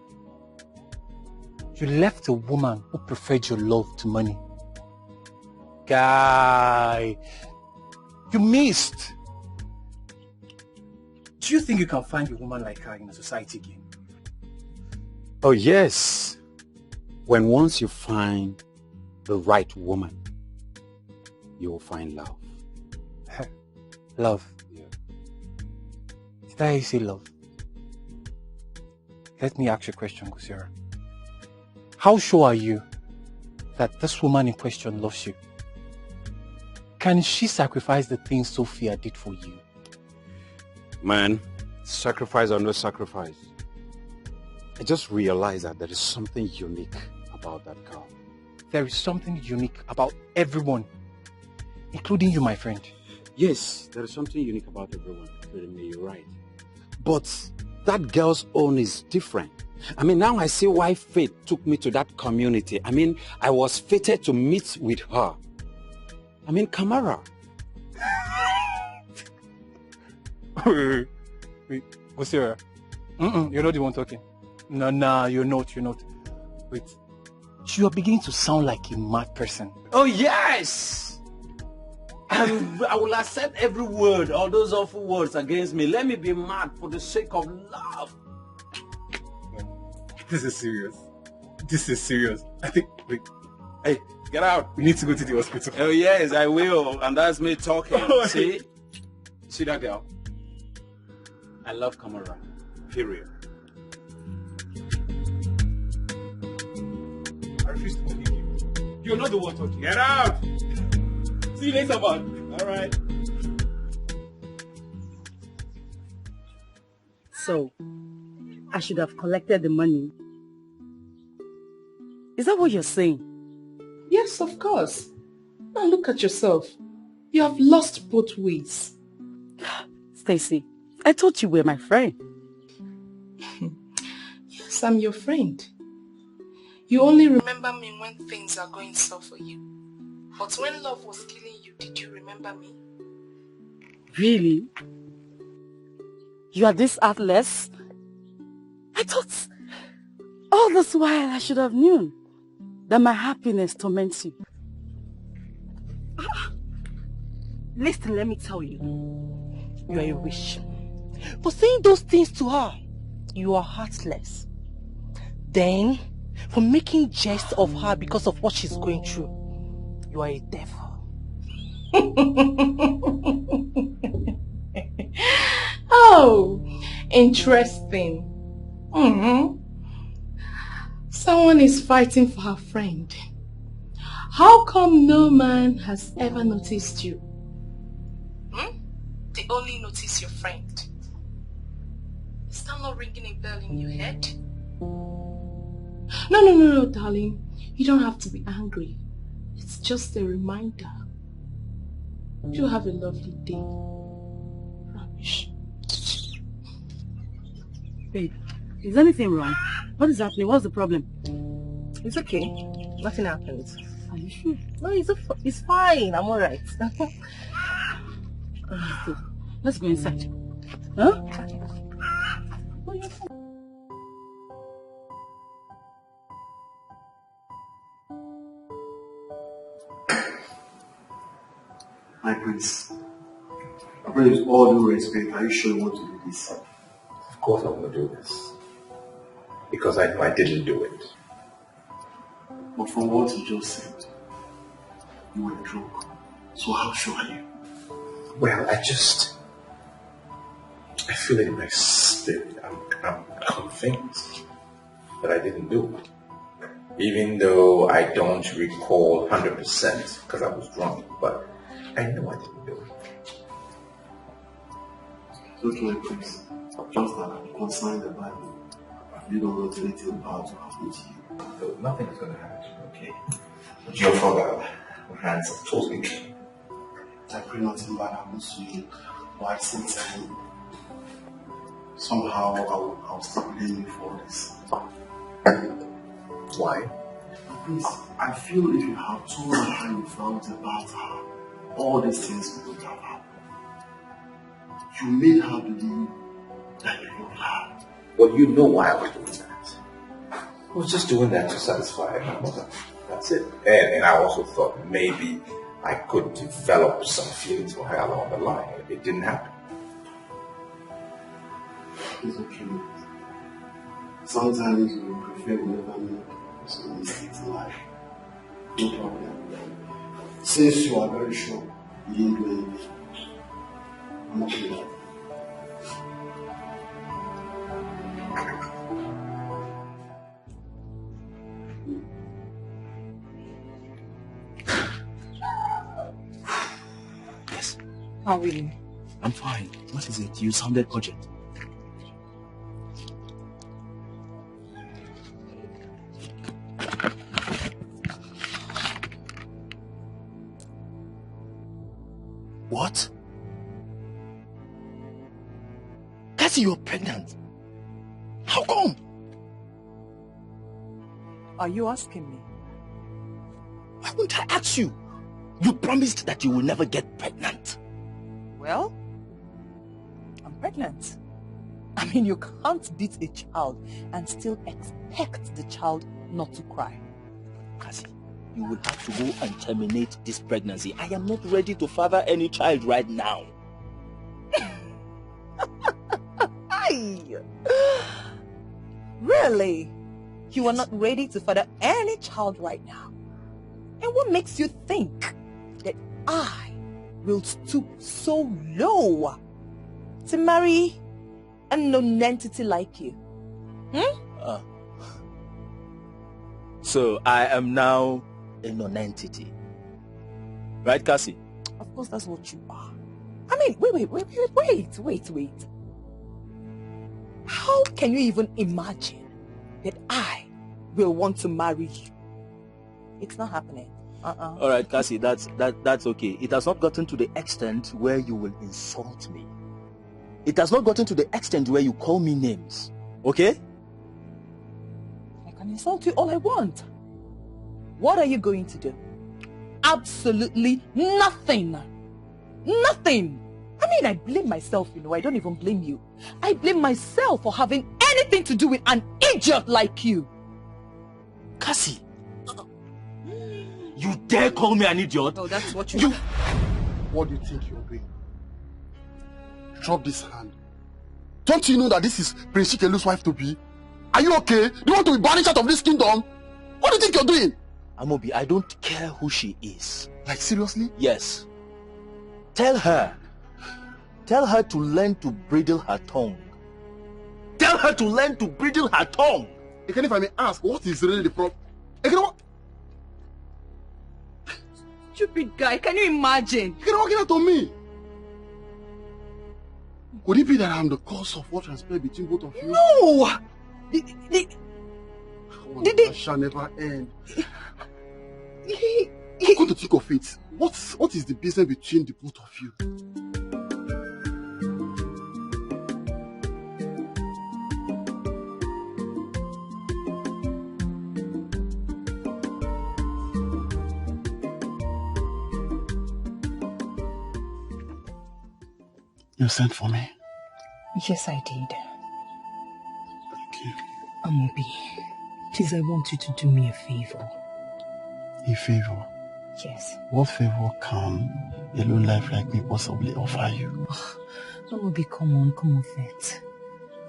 you left a woman who preferred your love to money. Guy, you missed. Do you think you can find a woman like her in a society again? Oh yes. When once you find the right woman, you will find love. Love? Yeah. Did I say love? Let me ask you a question, Kusira. How sure are you that this woman in question loves you? Can she sacrifice the things Sophia did for you? Man, sacrifice or no sacrifice, I just realized that there is something unique about that girl. There is something unique about everyone, including you, my friend. Yes, there is something unique about everyone, including me, you're right. But that girl's own is different. I mean, now I see why fate took me to that community. I mean, I was fated to meet with her. I mean, Kamar. Wait, Kusira. You're not the one talking. No, you're not. Wait. You are beginning to sound like a mad person. Oh, yes! I will accept every word, all those awful words against me. Let me be mad for the sake of love. This is serious. I think, wait. Hey, get out. We need to go to the hospital. Oh, yes, I will. And that's me talking. See? See that girl? I love Kamara. Period. I refuse to believe you. You're not the one talking. Get out! See you later, man. All right. So, I should have collected the money. Is that what you're saying? Yes, of course. Now look at yourself. You have lost both ways. Stacy, I thought you were my friend. Yes, I'm your friend. You only remember me when things are going soft for you. But when love was killing you, did you remember me? Really? You are this heartless? I thought all this while I should have known that my happiness torments you. Listen, let me tell you. You are a witch. For saying those things to her, you are heartless. Then, for making jest of her because of what she's going through, you are a devil. Oh, interesting. Someone is fighting for her friend. How come no man has ever noticed you? They only notice your friend. Is that not ringing a bell in your head? No, darling. You don't have to be angry. It's just a reminder. You have a lovely day. Rubbish. Babe, is anything wrong? What is happening? What's the problem? It's okay. Nothing happened. Are you sure? No, it's fine. I'm alright. Let's go inside. Huh? My prince, with all due respect, are you sure you want to do this? Of course I'm going to do this. Because I know I didn't do it. But from what you just said, you were drunk. So how sure are you? Well, I feel it in my spirit. I'm convinced that I didn't do it. Even though I don't recall 100% because I was drunk, but I know I didn't do it. It's okay, my prince. Just that I'm concerned about you. You don't want anything bad to happen to you. So nothing is going to happen to you, okay? But your father, my hands are totally clean. I pray nothing bad happens to you, but at the same time, somehow I'll stop blaming you for this. Why? Please, I feel if you have told her how you felt about her, all these things would have happened. You made her believe that you love her. Well, you know why I was doing that. I was just doing that to satisfy my mother. That's it. And I also thought maybe I could develop some feelings for her along the line. It didn't happen. It's okay. Sometimes you prefer whenever make some mistakes in life. No problem. Since you are very sure you didn't do anything, I'm okay with that. Yes. How are you? I'm fine. What is it? You sounded urgent. What? Cassie, you're pregnant. How come? Are you asking me? Why wouldn't I ask you? You promised that you will never get pregnant. Well, I'm pregnant. I mean, you can't beat a child and still expect the child not to cry. Cassie, you will have to go and terminate this pregnancy. I am not ready to father any child right now. Really? You are not ready to father any child right now? And what makes you think that I will stoop so low to marry a non-entity like you? So I am now a non-entity. Right, Cassie? Of course, that's what you are. I mean, wait. How can you even imagine that I will want to marry you? It's not happening. All right, Cassie, that's okay. It has not gotten to the extent where you will insult me. It has not gotten to the extent where you call me names. Okay? I can insult you all I want. What are you going to do? Absolutely nothing. Nothing. I mean, I blame myself, I don't even blame you. I blame myself for having anything to do with an idiot like you. Cassie, you dare call me an idiot? Oh, that's what you... What do you think you're doing? Drop this hand. Don't you know that this is Prince Chikelu's wife to be? Are you okay? Do you want to be banished out of this kingdom? What do you think you're doing? Amobi, I don't care who she is. Like, seriously? Yes. Tell her to learn to bridle her tongue. Tell her to learn to bridle her tongue. Again, if I may ask, what is really the problem? Again, what? Stupid guy, can you imagine? Again, what out on me? Could it be that I'm the cause of what transpired between both of you? No! That shall never end. Come to think of it, what is the business between the both of you? You sent for me? Yes, I did. Thank you. Amobi, please, I want you to do me a favor. A favor? Yes. What favor can a low life like me possibly offer you? Oh, Amobi, come on, Vet.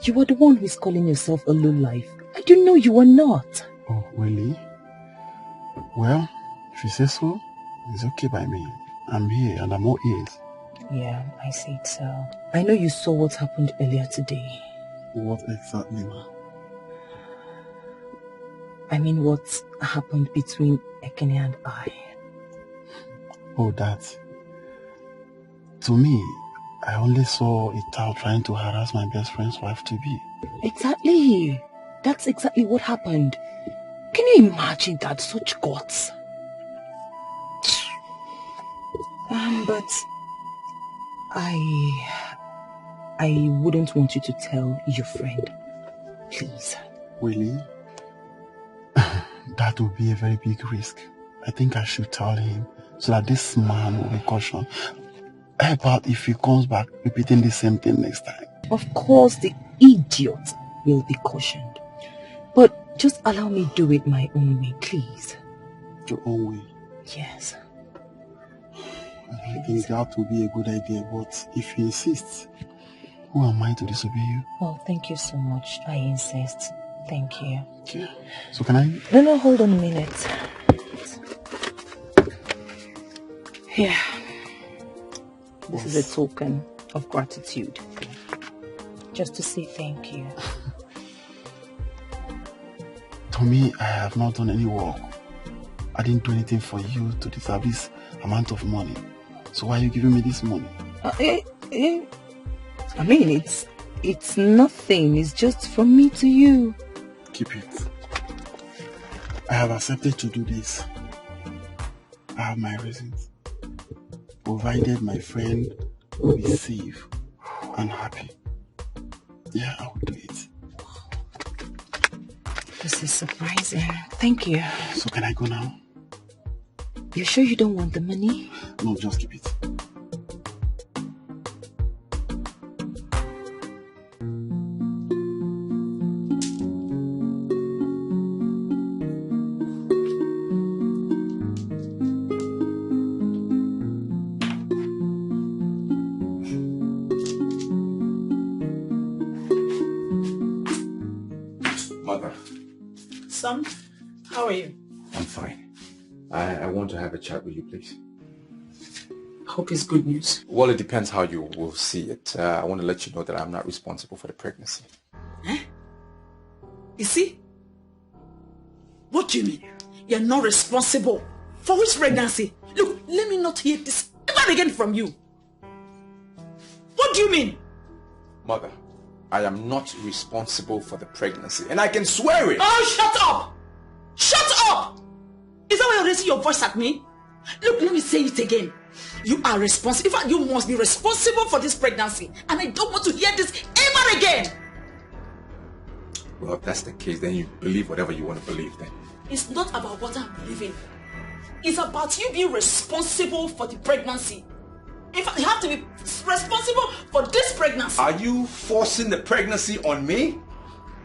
You are the one who is calling yourself a low life. I do know you are not. Oh, really? Well, if you say so, it's okay by me. I'm here and I'm all ears. Yeah, I see it so. I know you saw what happened earlier today. What exactly, ma? I mean, what happened between Ekene and I. Oh, that. To me, I only saw a child trying to harass my best friend's wife to be. Exactly. That's exactly what happened. Can you imagine that? Such guts. But I wouldn't want you to tell your friend. Please. Really? That would be a very big risk. I think I should tell him so that this man will be cautioned. How about if he comes back repeating the same thing next time? Of course, the idiot will be cautioned. But just allow me to do it my own way, please. Your own way? Yes. I think that would be a good idea, but if he insists, who am I to disobey you? Well, thank you so much. I insist. Thank you. Okay. So can I? No, hold on a minute. Here. This is a token of gratitude. Just to say thank you. To me, I have not done any work. I didn't do anything for you to deserve this amount of money. So why are you giving me this money? I mean, it's nothing. It's just from me to you. Keep it. I have accepted to do this. I have my reasons. Provided my friend will be safe and happy. Yeah, I will do it. This is surprising. Thank you. So can I go now? You sure you don't want the money? No, just keep it. Mother. Son, how are you? I'm fine. I want to have a chat with you, please. Hope it's good news. Well, it depends how you will see it. I want to let you know that I'm not responsible for the pregnancy. You see? What do you mean? You're not responsible for which pregnancy? Look, let me not hear this ever again from you. What do you mean? Mother, I am not responsible for the pregnancy, and I can swear it. Oh, shut up! Shut up! Is that why you're raising your voice at me? Look, let me say it again. You are responsible. In fact, you must be responsible for this pregnancy, and I don't want to hear this ever again. Well, if that's the case, then you believe whatever you want to believe then. It's not about what I'm believing. It's about you being responsible for the pregnancy. In fact, you have to be responsible for this pregnancy. Are you forcing the pregnancy on me?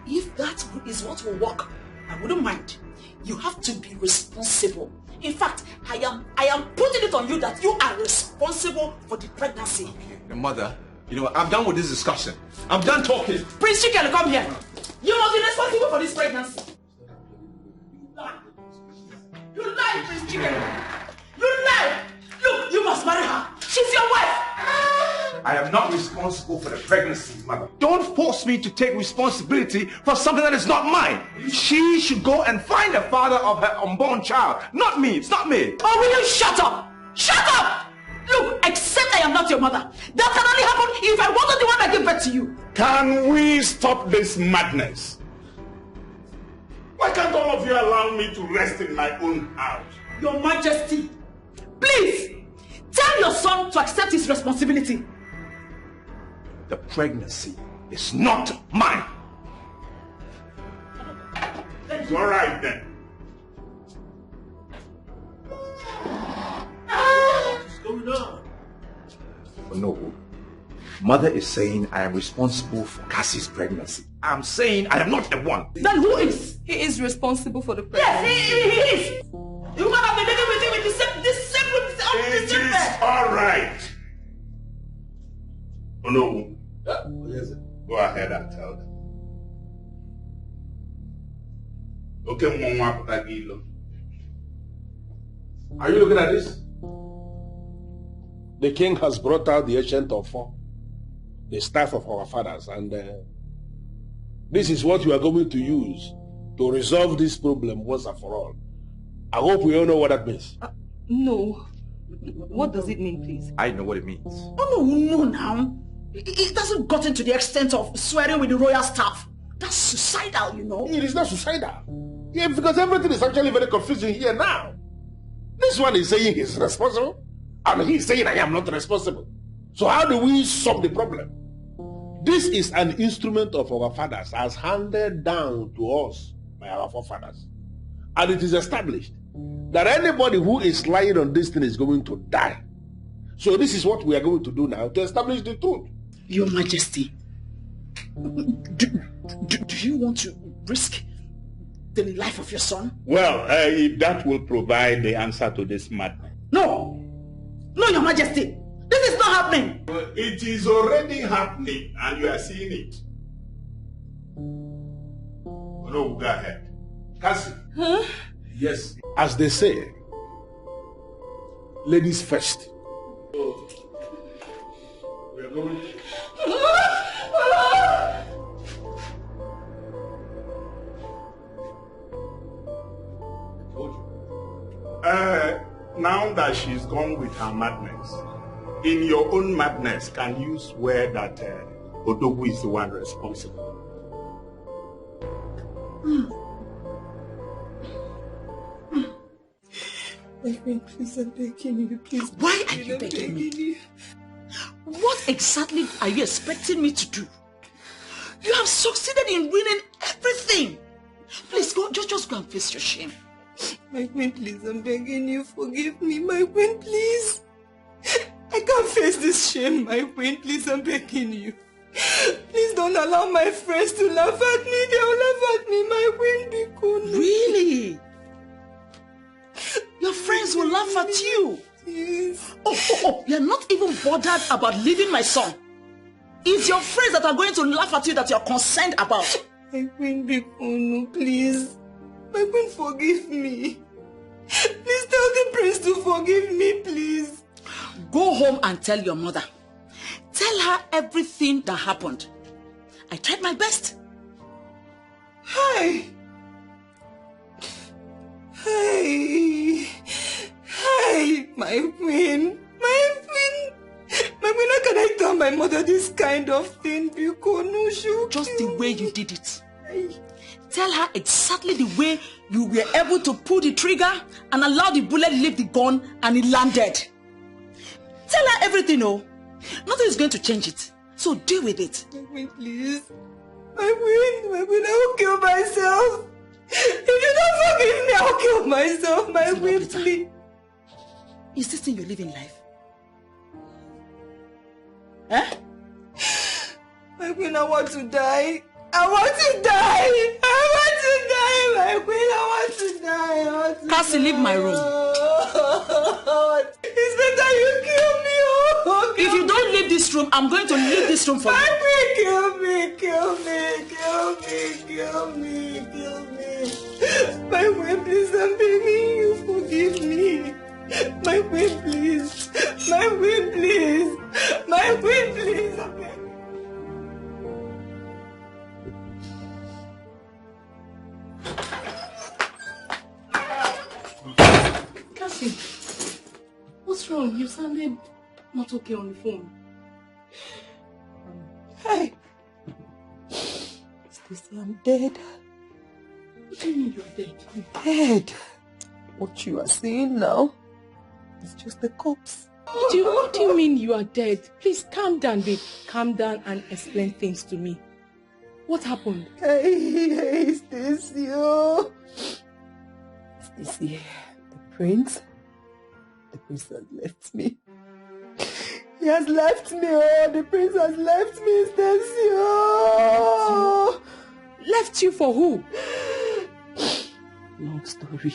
If that is what will work, I wouldn't mind. You have to be responsible. In fact, I am putting it on you that you are responsible for the pregnancy. Okay. Mother, you know what? I'm done with this discussion. I'm done talking. Prince Chicken, come here. You must be responsible for this pregnancy. You lie, Prince Chicken. You lie. Look, you must marry her. She's your wife. I am not responsible for the pregnancy, Mother. Don't force me to take responsibility for something that is not mine. She should go and find the father of her unborn child. Not me. It's not me. Oh, will you shut up? Shut up! Look, except I am not your mother. That can only happen if I wasn't the one that gave birth to you. Can we stop this madness? Why can't all of you allow me to rest in my own house? Your Majesty, please, tell your son to accept his responsibility. The pregnancy is not mine. It's all right then. What's going on? No. Mother is saying I am responsible for Cassie's pregnancy. I'm saying I am not the one. Then who is? He is responsible for the pregnancy. Yes, he is. You might have been living with him with the same It is all right. Oh no. Yes, sir. Go ahead and tell them. Okay, Mama Pagilo. Are you looking at this? The king has brought out the ancient of four, the staff of our fathers, and this is what you are going to use to resolve this problem once and for all. I hope we all know what that means. No. What does it mean, please? I know what it means. Oh, no now. It hasn't gotten to the extent of swearing with the royal staff. That's suicidal, you know. It is not suicidal. Yeah, because everything is actually very confusing here now. This one is saying he's responsible, and he's saying I am not responsible. So how do we solve the problem? This is an instrument of our fathers as handed down to us by our forefathers. And it is established that anybody who is lying on this thing is going to die. So this is what we are going to do now to establish the truth. Your Majesty, do you want to risk the life of your son? Well, if that will provide the answer to this madness. No! No, Your Majesty! This is not happening! Well, it is already happening, and you are seeing it. No, go ahead. Cassie. Huh? Yes. As they say, ladies first. Oh. We are going to... Now that she's gone with her madness, in your own madness, can you swear that Odogu is the one responsible? My friend, please, I'm begging you, please. Why are you begging me? What exactly are you expecting me to do? You have succeeded in ruining everything. Please, go, just go and face your shame. My queen, please, I'm begging you, forgive me. My queen, please. I can't face this shame, my queen. Please, I'm begging you. Please don't allow my friends to laugh at me. They'll laugh at me, my queen. Be cool. Really? Your friends will laugh at you? Yes. Oh, you're not even bothered about leaving my son. It's your friends that are going to laugh at you that you're concerned about. My queen, be cool, no, please. My queen, forgive me. Please tell the prince to forgive me, please. Go home and tell your mother. Tell her everything that happened. I tried my best. Hi. Hey, my queen. My queen, how can I tell my mother this kind of thing? Just the way you did it. Tell her exactly the way you were able to pull the trigger and allow the bullet leave the gun and it landed. Tell her everything, oh. Nothing is going to change it. So deal with it. My queen, please. My queen, I will kill myself. If you don't forgive me, I'll kill myself. My queen, please. Is this thing you're living life? Eh? My queen, I want to die. I want to die. My queen, I want to die. Cassie, leave my room. It's better you kill me. If you don't leave this room, I'm going to leave this room for you. My queen, kill me. My queen, please, I'm begging you, forgive me. My queen, please. My queen, please. My queen, please. I'm begging. Cassie, what's wrong? You sounded not okay on the phone. Hey, Stacy, I'm dead. What do you mean you're dead? I'm dead. What you are seeing now is just the corpse. What do you mean you are dead? Please calm down, babe. Calm down and explain things to me. What happened? Hey, Stacy. Stacy, the prince has left me. He has left me, the prince has left me, Stacy. Left you for who? Long story.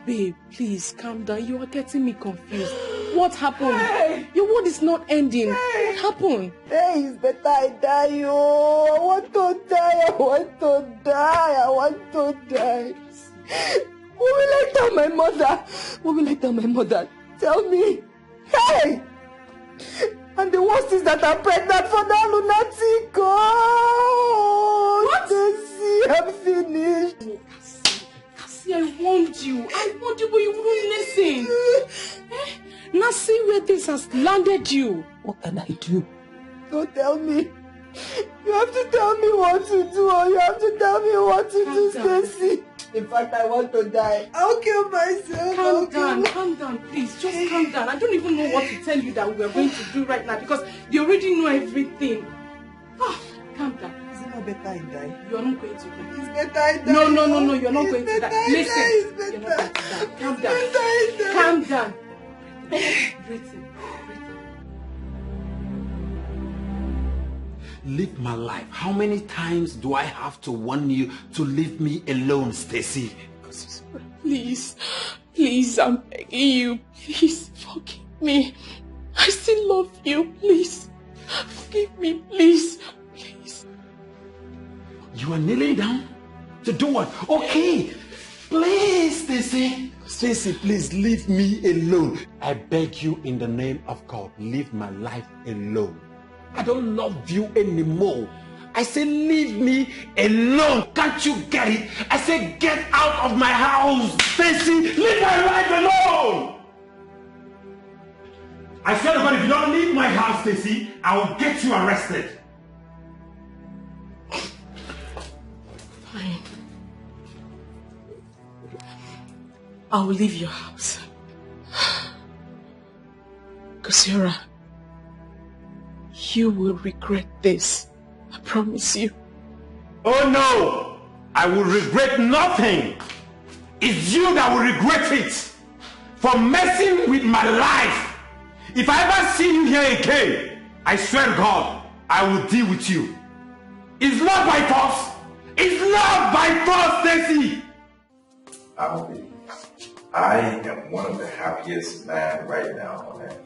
Babe, please calm down. You are getting me confused. What happened? Hey. Your word is not ending. Hey. What happened? Hey, it's better I die, I want to die. What will I tell my mother? Tell me. Hey! And the worst is that I'm pregnant for that lunatic. What? Stacy, I'm finished. Cassie, I warned you, but you wouldn't listen. Now see where this has landed you. What can I do? Don't tell me. You have to tell me what to do, or you have to tell me what to do, Stacy. In fact, I want to die. I'll kill myself. Calm down, please. Just calm down. I don't even know what to tell you that we are going to do right now because you already know everything. Calm down. Is it not better I die? You are not going to die. It's better I die. No, you're not going to die. Listen, you're not going to die. Calm down. Breathe in. Live my life. How many times do I have to warn you to leave me alone, Stacy? Please, I'm begging you. Please, forgive me. I still love you. Please, forgive me, please. You are kneeling down? To do what? Okay. Please, Stacy. Stacy, please leave me alone. I beg you in the name of God, leave my life alone. I don't love you anymore. I say leave me alone. Can't you get it? I say get out of my house. Stacy, leave my life alone. I swear to God, if you don't leave my house, Stacy, I will get you arrested. Fine. I will leave your house. Kasiora, you will regret this. I promise you. Oh no! I will regret nothing. It's you that will regret it. For messing with my life. If I ever see you here again, I swear to God, I will deal with you. It's not by force. It's not by force, Stacy. I am one of the happiest men right now on earth.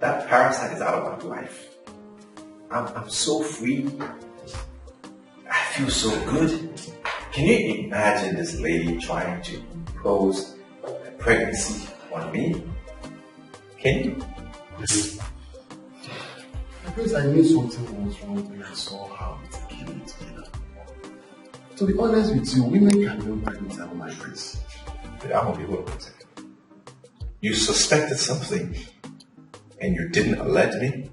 That parasite is out of my life. I'm so free. I feel so good. Can you imagine this lady trying to impose a pregnancy on me? Can you? Because I knew something was wrong when I saw her with a kid together. To be honest with you, women can do pregnant tell my prince. But I'm gonna be hold on a second. You suspected something and you didn't alert me?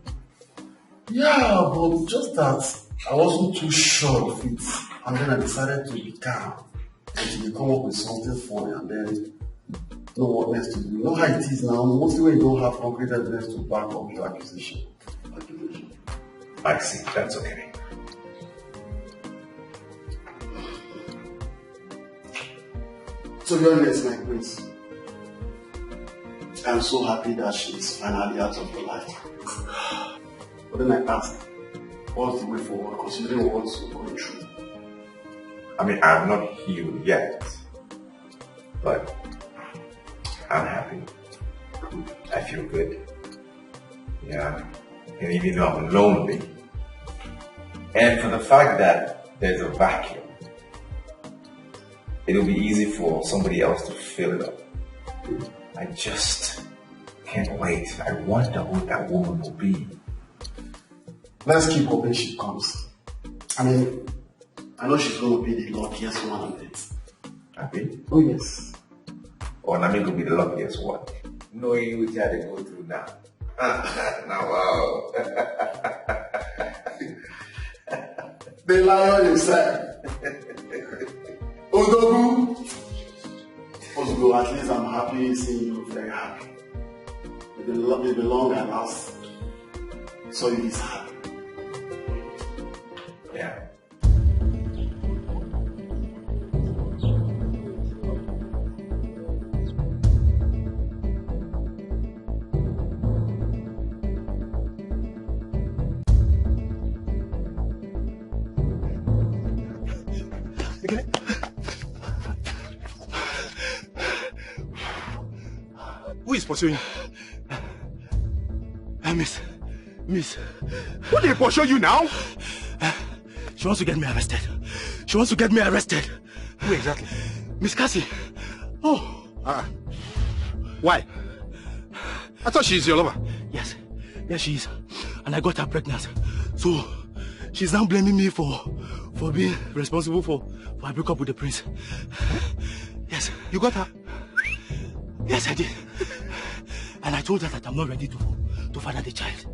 Yeah, but just that I wasn't too sure of it. And then I decided to be calm. Until you come up with something funny and then know what next to do. You know how it is now. Mostly when you don't have concrete evidence to back up your accusation. I see, that's okay. To be honest, my prince, I'm so happy that she's finally out of your life. But then I asked, what's the way forward considering what you're going through? I mean, I'm not healed yet, but I'm happy. I feel good. Yeah, and even though I'm lonely, and for the fact that there's a vacuum, it'll be easy for somebody else to fill it up. I just can't wait. I wonder who that woman will be. Let's keep hoping she comes. I mean, I know she's going to be the luckiest one on it. Happy? Oh, yes. Or Nami will be the luckiest one. Knowing what you had to go through now. Now, wow. The lion inside. Odogu. Odogu, at least I'm happy seeing you very happy. May the long and last. So he is happy. Yeah. Who is pursuing? Miss. Who did pursue you now? She wants to get me arrested. Who exactly? Miss Cassie. Oh. Why? I thought she's your lover. Yes, she is. And I got her pregnant. So, she's now blaming me for being responsible for I broke up with the prince. Yes. You got her? Yes, I did. And I told her that I'm not ready to father the child.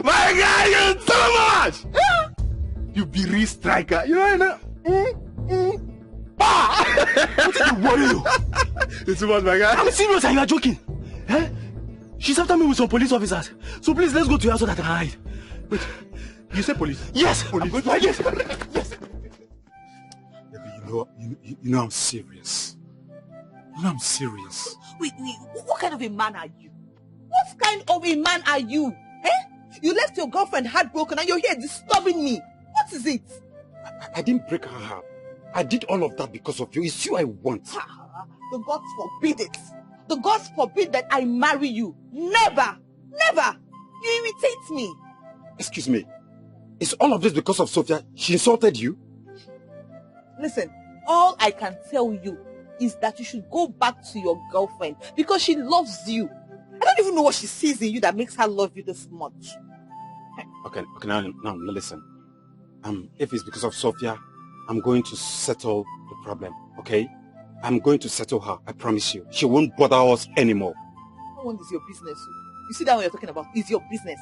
My God, you're too much! You be real striker. You know? What did you worry you? It's too much, my guy. I'm serious and you are joking. Eh? She's after me with some police officers. So please, let's go to her so that I can hide. Wait, you say police? Yes! Police. I'm going to hide. Yes! You know I'm serious. I'm serious. Wait, what kind of a man are you? What kind of a man are you? Eh? You left your girlfriend heartbroken and you're here disturbing me. What is it? I didn't break her heart. I did all of that because of you. It's you I want. The gods forbid it. The gods forbid that I marry you. Never! Never! You irritate me. Excuse me. Is all of this because of Sophia? She insulted you? Listen, all I can tell you is that you should go back to your girlfriend because she loves you. I don't even know what she sees in you that makes her love you this much. Okay, now listen. If it's because of Sophia, I'm going to settle the problem, okay? I'm going to settle her, I promise you. She won't bother us anymore. No one is your business. You see that what you're talking about? It's your business.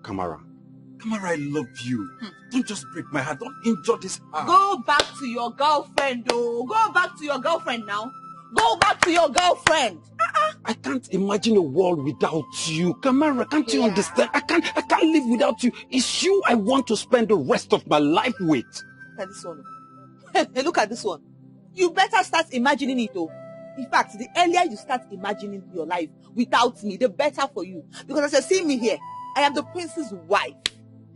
Kamara, I love you. Don't just break my heart. Don't injure this heart. Go back to your girlfriend, though. Go back to your girlfriend now. Go back to your girlfriend. I can't imagine a world without you. Kamara, can't you understand? I can't live without you. It's you I want to spend the rest of my life with. Look at this one. Hey, look at this one. You better start imagining it, though. In fact, the earlier you start imagining your life without me, the better for you. Because as you see me here, I am the prince's wife.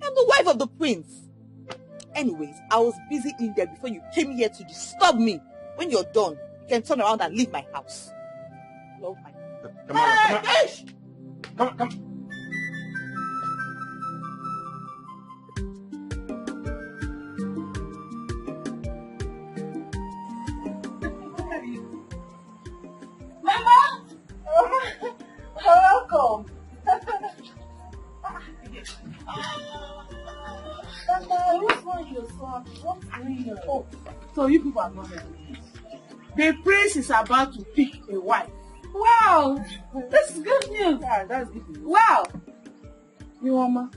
I am the wife of the prince. Anyways, I was busy in there before you came here to disturb me. When you're done, you can turn around and leave my house. Love my... Come. Mama! Welcome. So you people are not ready. The prince is about to pick a wife. Wow! This is good news. Yeah, that's good news. Wow! Mama,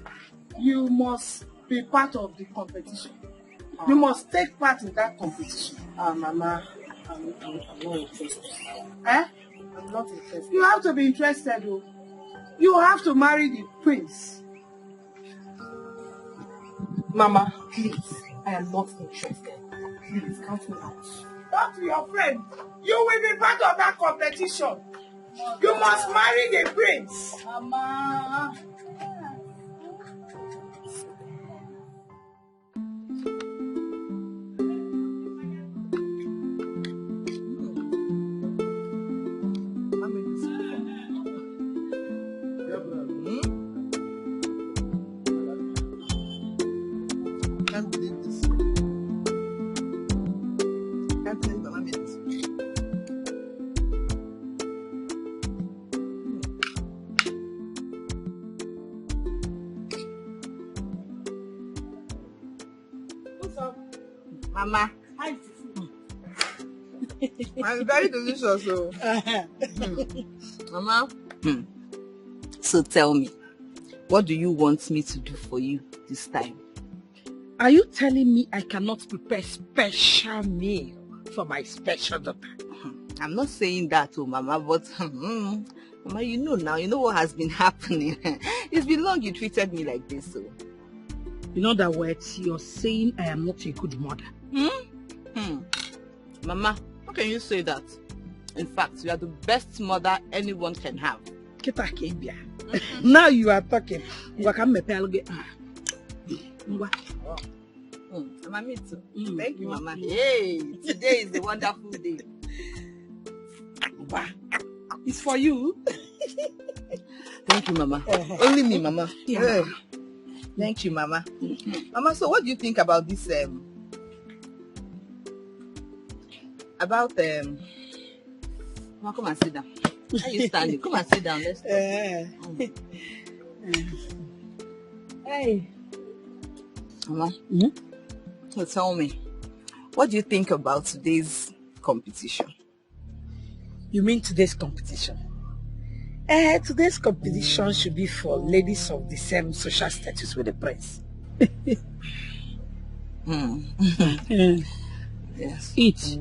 you must be part of the competition. You must take part in that competition. Mama, I'm not interested. Eh? I'm not interested. You have to be interested, though. You have to marry the prince. Mama, please, I am not interested. Please, count me out. Talk to your friend. You will be part of that competition. You must marry the prince. Mama. Mama. It's very delicious. So. Mama. So tell me, what do you want me to do for you this time? Are you telling me I cannot prepare special meal for my special daughter? I'm not saying that, oh Mama, but Mama, you know now, you know what has been happening. It's been long you treated me like this, so. In other words, you're saying I am not a good mother. Mama, how can you say that? In fact, you are the best mother anyone can have. Now you are talking. Mama, me too. Thank you, Mama. Hey, today is a wonderful day. It's for you. Thank you, Mama. Only me, Mama. Yeah. Thank you, Mama. Mama, so what do you think about this? Mama, come and sit down. How you standing? Come and sit down. Let's talk. Hey. Mama, so tell me, what do you think about today's competition? You mean today's competition? Today's competition should be for ladies of the same social status with the prince. Yes. Eat.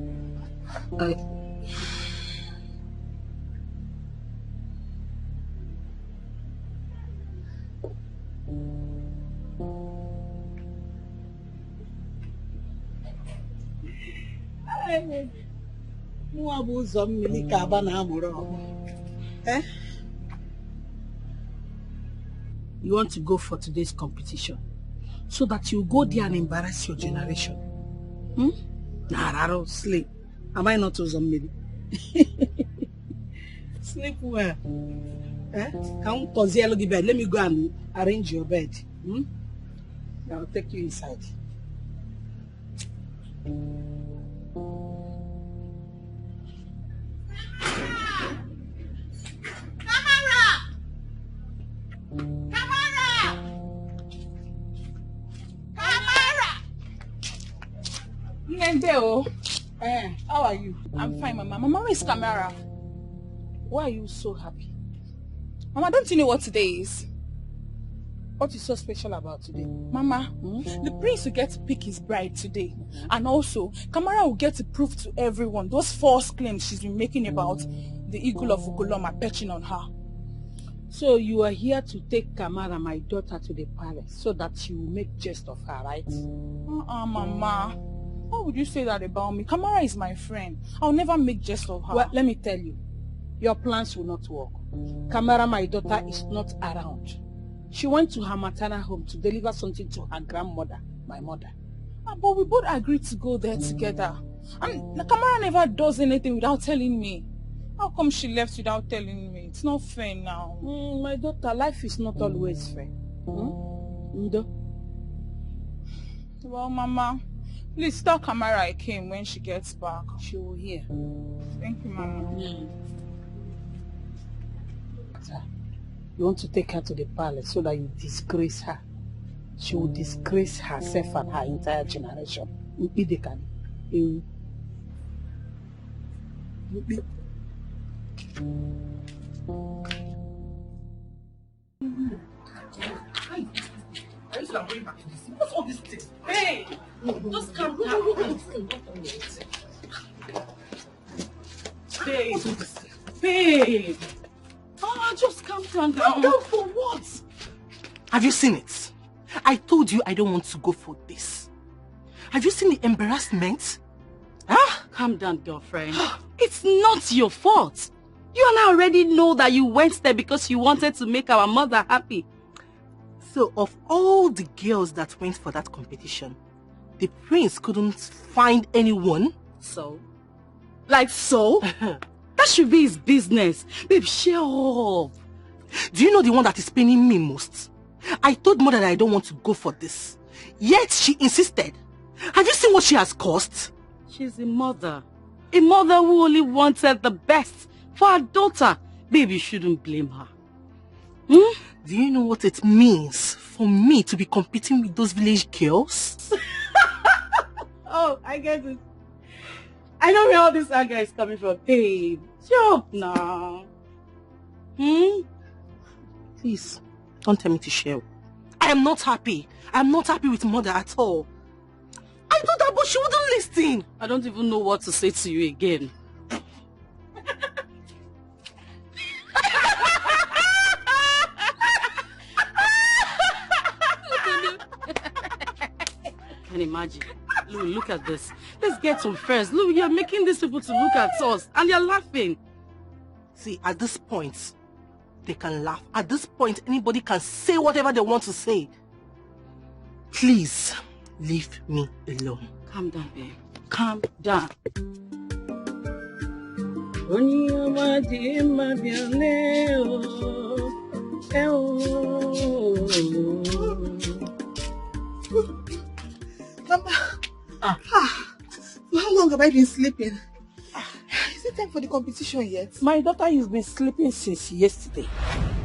You want to go for today's competition so that you go there and embarrass your generation. Nah, sleep. Am I not Uzomili? Sleep well. Come to bed. Let me go and arrange your bed. I'll take you inside. How are you? I'm fine, Mama. Mama, where is Kamara? Why are you so happy? Mama, don't you know what today is? What is so special about today? Mama, the prince will get to pick his bride today. And also, Kamara will get to prove to everyone those false claims she's been making about the eagle of Ugoloma perching on her. So you are here to take Kamara, my daughter, to the palace so that you will make jest of her, right? Mama. Why would you say that about me? Kamara is my friend. I'll never make jest of her. Well, let me tell you, your plans will not work. Kamara, my daughter, is not around. She went to her maternal home to deliver something to her grandmother, my mother. But we both agreed to go there together. And Kamara never does anything without telling me. How come she left without telling me? It's not fair now. My daughter, life is not always fair. Ndo? Well, Mama, please tell Kamara I came when she gets back. She will hear. Thank you, Mama. You want to take her to the palace so that you disgrace her. She will disgrace herself and her entire generation. What's all this thing? Hey! Just calm down. Babe. Babe. Oh, just calm down. Calm down for what? Have you seen it? I told you I don't want to go for this. Have you seen the embarrassment? Huh? Calm down, girlfriend. It's not your fault. You and I already know that you went there because you wanted to make our mother happy. So of all the girls that went for that competition, the prince couldn't find anyone? So? Like so? That should be his business. Babe, shut up. Do you know the one that is paining me most? I told mother that I don't want to go for this. Yet she insisted. Have you seen what she has caused? She's a mother. A mother who only wanted the best for her daughter. Babe, you shouldn't blame her. Do you know what it means for me to be competing with those village girls? Oh, I get it. I know where all this anger is coming from. Babe, shut up now. Please, don't tell me to share. I am not happy. I am not happy with mother at all. I told her, but she wouldn't listen. I don't even know what to say to you again. Can imagine. Look at this. Let's get some first. Look, you're making these people to look at us and they're laughing. See, at this point, they can laugh. At this point, anybody can say whatever they want to say. Please, leave me alone. Calm down, babe. Calm down. Mama, for how long have I been sleeping? Is it time for the competition yet? My daughter, you've been sleeping since yesterday.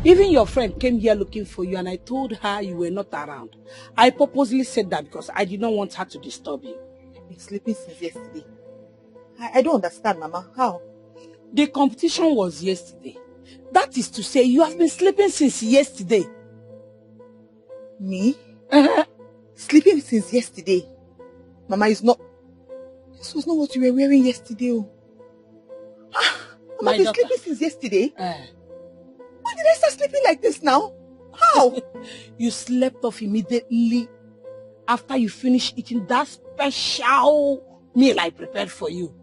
Even your friend came here looking for you and I told her you were not around. I purposely said that because I did not want her to disturb you. I've been sleeping since yesterday. I don't understand, Mama. How? The competition was yesterday. That is to say, you have been sleeping since yesterday. Me? Sleeping since yesterday? Mama, it's not... This was not what you were wearing yesterday. Oh. Mama, you've been sleeping since yesterday? Why did I start sleeping like this now? How? You slept off immediately after you finished eating that special meal I prepared for you.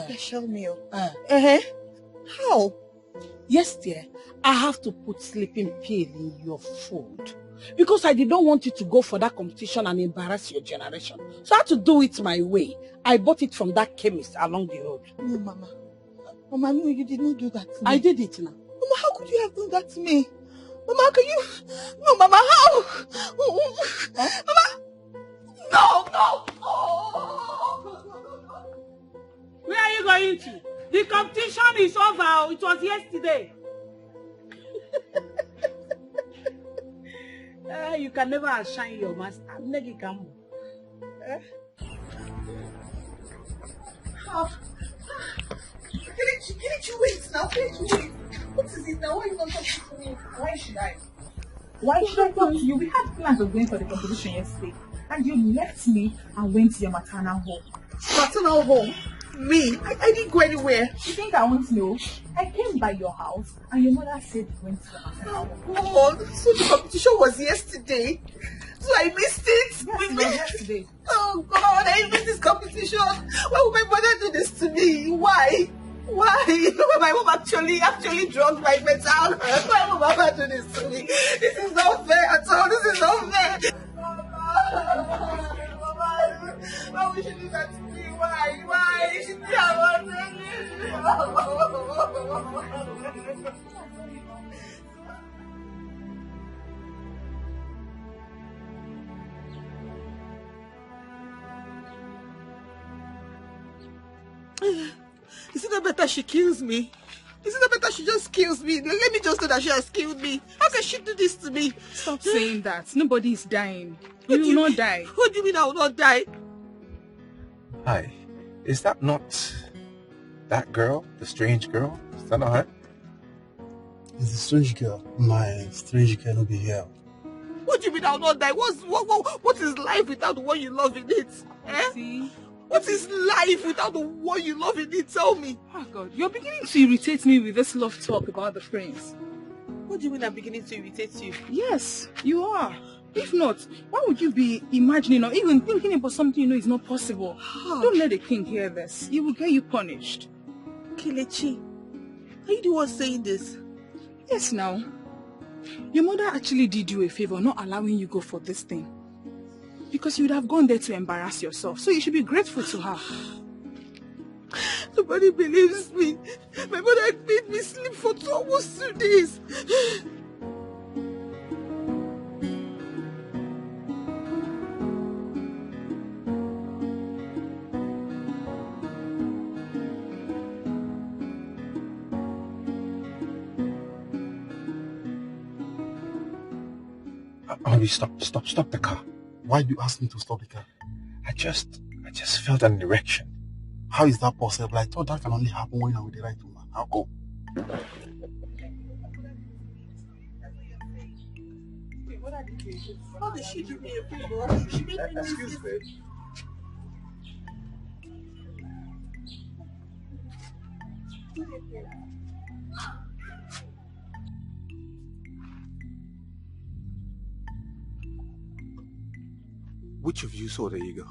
Special meal? How? Yesterday, I have to put sleeping pill in your food because I did not want you to go for that competition and embarrass your generation. So I had to do it my way. I bought it from that chemist along the road. No, Mama. Mama, no, you did not do that to me. I did it now. Mama, how could you have done that to me? Mama, can you... No, Mama, how? Mama! No! Where are you going to? The competition is over. It was yesterday. You can never outshine your master. Can you wait now? Can you wait? What is it now? Why are you not talking to me? Why should I? Why should I talk to you? We had plans of going for the competition yesterday. And you left me and went to your maternal home. Maternal home? Me? I didn't go anywhere. You think I won't know? I came by your house and your mother said you went to your maternal home. Oh, so the competition was yesterday. So I missed it. Yes, it was yesterday. Oh God, I missed this competition. Why would my mother do this to me? Why? My mom actually drugged my mental. Why would my mother do this to me? This is not fair at all. This is not fair. Mama, why would she do that to me? Why? She did not want Is it not better she kills me? Is it not better she just kills me? Let me just know that she has killed me. How can she do this to me? Stop saying that. Nobody is dying. You will not die. What do you mean I will not die? Hi. Is that not that girl? The strange girl? Is that not her? It's a strange girl. My strange girl will be here. What do you mean I'll not die? What is life without the one you love in it? See? What is life without the one you love in it? Tell me. Oh God, you're beginning to irritate me with this love talk about the prince. What do you mean I'm beginning to irritate you? Yes, you are. If not, why would you be imagining or even thinking about something you know is not possible? Don't let the king hear this. He will get you punished. Kelechi, are you the one saying this? Yes, now. Your mother actually did you a favor not allowing you go for this thing. Because you would have gone there to embarrass yourself. So you should be grateful to her. Nobody believes me. My mother had made me sleep for almost 2 days. Stop the car. Why do you ask me to stop the car? I just felt an erection. How is that possible? I thought that can only happen when I'm with the right woman. I'll go. How did she do me a favor? She made me Excuse me. Which of you saw the eagle?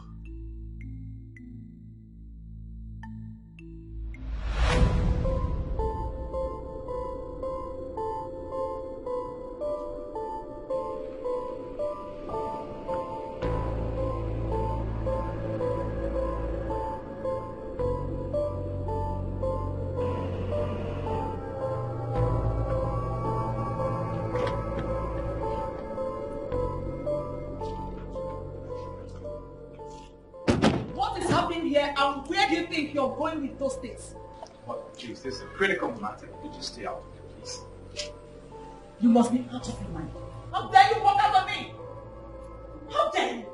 And where do you think you're going with those things? But, please, this is a critical matter. You just stay out of it, please. You must be out of your mind. How dare you walk out on me? How dare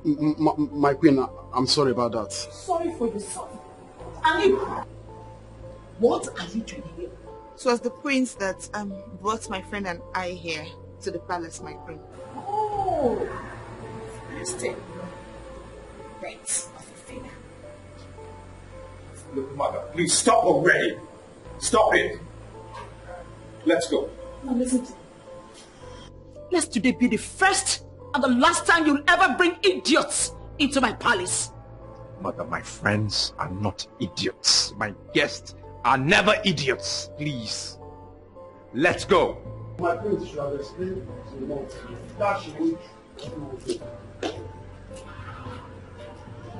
you? My queen, I'm sorry about that. Sorry for yourself. And you, what are you doing here? It was the prince that brought my friend and I here to the palace, my queen. Oh, fantastic. Thanks. Look, mother, please stop already. Stop it. Let's go. Now listen to me. Let today be the first and the last time you'll ever bring idiots into my palace. Mother, my friends are not idiots. My guests are never idiots. Please. Let's go. My prince should have explained to the mom that she would.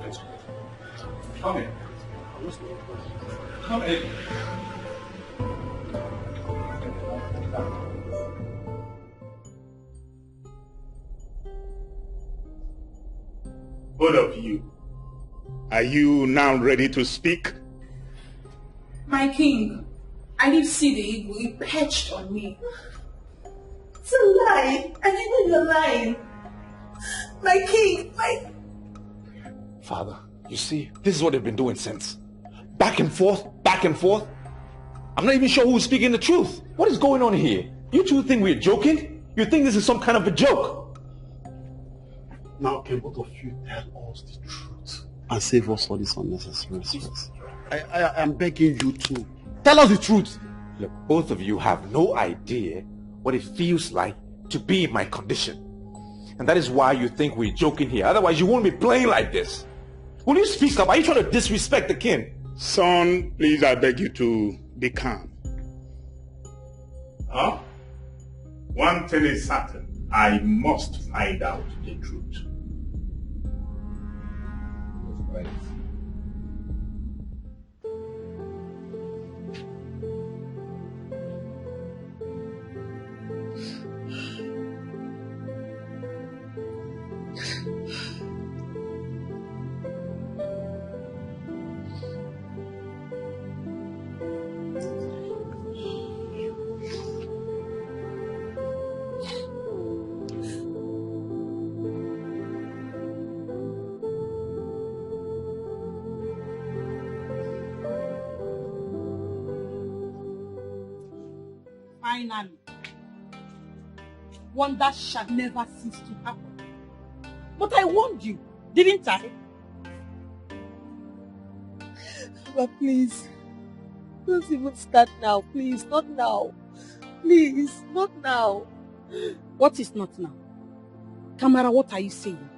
Let's go. Come in. Come in. Both of you, are you now ready to speak? My king, I did see the eagle. He perched on me. It's a lie. I didn't know you're lying. My king, Father, you see, this is what they've been doing since. Back and forth, back and forth. I'm not even sure who's speaking the truth. What is going on here? You two think we're joking? You think this is some kind of a joke? Now can both of you tell us the truth and save us all this unnecessary stress? I am begging you to tell us the truth. Look, both of you have no idea what it feels like to be in my condition. And that is why you think we're joking here. Otherwise, you won't be playing like this. Will you speak up? Are you trying to disrespect the king? Son, please, I beg you to be calm. Huh? One thing is certain. I must find out the truth. Right. finally. Wonders shall never cease to happen. But I warned you, didn't I? But please, don't even start now. Please, not now. Please, not now. What is not now? Kamara, what are you saying?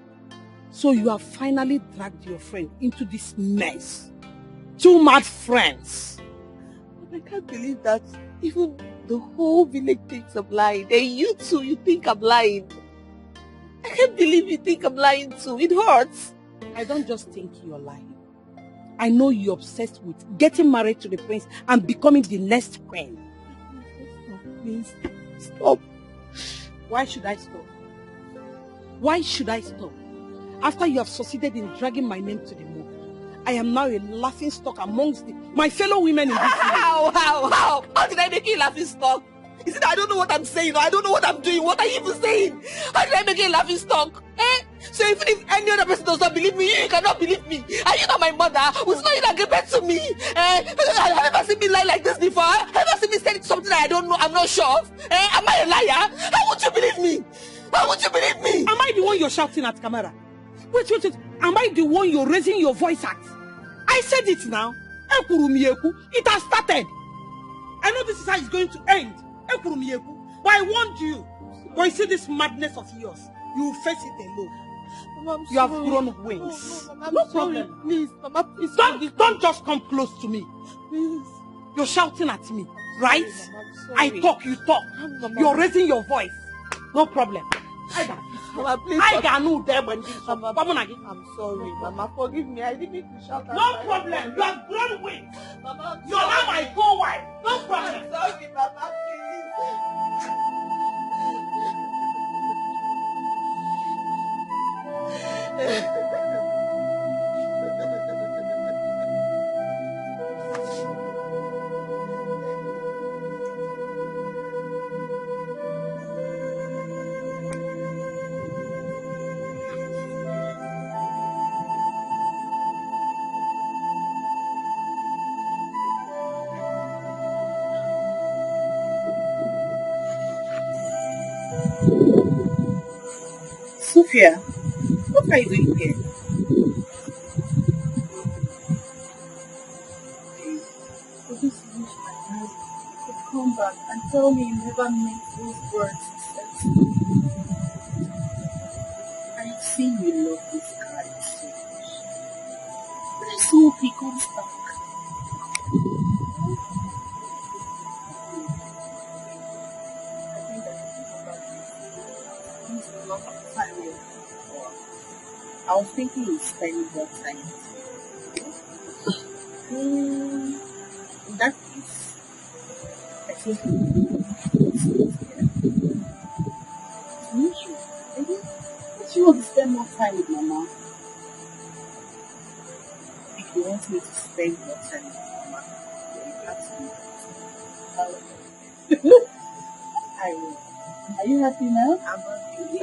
So you have finally dragged your friend into this mess. Two mad friends. But I can't believe that even the whole village thinks I'm lying. And you too, you think I'm lying. I can't believe you think I'm lying too. It hurts. I don't just think you're lying. I know you're obsessed with getting married to the prince and becoming the next queen. Please, stop. Why should I stop? Why should I stop? After you have succeeded in dragging my name to the moon, I am now a laughing stock amongst my fellow women in this village. How? How did I make you a laughing stock? Is it that I don't know what I'm saying or I don't know what I'm doing? What are you even saying? How did I make you a laughing stock? Eh? So even if any other person does not believe me, you cannot believe me. Are you not my mother? Who's not you that gave birth to me? Have you ever seen me lie like this before? Have you ever seen me saying something that I don't know, I'm not sure of? Am I a liar? How would you believe me? How would you believe me? Am I the one you're shouting at, Kamara? Wait. Am I the one you're raising your voice at? I said it now. It has started. I know this is how it's going to end. But I warned you. But you see this madness of yours, you will face it alone. Mama, you have grown wings. No problem. Please, Mama, please. Don't just come close to me. Please. You're shouting at me, right? Mama, I talk, you talk. Mama. You're raising your voice. No problem. Mama, please. I can know them when this. Mama, I'm sorry, Mama. Forgive me. I didn't mean to shout at No problem. You have grown wings. Mama, you're now my co-wife. No problem. I'm sorry, Mama. Sophia, what are you doing here? For this wish I had to come back and tell me you never meant those words you said to me. I have seen you love this guy so much. But I so hope he comes back. I was thinking of spending more time with you. In that case, I think we will But you want to spend more time with Mama? If you want me to spend more time with Mama, then you have to do it. I will. Are you happy now? I'm happy.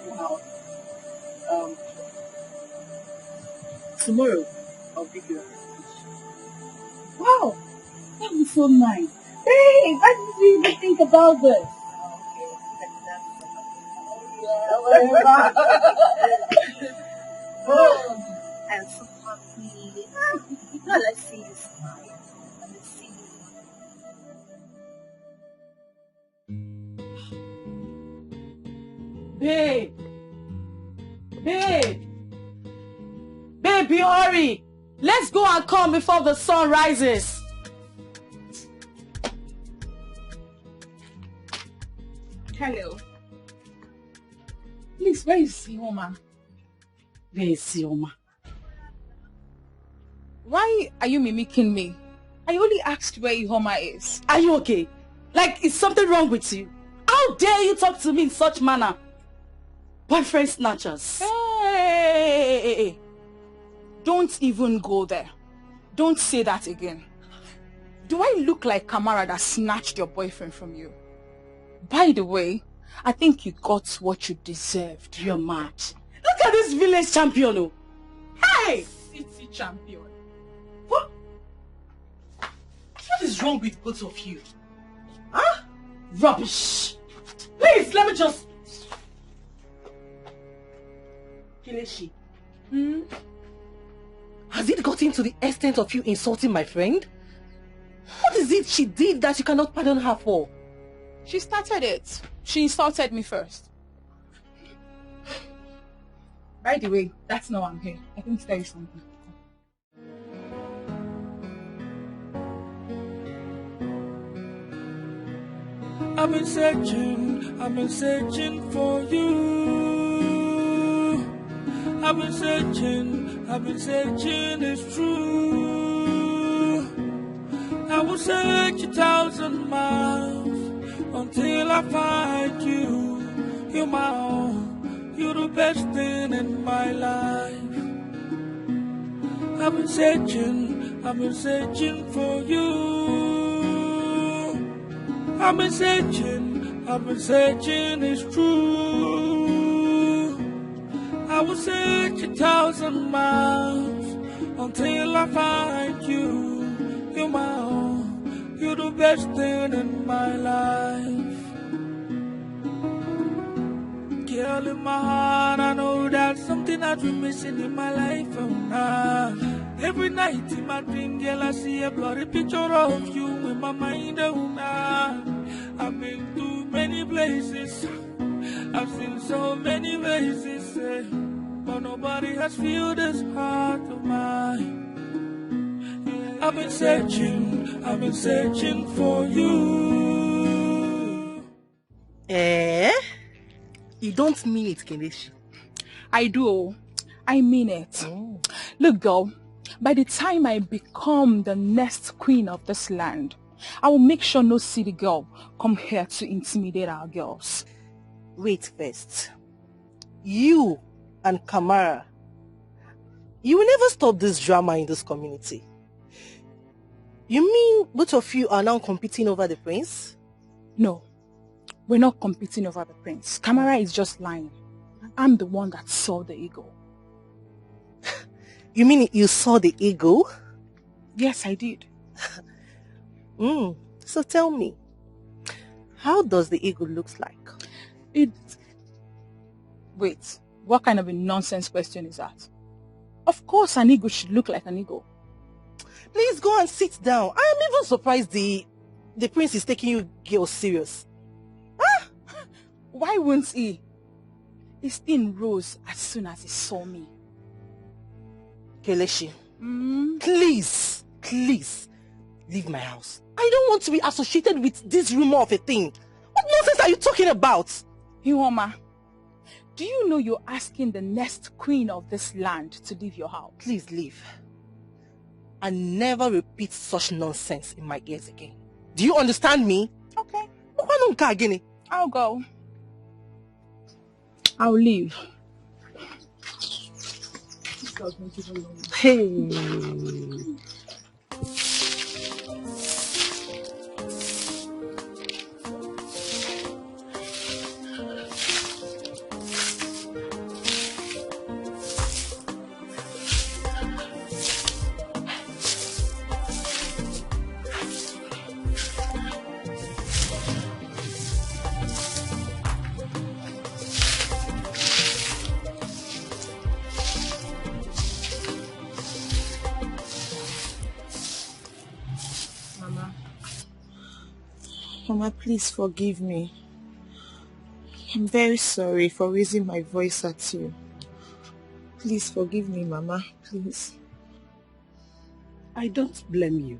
Wow. Tomorrow, I'll pick you up. Wow, that was so nice. Hey, why did you even think about this? Whatever. I'm so happy. Now let's see you smile. Let's see you. Babe! Baby, hurry! Let's go and come before the sun rises. Hello. Please, where is Sioma? Where is Sioma? Why are you mimicking me? I only asked where Ihoma is. Are you okay? Like, is something wrong with you? How dare you talk to me in such manner? Boyfriend snatchers. Hey! Don't even go there. Don't say that again. Do I look like Kamara that snatched your boyfriend from you? By the way, I think you got what you deserved. You're mad. Look at this village champion. Oh. Hey! City champion. What is is wrong with both of you? Huh? Rubbish. Please, let me just... Kelechi. Has it gotten to the extent of you insulting my friend? What is it she did that you cannot pardon her for? She started it. She insulted me first. By the way, that's not why I'm here. I think to tell you something. I've been searching for you. I've been searching, it's true. I will search 1,000 miles until I find you. You're my own, you're the best thing in my life. I've been searching for you. I've been searching, it's true. I will search 1,000 miles until I find you. You're my own, you're the best thing in my life. Girl, in my heart, I know that something I've been missing in my life. Every night in my dream, girl, I see a blurry picture of you in my mind. I've been to many places, I've seen so many faces, but nobody has filled this heart of mine. I've been searching for you. You don't mean it, Kelechi. I do. I mean it. Look, girl, by the time I become the next queen of this land, I will make sure no city girl come here to intimidate our girls. Wait first. You and Kamar, you will never stop this drama in this community. You mean both of you are now competing over the prince? No, we're not competing over the prince. Kamara is just lying. I'm the one that saw the eagle. You mean you saw the eagle? Yes, I did. So tell me, how does the eagle look like? Wait, what kind of a nonsense question is that? Of course an eagle should look like an eagle. Please go and sit down. I am even surprised the prince is taking you girls serious. Why won't he? His skin rose as soon as he saw me. Kelechi, please, leave my house. I don't want to be associated with this rumor of a thing. What nonsense are you talking about? Hiwoma, do you know you're asking the next queen of this land to leave your house? Please leave. And never repeat such nonsense in my ears again. Do you understand me? Okay. I'll go. I'll leave. Hey. Mama, please forgive me. I'm very sorry for raising my voice at you. Please forgive me, Mama, please. I don't blame you.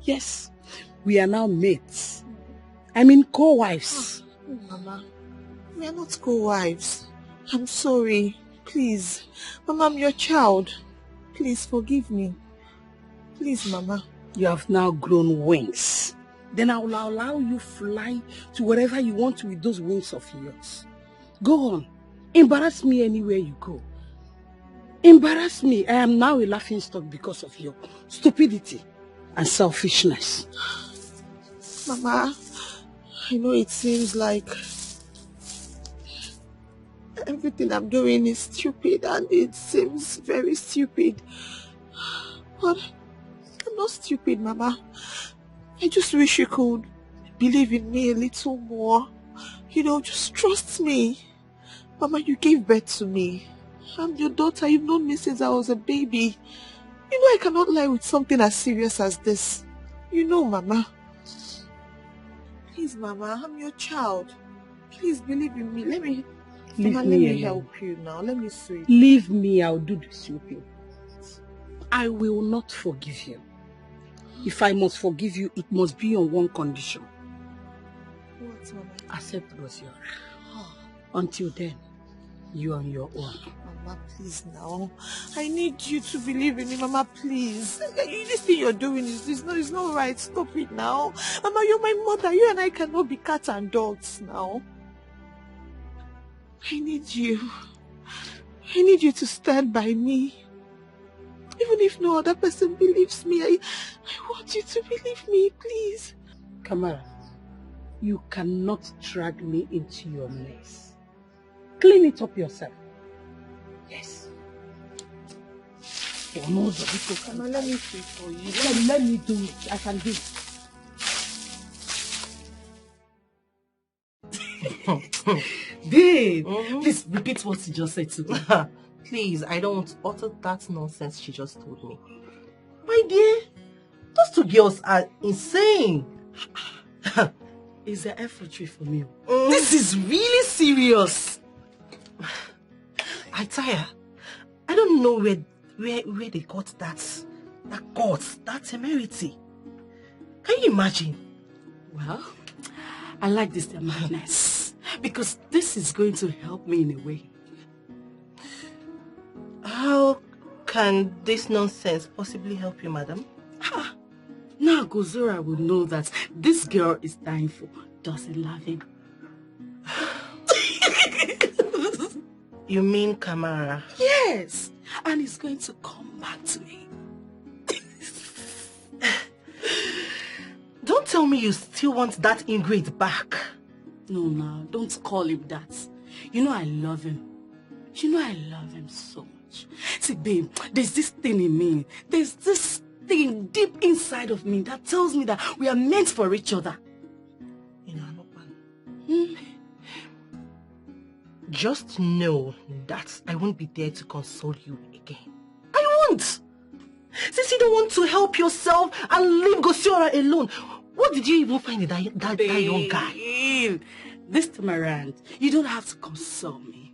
Yes, we are now mates. I mean co-wives. Oh, Mama, we are not co-wives. I'm sorry. Please. Mama, I'm your child. Please forgive me. Please, Mama. You have now grown wings. Then I will allow you fly to wherever you want with those wings of yours. Go on. Embarrass me anywhere you go. Embarrass me. I am now a laughingstock because of your stupidity and selfishness. Mama, I know it seems like everything I'm doing is stupid and it seems very stupid. But I'm not stupid, Mama. I just wish you could believe in me a little more. You know, just trust me. Mama, you gave birth to me. I'm your daughter. You've known me since I was a baby. You know I cannot lie with something as serious as this. You know, Mama. Please, Mama, I'm your child. Please believe in me. Let me help you now. Let me see. Leave me, I'll do the sweeping. I will not forgive you. If I must forgive you, it must be on one condition. What, Mama? Accept Gosiora. Until then, you are on your own. Mama, please now. I need you to believe in me, Mama, please. This thing you're doing is not right. Stop it now. Mama, you're my mother. You and I cannot be cats and dogs now. I need you. I need you to stand by me. Even if no other person believes me, I want you to believe me, please. Kamar, you cannot drag me into your mess. Clean it up yourself. Yes. Mama, let me see for you. Let me do it. I can do it. Babe, please repeat what you just said to me. Please, I don't want to utter that nonsense she just told me. My dear, those two girls are insane. It's an effortry for me. This is really serious. I tire. I don't know where they got that guts, that temerity. Can you imagine? Well, I like this their madness because this is going to help me in a way. How can this nonsense possibly help you, madam? Now Gozora will know that this girl is dying for doesn't love him. You mean Kamara? Yes, and he's going to come back to me. Don't tell me you still want that ingrate back. No, don't call him that. You know I love him. You know I love him so much. See, babe, there's this thing in me. There's this thing deep inside of me that tells me that we are meant for each other. Just know that I won't be there to console you again. I won't! Since you don't want to help yourself and leave Gosiora alone, what did you even find in that young guy? This time around, you don't have to console me.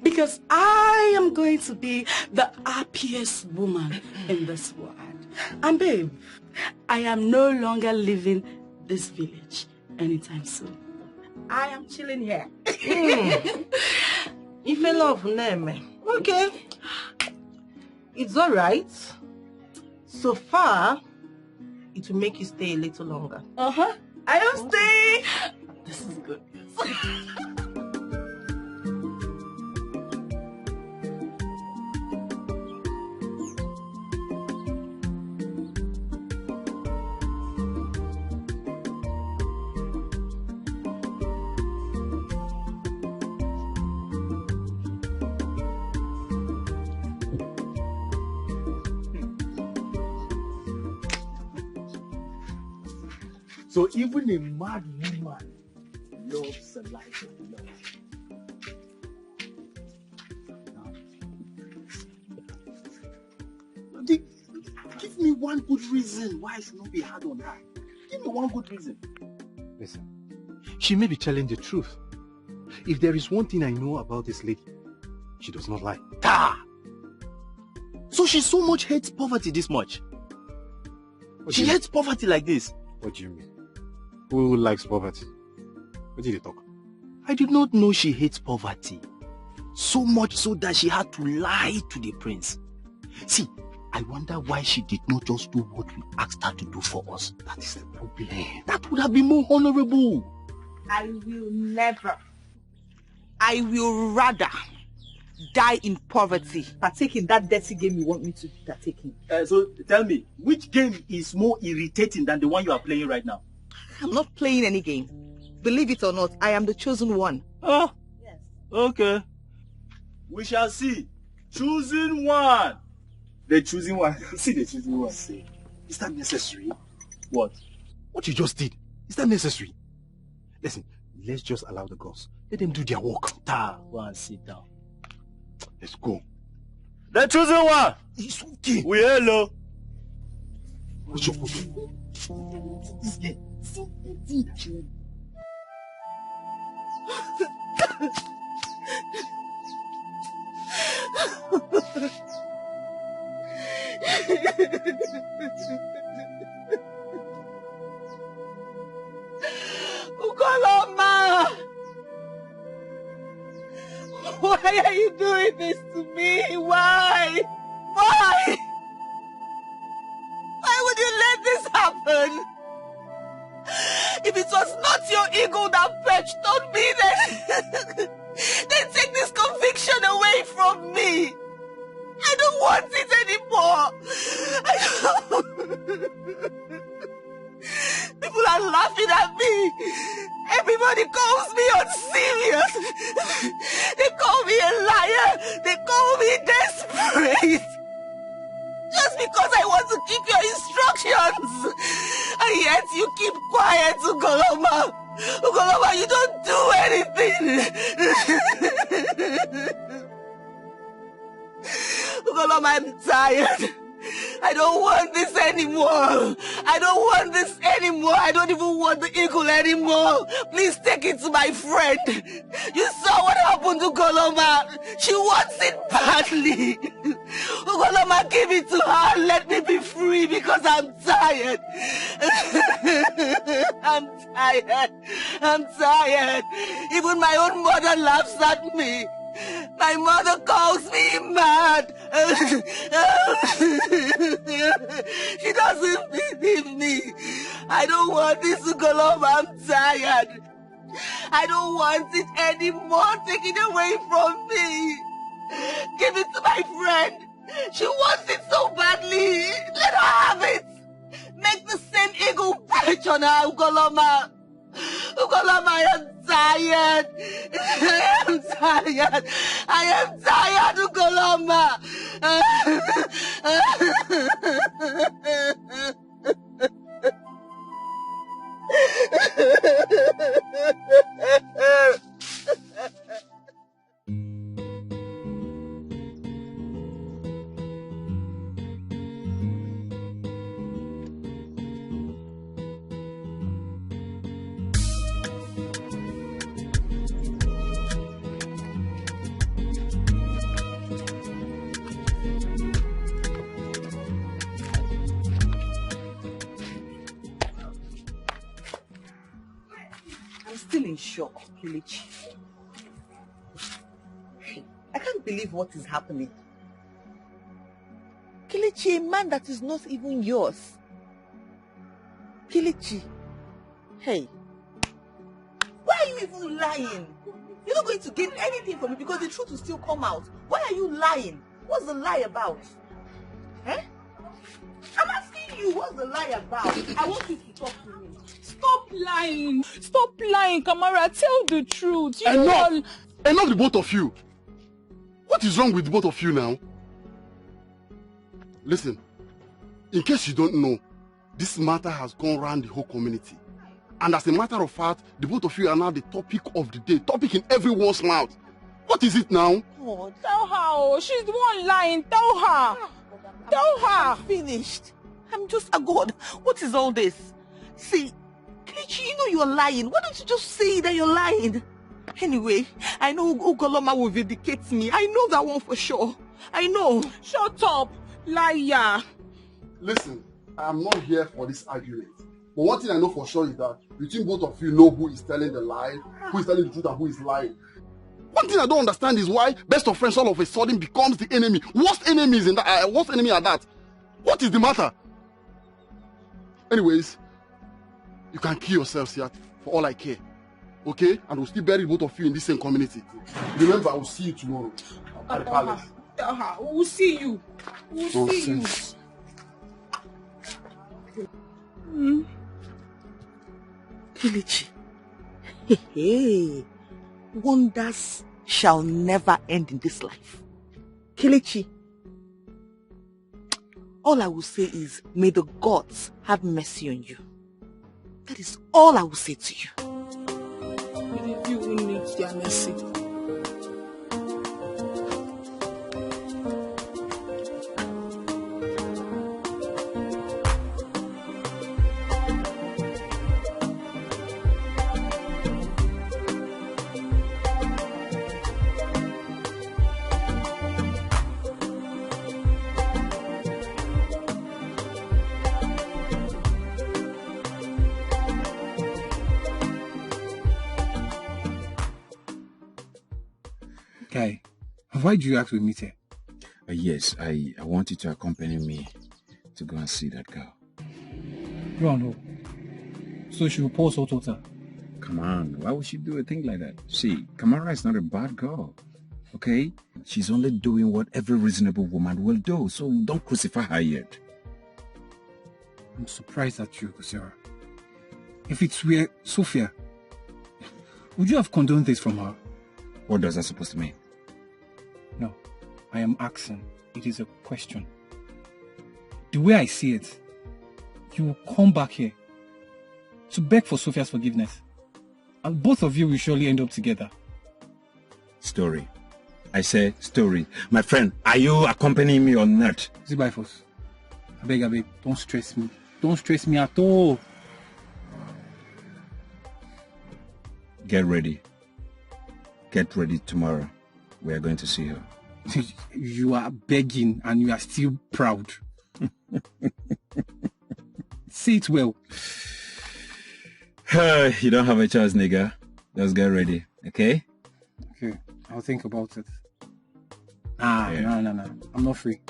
Because I am going to be the happiest woman in this world. And babe, I am no longer leaving this village anytime soon. I am chilling here. You fell off, Neme. Okay. It's alright. So far, it will make you stay a little longer. I am staying. This is good. So even a mad woman loves a life of love. Give me one good reason why I should not be hard on her. Give me one good reason. Listen, she may be telling the truth. If there is one thing I know about this lady, she does not lie. So she so much hates poverty this much? She hates poverty like this? What do you mean? Who likes poverty? What did you talk? I did not know she hates poverty. So much so that she had to lie to the prince. See, I wonder why she did not just do what we asked her to do for us. That is the problem. That would have been more honorable. I will rather die in poverty partake in that dirty game you want me to partake in. So tell me, which game is more irritating than the one you are playing right now? I'm not playing any game. Believe it or not, I am the chosen one. Oh, yes. Okay. We shall see. Choosing one. The choosing one. See the choosing one. Say, is that necessary? What? What you just did, is that necessary? Listen, let's just allow the girls. Let them do their work. Go and sit down. Let's go. The chosen one! It's okay. We hello. What's your problem? Ukoloma! Why are you doing this to me? Why? Why? Why would you let this happen? If it was not your ego that perched on me, then take this conviction away from me. I don't want it anymore. People are laughing at me. Everybody calls me unserious. They call me a liar. They call me desperate. Just because I want to keep your instructions. And yet you keep quiet, Ugoloma. Ugoloma, you don't do anything. Ugoloma, I'm tired. I don't want this anymore. I don't want this anymore. I don't even want the eagle anymore. Please take it to my friend. You saw what happened to Ugoloma. She wants it badly. Ugoloma, give it to her. Let me be free because I'm tired. I'm tired. I'm tired. Even my own mother laughs at me. My mother calls me mad. She doesn't believe me. I don't want this to go on. I'm tired. I don't want it anymore. Take it away from me. Give it to my friend. She wants it so badly. Let her have it. Make the same ego perch on her, Ugoloma. Ugoloma, I am tired. I am tired. I am tired, Ugoloma. Still in shock, Kelechi. I can't believe what is happening. Kelechi, a man that is not even yours. Kelechi, hey, why are you even lying? You're not going to gain anything from it because the truth will still come out. Why are you lying? What's the lie about? Eh? I'm asking you, what's the lie about? I want you to talk to me. Stop lying. Stop lying, Kamara. Tell the truth. Enough! Enough, the both of you. What is wrong with the both of you now? Listen, in case you don't know, this matter has gone around the whole community. And as a matter of fact, the both of you are now the topic of the day. Topic in everyone's mouth. What is it now? Oh, tell her. She's the one lying. Tell her. Tell her. I'm finished. I'm just a god. What is all this? See, Kelechi, you know you're lying. Why don't you just say that you're lying? Anyway, I know Ugoloma will vindicate me. I know that one for sure. I know. Shut up, liar. Listen, I'm not here for this argument. But one thing I know for sure is that between both of you know who is telling the lie, who is telling the truth and who is lying. One thing I don't understand is why best of friends all of a sudden becomes the enemy. Worst enemies in that. Worst enemy are that. What is the matter? Anyways, you can kill yourselves here for all I care. Okay? And we'll still bury both of you in the same community. Remember, I will see you tomorrow at the palace. Tell her. We'll see you. We'll see you. Kelechi. Hey. Wonders shall never end in this life. Kelechi. all I will say is, may the gods have mercy on you. That is all I will say to you. But if you will need their mercy. Guy, why do you have to meet her? Yes, I want you to accompany me to go and see that girl. You don't know. So she will pause out of that. Come on, why would she do a thing like that? See, Kamara is not a bad girl, okay? She's only doing what every reasonable woman will do, so don't crucify her yet. I'm surprised at you, Sarah. If it were Sophia, would you have condoned this from her? What does that supposed to mean? No, I am asking. It is a question. The way I see it, you will come back here to beg for Sophia's forgiveness. And both of you will surely end up together. Story. I say story. My friend, are you accompanying me or not? Zibaifos, I beg, don't stress me. Don't stress me at all. Get ready. Get ready tomorrow. We are going to see her. You are begging and you are still proud. Say it well. You don't have a choice, nigga. Just get ready, okay? Okay, I'll think about it. No. I'm not free.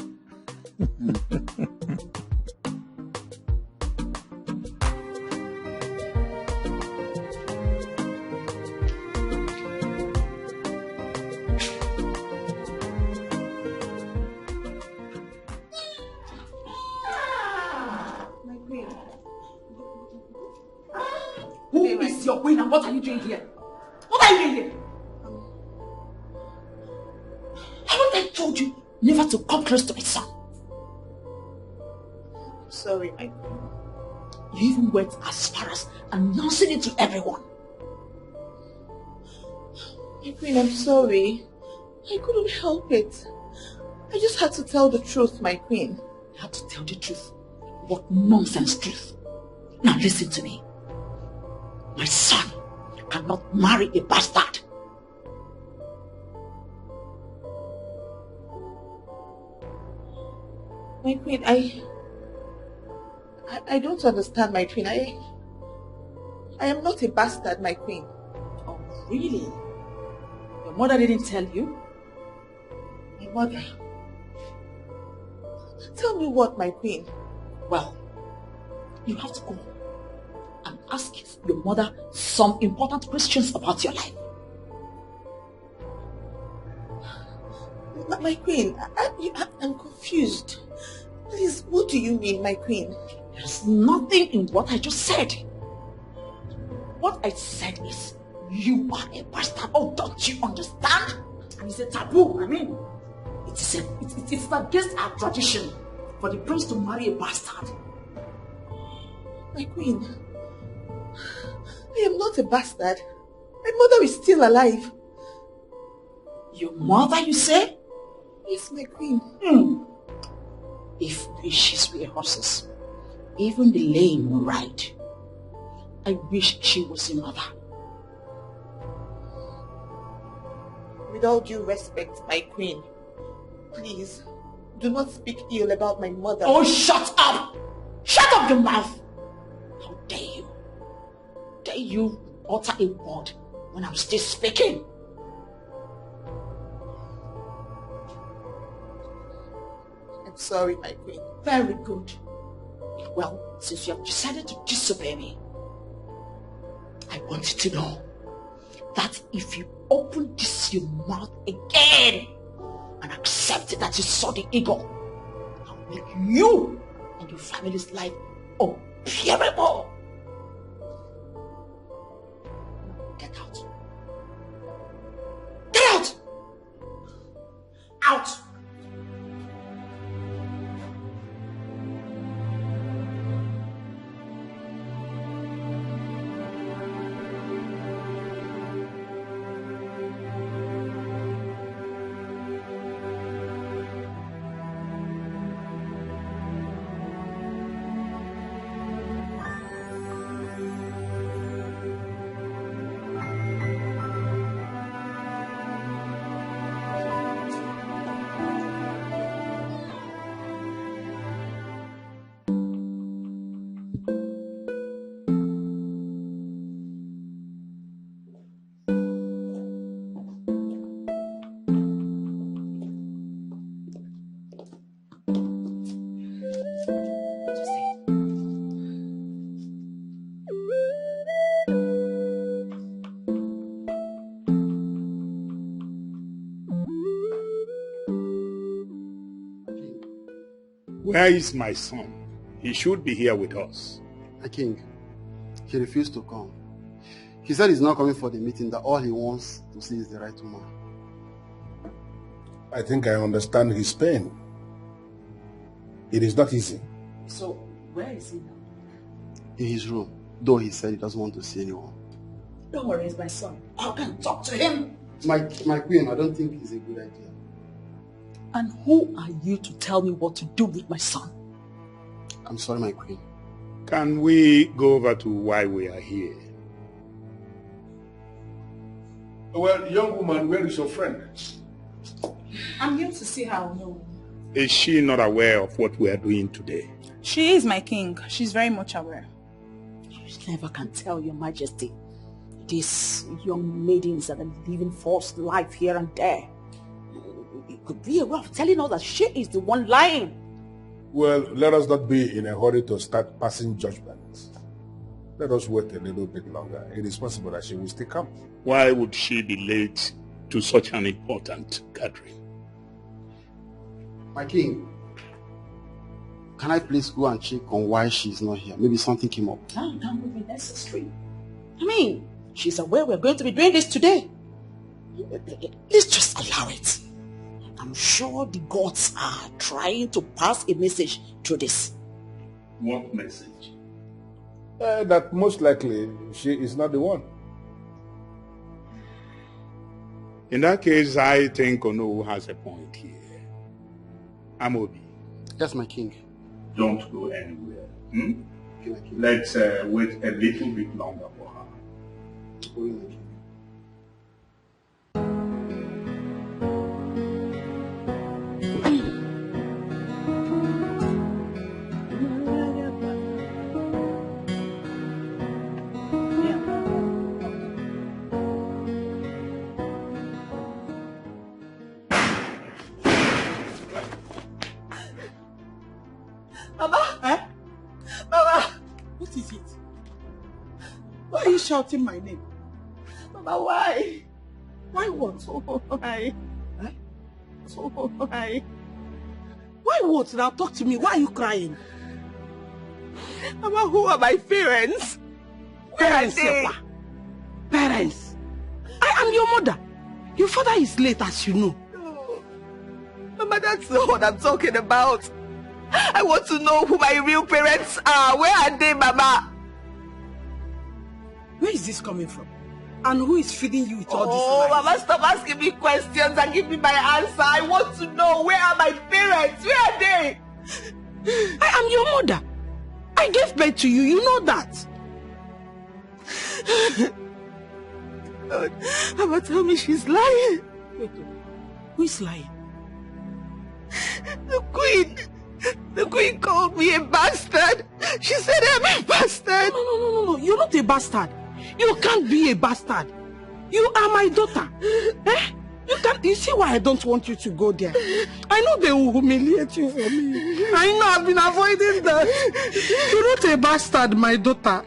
Who is your queen and what are you doing here? What are you doing here? Haven't I told you never to come close to my son? Sorry, my queen. You even went as far as announcing it to everyone. My queen, I'm sorry. I couldn't help it. I just had to tell the truth, my queen. You had to tell the truth? What nonsense truth? Now listen to me. My son cannot marry a bastard. My queen, I don't understand, my queen. I am not a bastard, my queen. Oh, really? Your mother didn't tell you? My mother? Tell me what, my queen? Well, you have to go and ask your mother some important questions about your life. My queen, I'm confused. Please, what do you mean, my queen? There's nothing in what I just said. What I said is, you are a bastard. Oh, don't you understand? And it's a taboo. I mean, it's against our tradition for the prince to marry a bastard. My queen, I am not a bastard. My mother is still alive. Your mother, you say? Yes, my queen. If wishes were horses, even the lame will ride. I wish she was a mother. With all due respect, my queen, please, do not speak ill about my mother. Oh, shut up! Shut up your mouth! How dare you? Dare you utter a word when I'm still speaking? I'm sorry, my queen. Very good. Well, since you have decided to disobey me, I want you to know that if you open this your mouth again and accept that you saw the eagle, I'll make you and your family's life unbearable. Get out. Get out! Out! Where is my son? He should be here with us. My king, he refused to come. He said he's not coming for the meeting, that all he wants to see is the right woman. I think I understand his pain. It is not easy. So, where is he now? In his room, though he said he doesn't want to see anyone. Don't worry, it's my son. I can talk to him. My queen, I don't think it's a good idea. And who are you to tell me what to do with my son? I'm sorry, my queen. Can we go over to why we are here? Well, young woman, where is your friend? I'm here to see her. No. Is she not aware of what we are doing today? She is my king. She's very much aware. You never can tell, your majesty. These young maidens that are living forced life here and there. It could be a way of telling her that she is the one lying. Well, let us not be in a hurry to start passing judgments. Let us wait a little bit longer. It is possible that she will still come. Why would she be late to such an important gathering? My king, can I please go and check on why she's not here? Maybe something came up. No, that would be necessary. I mean, she's aware we're going to be doing this today. Let's just allow it. I'm sure the gods are trying to pass a message through this. What message? That most likely she is not the one. In that case, I think Ono has a point here. Amobi. Yes, my king. Don't go anywhere. Let's wait a little bit longer for her. Shouting my name. Mama, why? Why what? Why? Why? Why what? Now talk to me. Why are you crying? Mama, who are my parents? Where are they? Parents? I am your mother. Your father is late, as you know. No. Mama, that's not what I'm talking about. I want to know who my real parents are. Where are they, Mama? Where is this coming from? And who is feeding you with all this? Oh, Mama, stop asking me questions and give me my answer. I want to know, where are my parents? Where are they? I am your mother. I gave birth to you. You know that. God, Mama, tell me she's lying. Wait, who is lying? The queen. The queen called me a bastard. She said I'm a bastard. No. You're not a bastard. You can't be a bastard. You are my daughter. You see why I don't want you to go there. I know they will humiliate you for me. I know I've been avoiding that. You're not a bastard, my daughter.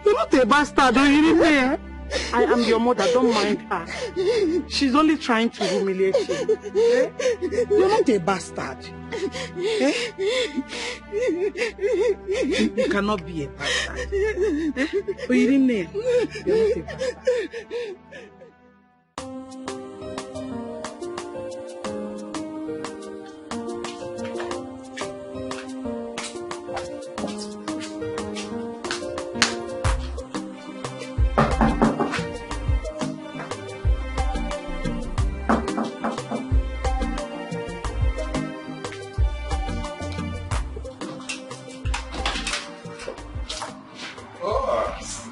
You're not a bastard, are you there? I am your mother, don't mind her. She's only trying to humiliate you. You're not a bastard. You cannot be a bastard. But you didn't know. You're not a bastard.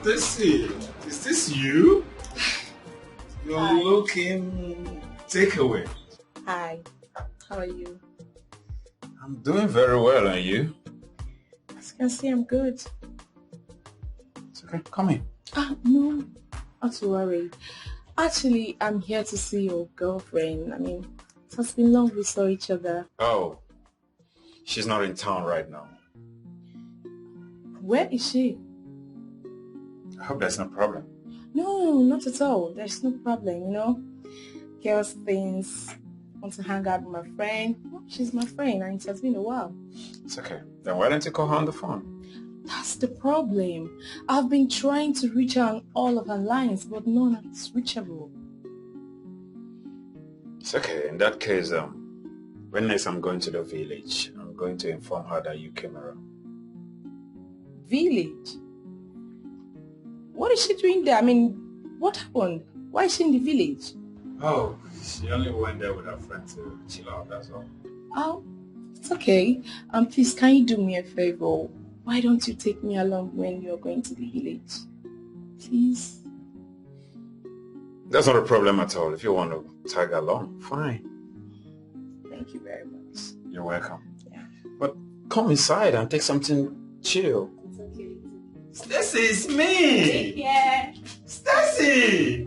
Stacy, is this you? You're looking takeaway. Hi, how are you? I'm doing very well, and you? As you can see, I'm good. It's okay, come in. No, not to worry. Actually, I'm here to see your girlfriend. I mean, it has been long we saw each other. Oh, she's not in town right now. Where is she? I hope that's no problem. No, not at all. There's no problem, you know. Girls things want to hang out with my friend. Well, she's my friend and it has been a while. It's okay. Then why don't you call her on the phone? That's the problem. I've been trying to reach her on all of her lines, but none is reachable. It's okay. In that case, when next I'm going to the village, I'm going to inform her that you came around. Village? What is she doing there? I mean, what happened? Why is she in the village? Oh, she only went there with her friend to chill out, that's all. Oh, it's okay. Please, can you do me a favor? Why don't you take me along when you're going to the village? Please? That's not a problem at all. If you want to tag along, fine. Thank you very much. You're welcome. Yeah. But come inside and take something chill. It's okay. Stacy, it's me! Yeah. Stacy!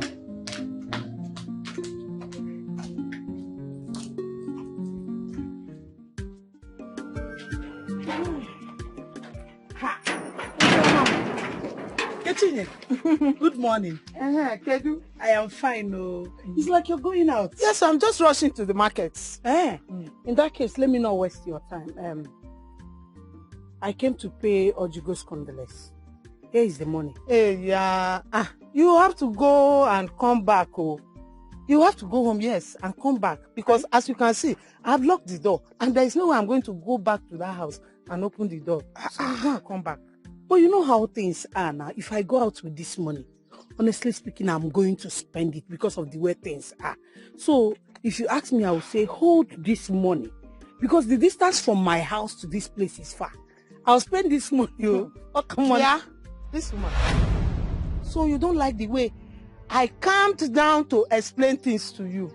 Good morning. Kedu? I am fine. Oh, it's like you're going out. Yes, I'm just rushing to the markets. In that case, let me not waste your time. I came to pay Ojugo's condolence. Here is the money. Hey, yeah. You have to go and come back. Oh, you have to go home, yes, and come back because, as you can see, I've locked the door, and there is no way I'm going to go back to that house and open the door. So you go and come back. But you know how things are now. If I go out with this money, honestly speaking, I'm going to spend it because of the way things are. So if you ask me, I will say, hold this money. Because the distance from my house to this place is far. I'll spend this money. Oh, come on. Yeah, this woman. So you don't like the way I calmed down to explain things to you?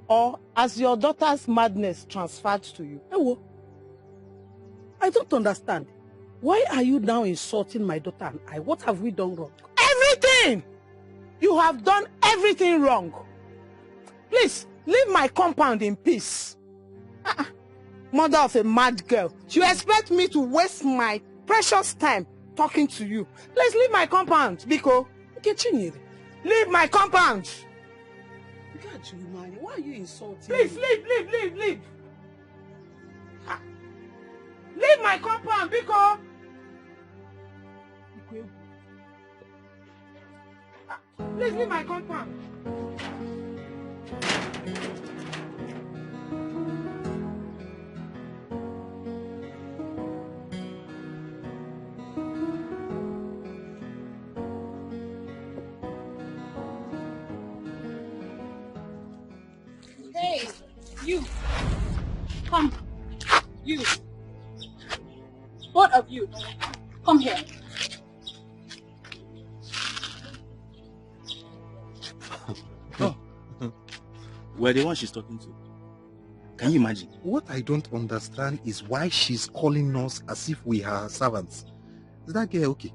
Or as your daughter's madness transferred to you? Ewo, I don't understand. Why are you now insulting my daughter and I? What have we done wrong? Everything! You have done everything wrong. Please, leave my compound in peace. Mother of a mad girl. You expect me to waste my precious time talking to you? Please leave my compound, Biko. Leave my compound. Why are you insulting Please, me? leave. Leave my compound, Biko. Please leave my compound. Hey, you. Come. You. Both of you. Come here. We're the one she's talking to. Can you imagine? What I don't understand is why she's calling us as if we are her servants. Is that girl okay?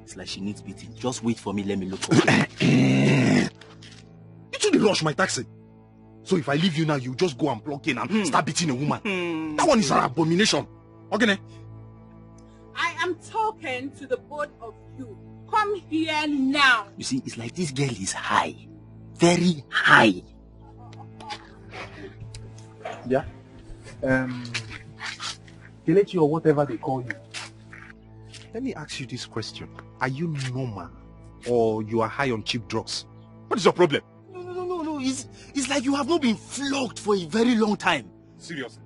It's like she needs beating. Just wait for me, let me look for her. You shouldn't rush my taxi. So if I leave you now, you just go and plug in and start beating a woman. That one is an abomination. Okay? I am talking to the both of you. Come here now. You see, it's like this girl is high. Very high. Yeah. Kelechi or whatever they call you. Let me ask you this question. Are you normal or you are high on cheap drugs? What is your problem? No. It's like you have not been flogged for a very long time. Seriously?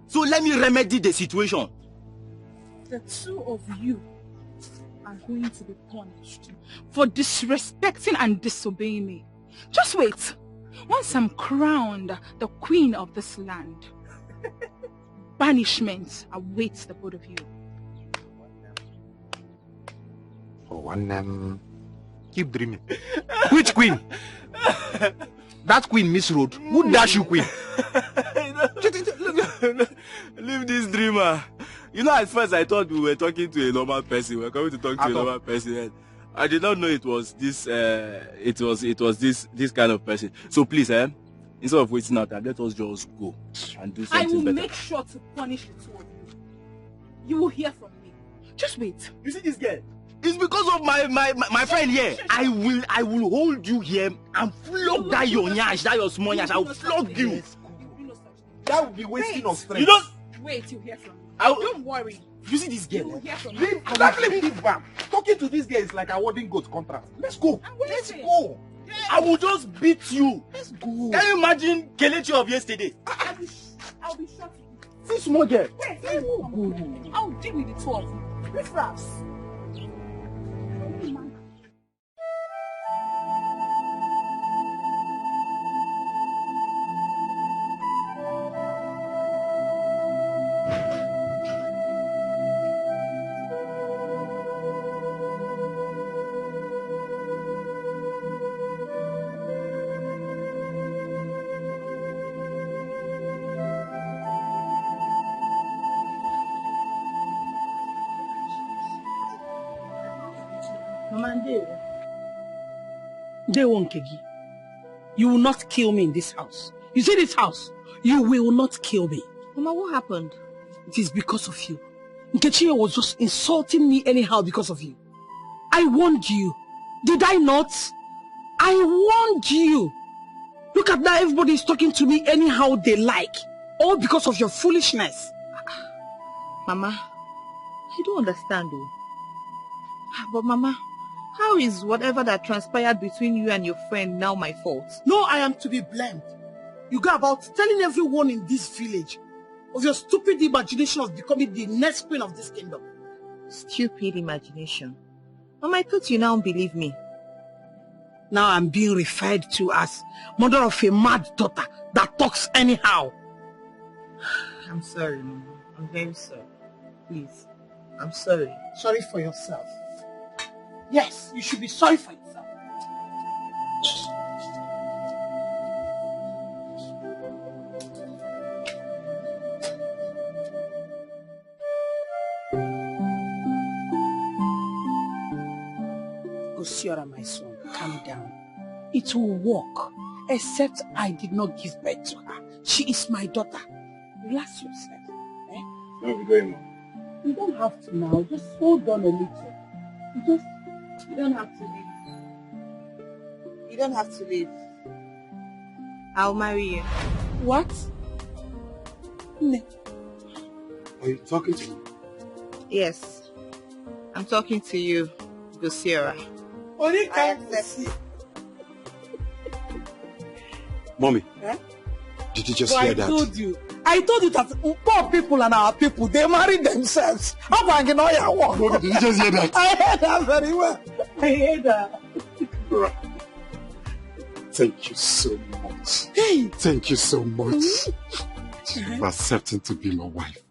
So let me remedy the situation. The two of you are going to be punished for disrespecting and disobeying me. Just wait. Once I'm crowned the queen of this land, banishment awaits the both of you. Oh, and keep dreaming. Which queen? That queen, Miss Road. Who dash you, queen? Leave this dreamer. You know, at first I thought we were talking to a normal person. We were coming to talk to a normal person. I did not know it was this. It was this kind of person. So please, instead of wasting our time, let us just go and do something I will better. make sure to punish the two of you. You will hear from me. Just wait. You see this girl? It's It's because of my friend here. I will hold you here and flog that your nyash, that your small nyash. I will flog you. That would be wasting of strength. You don't Wait till you hear from me. I'll, Don't worry. You see this girl? You will hear from me. Leave back. Talking to this girl is like awarding goat contract. Let's go. Let's go. I will just beat you. Let's go. Can you imagine Kelechi of yesterday? I'll be shot. See small girl. Wait, I'll deal with the two of you. Riffraffs. Nkegi, you will not kill me in this house. You see this house? You will not kill me. Mama, what happened? It is because of you. Nkechi was just insulting me anyhow because of you. I warned you. Did I not? I warned you. Look at that, everybody is talking to me anyhow they like. All because of your foolishness. Mama, I don't understand though. But Mama, how is whatever that transpired between you and your friend now my fault? No, I am to be blamed. You go about telling everyone in this village of your stupid imagination of becoming the next queen of this kingdom. Stupid imagination. Mama, I thought you now believe me. Now I'm being referred to as mother of a mad daughter that talks anyhow. I'm sorry, Mama. I'm very sorry. Please. I'm sorry. Sorry for yourself. Yes, you should be sorry for yourself. Osiora, my son, calm down. It will work, except I did not give birth to her. She is my daughter. Relax yourself. Eh? Where are we going, Mom? You don't have to now. Just hold on a little. You don't have to leave. You don't have to leave. I'll marry you. What? No. Are you talking to me? Yes. I'm talking to you, Gosiera. I accept. Mommy, eh? Did you just hear that? I told you that poor people and our people, they marry themselves. How about you know your work? Did you just hear that? I heard that very well. I heard that. Thank you so much. Hey. Thank you so much for accepting to be my wife.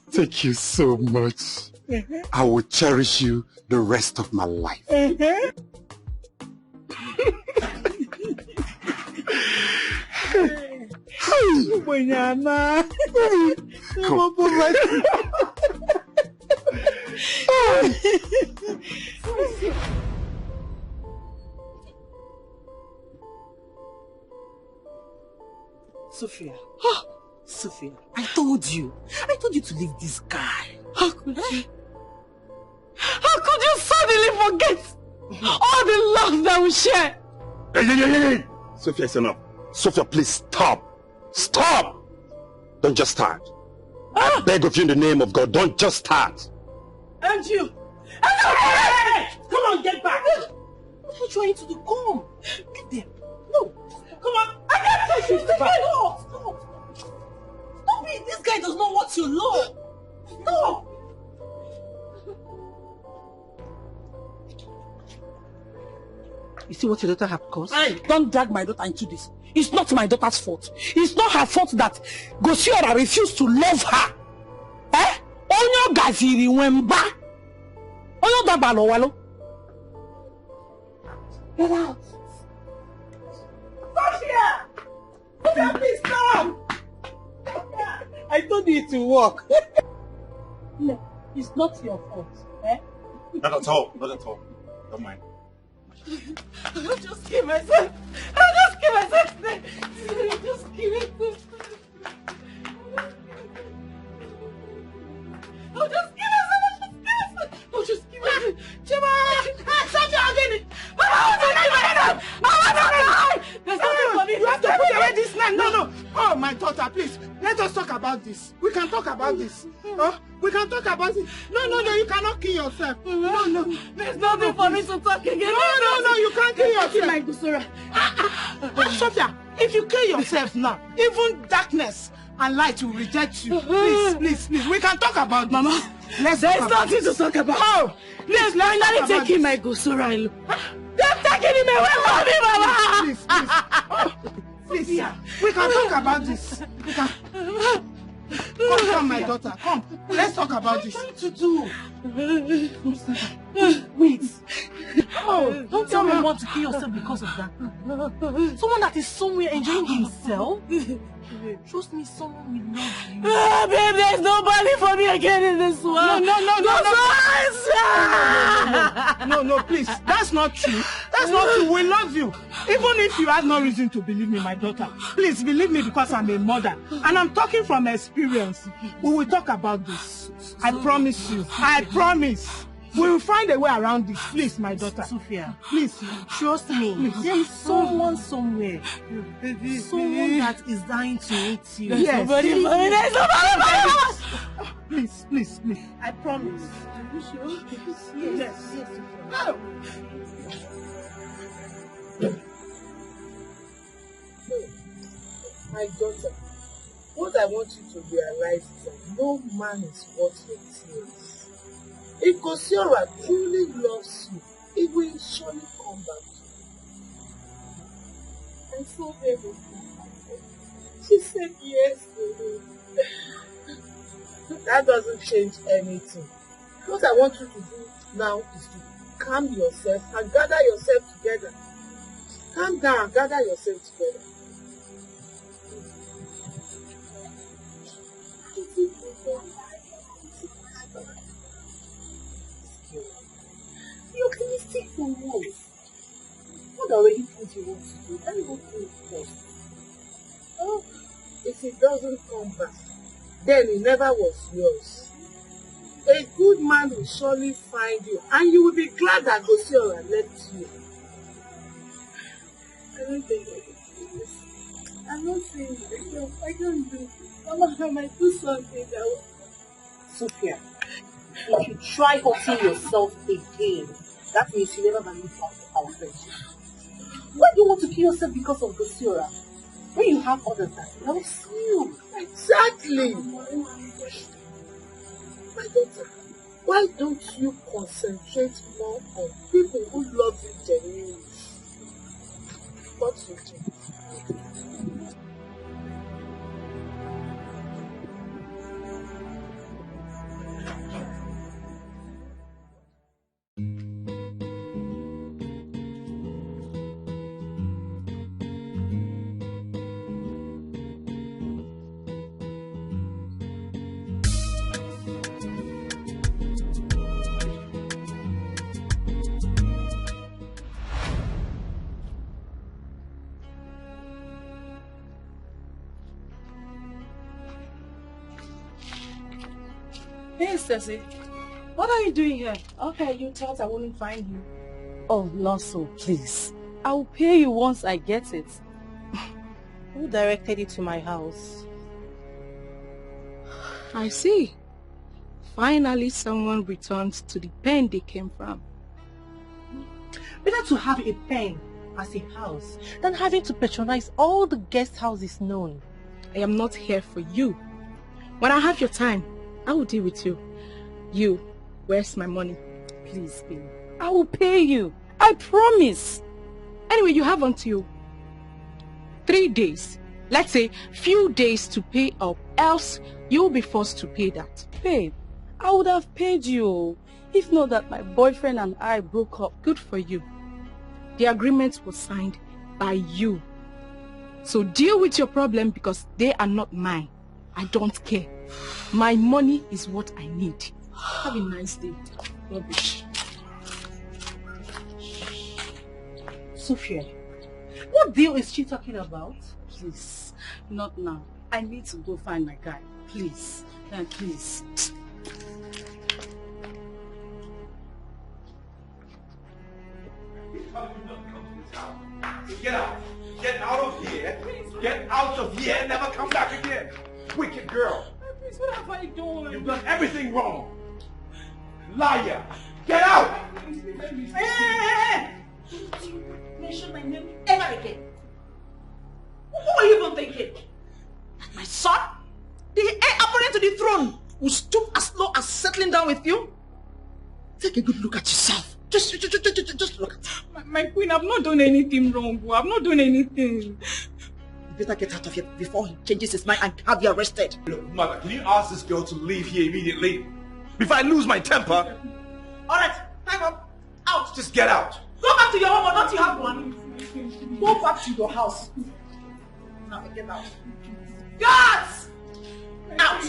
Thank you so much. I will cherish you the rest of my life. Sophia. Sophia, I told you to leave this guy. How could you? How could you suddenly forget all the love that we share? Hey. Sophia, it's enough. Sophia, please stop. Stop! Don't just start. I beg of you in the name of God, don't just start. And you! Hey! Come on, get back! What are you trying to do? Come! Get them! No! Come on! I can't take you back! Stop! Stop it! This guy does not want your love! Stop! You see what your daughter has caused? Don't drag my daughter into this. It's not my daughter's fault. It's not her fault that Gosiora refused to love her. Eh? Onyo gaziri wemba. Onyo dabalo walo. Get out. Sophia! Sophia, please stop! I told you to walk. No, it's not your fault. Eh? Not at all. Not at all. Don't mind. I'll just kill myself. I'll just kill myself today. I'll just kill myself. I'll just kill myself. I'll just kill myself. let us talk about this. We can talk about this. We can talk about it. No, you cannot kill yourself. No. There's nothing for me to talk again. No, you can't kill yourself. My Gusura. Sophia, if you kill yourself now, even darkness and light will reject you. Please. We can talk about this. Mama, there's nothing to talk about. Oh, please, finally taking my Gusura. They're taking him away from me, Mama. Please, we can talk about this. We can. Come, my daughter. Come. Let's talk about this. What to do? Wait. Oh, don't tell me you want to kill yourself because of that. Someone that is somewhere enjoying himself. Trust me, someone will love you. Babe, there's nobody for me again in this world. No, please. That's not true. That's not true. We love you. Even if you have no reason to believe me, my daughter. Please believe me because I'm a mother. And I'm talking from experience. We will talk about this. I promise you. I promise. We will find a way around this. Please, my daughter. Sophia, please. Trust me. Please. There is someone somewhere. Someone that is dying to meet you. Yes. There's nobody. Please. I promise. Are you sure? Yes. No. My daughter, what I want you to realize is that no man is worth your tears. If Kosiora truly loves you, he will surely come back to you. I saw everything. She said yes to me. That doesn't change anything. What I want you to do now is to calm yourself and gather yourself together. Calm down and gather yourself together. You're optimistic for what? What already things you want to do? Let me go do it first. Oh, if it doesn't come back, then it never was yours. A good man will surely find you, and you will be glad that Gosiora left you. I don't think I can do this. I'm not saying this. I can't do it. Mama, I might do something that will... Sophia, if you try hurting yourself again, that means you never value our friendship. Why do you want to kill yourself because of Gosiora? When you have others that loves you. Exactly. My daughter, why don't you concentrate more on people who love you genuinely? What you do? Hey, Stacy. What are you doing here? Okay, you thought I wouldn't find you. Oh, not so, please. I will pay you once I get it. Who directed you to my house? I see. Finally, someone returned to the pen they came from. Better to have a pen as a house than having to patronize all the guest houses known. I am not here for you. When I have your time, I will deal with you. You, where's my money? Please, babe. I will pay you. I promise. Anyway, you have until 3 days. Let's say few days to pay up, else you'll be forced to pay that. Babe, I would have paid you. If not that my boyfriend and I broke up, good for you. The agreement was signed by you. So deal with your problem because they are not mine. I don't care. My money is what I need. Have a nice day. Rubbish. Sophia, what deal is she talking about? Please, not now. I need to go find my guy. Please, please. Get out. Get out of here. Get out of here and never come back again. wicked girl. Please, what have I done? You've done everything wrong. Liar. Get out! Hey! Don't you mention my name ever again. Who are you even thinking? That my son, the heir apparent to the throne, will stoop as low as settling down with you? Take a good look at yourself. Just look at it. My queen, I've not done anything wrong. I've not done anything. You better get out of here before he changes his mind and have you arrested. Look, mother, can you ask this girl to leave here immediately? Before I lose my temper? Alright, hang on. Out. Just get out. Go back to your home, or don't you have one? Go back to your house. Now get out. Guards! Out!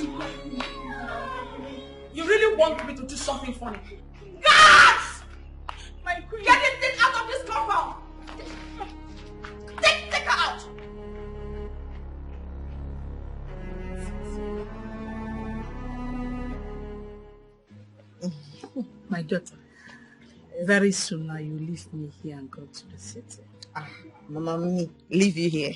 You really want me to do something funny? Guards! My queen. Get this thing out of this compound! Take her out! My daughter, very soon now you leave me here and go to the city. Mama, me leave you here?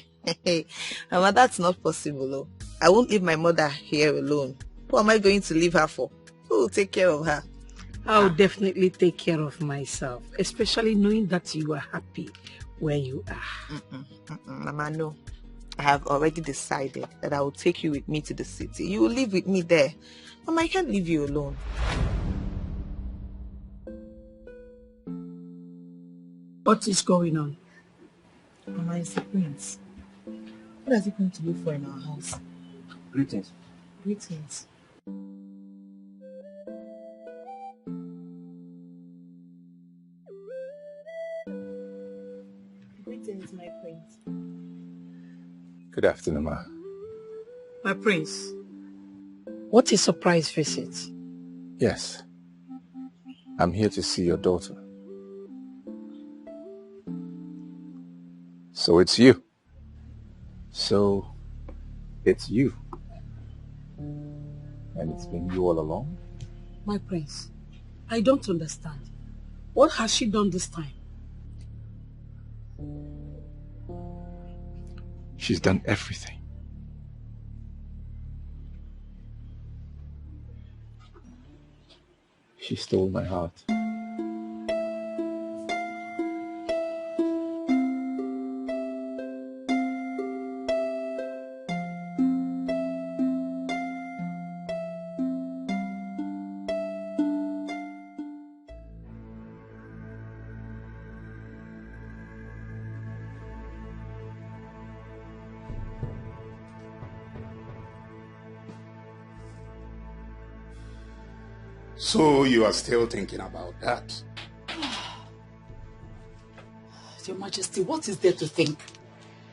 Mama, that's not possible. Oh. I won't leave my mother here alone. Who am I going to leave her for? Who will take care of her? I'll definitely take care of myself, especially knowing that you are happy where you are. Mama, no. I have already decided that I will take you with me to the city. You will live with me there. Mama, I can't leave you alone. What is going on? Mama, it's the prince. What is he going to look for in our house? Greetings. Greetings. Greetings, my prince. Good afternoon, ma. My prince, what a surprise visit. Yes. I'm here to see your daughter. So it's you. And it's been you all along? My prince, I don't understand. What has she done this time? She's done everything. She stole my heart. So you are still thinking about that? Your Majesty, what is there to think?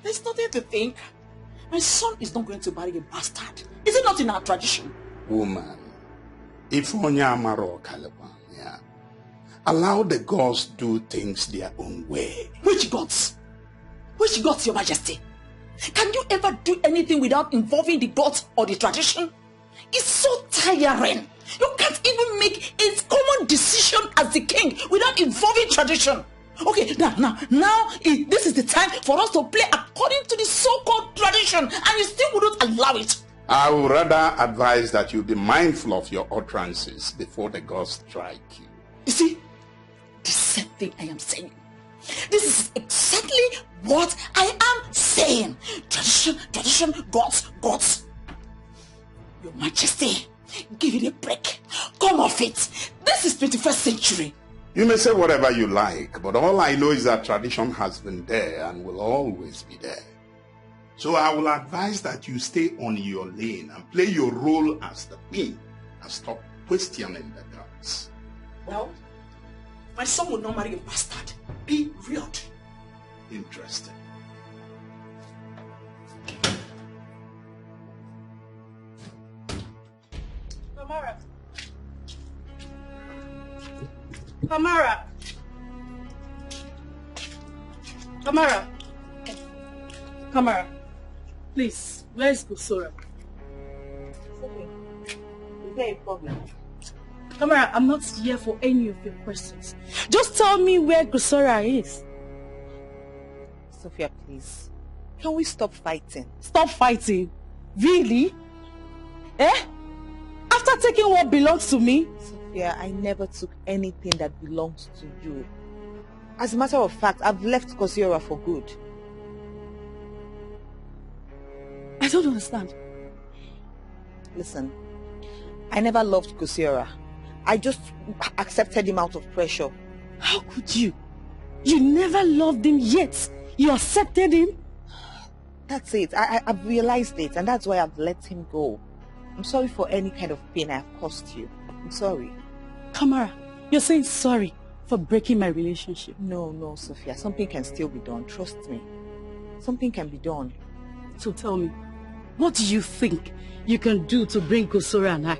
There's nothing to think. My son is not going to marry a bastard. Is it not in our tradition? Woman, if allow the gods do things their own way. Which gods? Which gods, Your Majesty? Can you ever do anything without involving the gods or the tradition? It's so tiring. You can't even make a common decision as the king without involving tradition. Okay, now, this is the time for us to play according to the so-called tradition, and you still wouldn't allow it. I would rather advise that you be mindful of your utterances before the gods strike you. You see, the same thing I am saying. This is exactly what I am saying. Tradition, gods. Your Majesty, give it a break. Come off it. This is 21st century. You may say whatever you like, but all I know is that tradition has been there and will always be there. So I will advise that you stay on your lane and play your role as the queen and stop questioning the gods. Well, my son will not marry a bastard. Period. Interesting. Kamar, please, where is Gusora? Okay. Is there a problem? Kamar, I'm not here for any of your questions. Just tell me where Gusora is. Sophia, please. Can we stop fighting? Stop fighting? Really? Eh? After taking what belongs to me? Sophia, I never took anything that belongs to you. As a matter of fact, I've left Kosiora for good. I don't understand. Listen, I never loved Kosiora. I just accepted him out of pressure. How could you? You never loved him yet. You accepted him? That's it. I've realized it, and that's why I've let him go. I'm sorry for any kind of pain I've caused you. I'm sorry. Kamara, you're saying sorry for breaking my relationship? No, Sophia. Something can still be done. Trust me. Something can be done. So tell me, what do you think you can do to bring Kosora and I?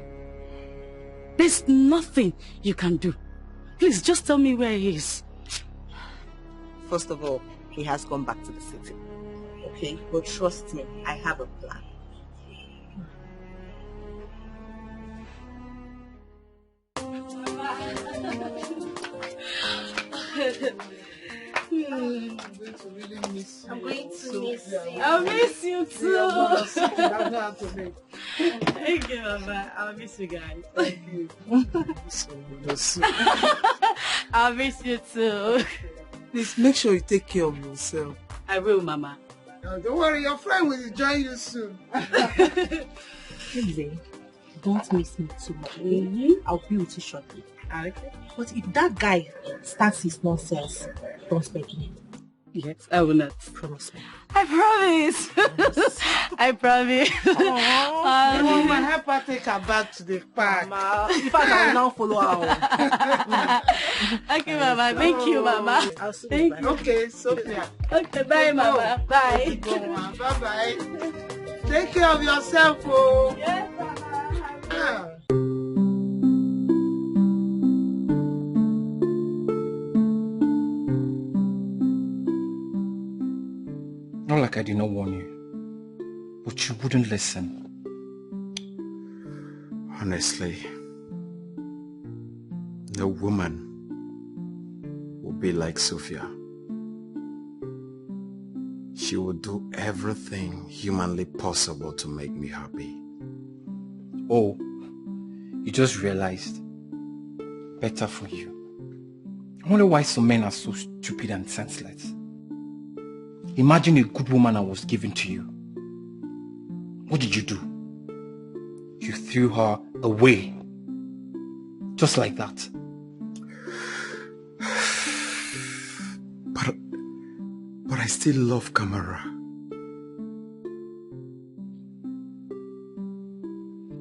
There's nothing you can do. Please, just tell me where he is. First of all, he has gone back to the city. Okay? But trust me, I have a plan. I'm going to miss you. I'll miss you too. Thank you, Mama. I'll miss you guys. Thank you. I'll miss you too. Please make sure you take care of yourself. I will, Mama. Don't worry, your friend will join you soon. Please, don't miss me too much. I'll be with you shortly. Okay. But if that guy starts his nonsense, don't speak to him. Yes, I will not. Promise me. I promise. I promise. My help her take her back to the park. In fact, I will now follow her. Okay, Mama. Thank you, Mama. Thank you. Okay, Sophia. Okay, bye, Mama. Bye. Bye-bye. Take care of yourself, oh. Yes, Mama. Not like I did not warn you, but you wouldn't listen. Honestly, no woman will be like Sophia. She will do everything humanly possible to make me happy. Oh, you just realized. Better for you. I wonder why some men are so stupid and senseless. Imagine a good woman I was given to you. What did you do? You threw her away. Just like that. But I still love Kamara.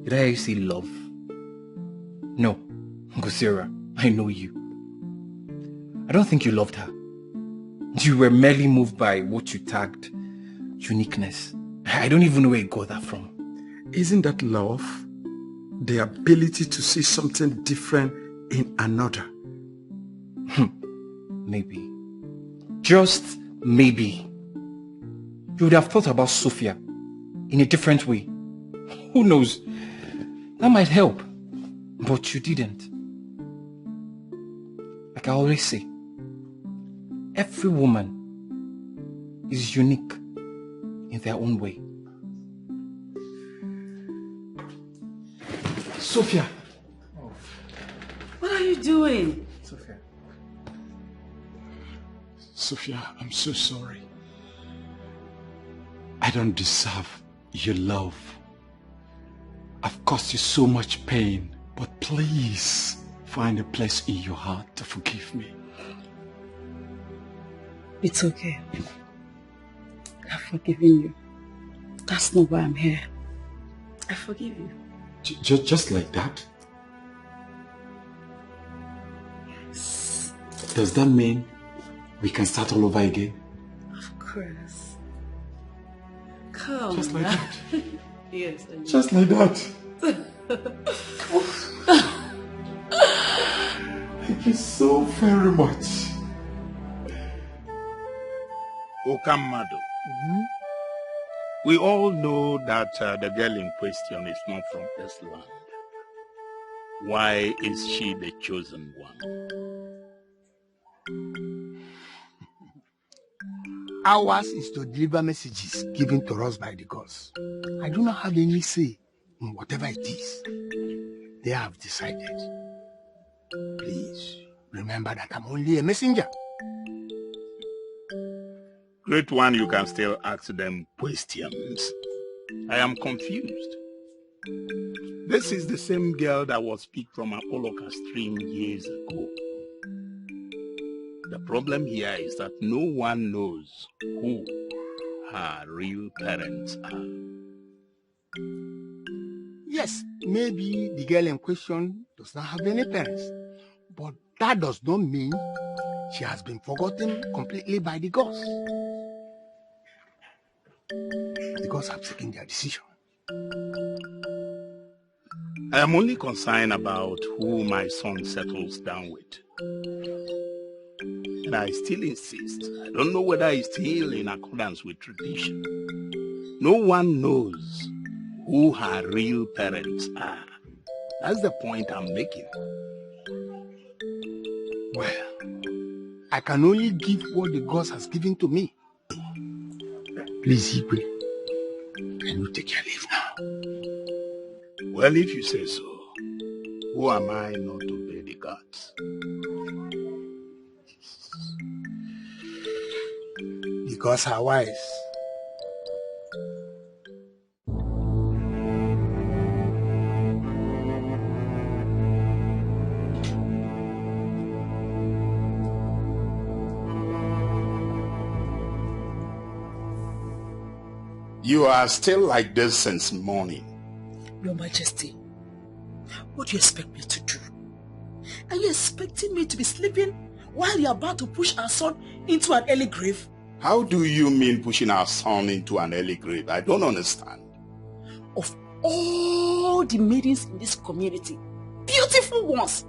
Did I hear you say love? No, Gosira, I know you. I don't think you loved her. You were merely moved by what you tagged uniqueness. I don't even know where you got that from. Isn't that love? The ability to see something different in another. Maybe. Just maybe. You would have thought about Sophia in a different way. Who knows? That might help. But you didn't. Like I always say, every woman is unique in their own way. Sophia! Oh. What are you doing? Sophia. Sophia, I'm so sorry. I don't deserve your love. I've caused you so much pain, but please find a place in your heart to forgive me. It's okay. I've forgiven you. That's not why I'm here. I forgive you. Just like that? Yes. Does that mean we can start all over again? Of course. Come just like that? Yes. Just like that? Thank you so very much. Okamado. We all know that the girl in question is not from this land. Why is she the chosen one? Ours is to deliver messages given to us by the gods. I do not have any say whatever it is they have decided, please remember that I'm only a messenger. Great one, you can still ask them questions. I am confused. This is the same girl that was picked from Apollo stream years ago. The problem here is that no one knows who her real parents are. Yes, maybe the girl in question does not have any parents, but that does not mean she has been forgotten completely by the gods. The gods have taken their decision. I am only concerned about who my son settles down with. And I still insist, I don't know whether it's still in accordance with tradition. No one knows who her real parents are. That's the point I'm making. Well, I can only give what the gods has given to me. Please, Igwe, can you take your leave now? Well, if you say so, who am I not to obey the gods? The gods are wise. You are still like this since morning. Your Majesty, what do you expect me to do? Are you expecting me to be sleeping while you're about to push our son into an early grave? How do you mean pushing our son into an early grave? I don't understand. Of all the maidens in this community, beautiful ones,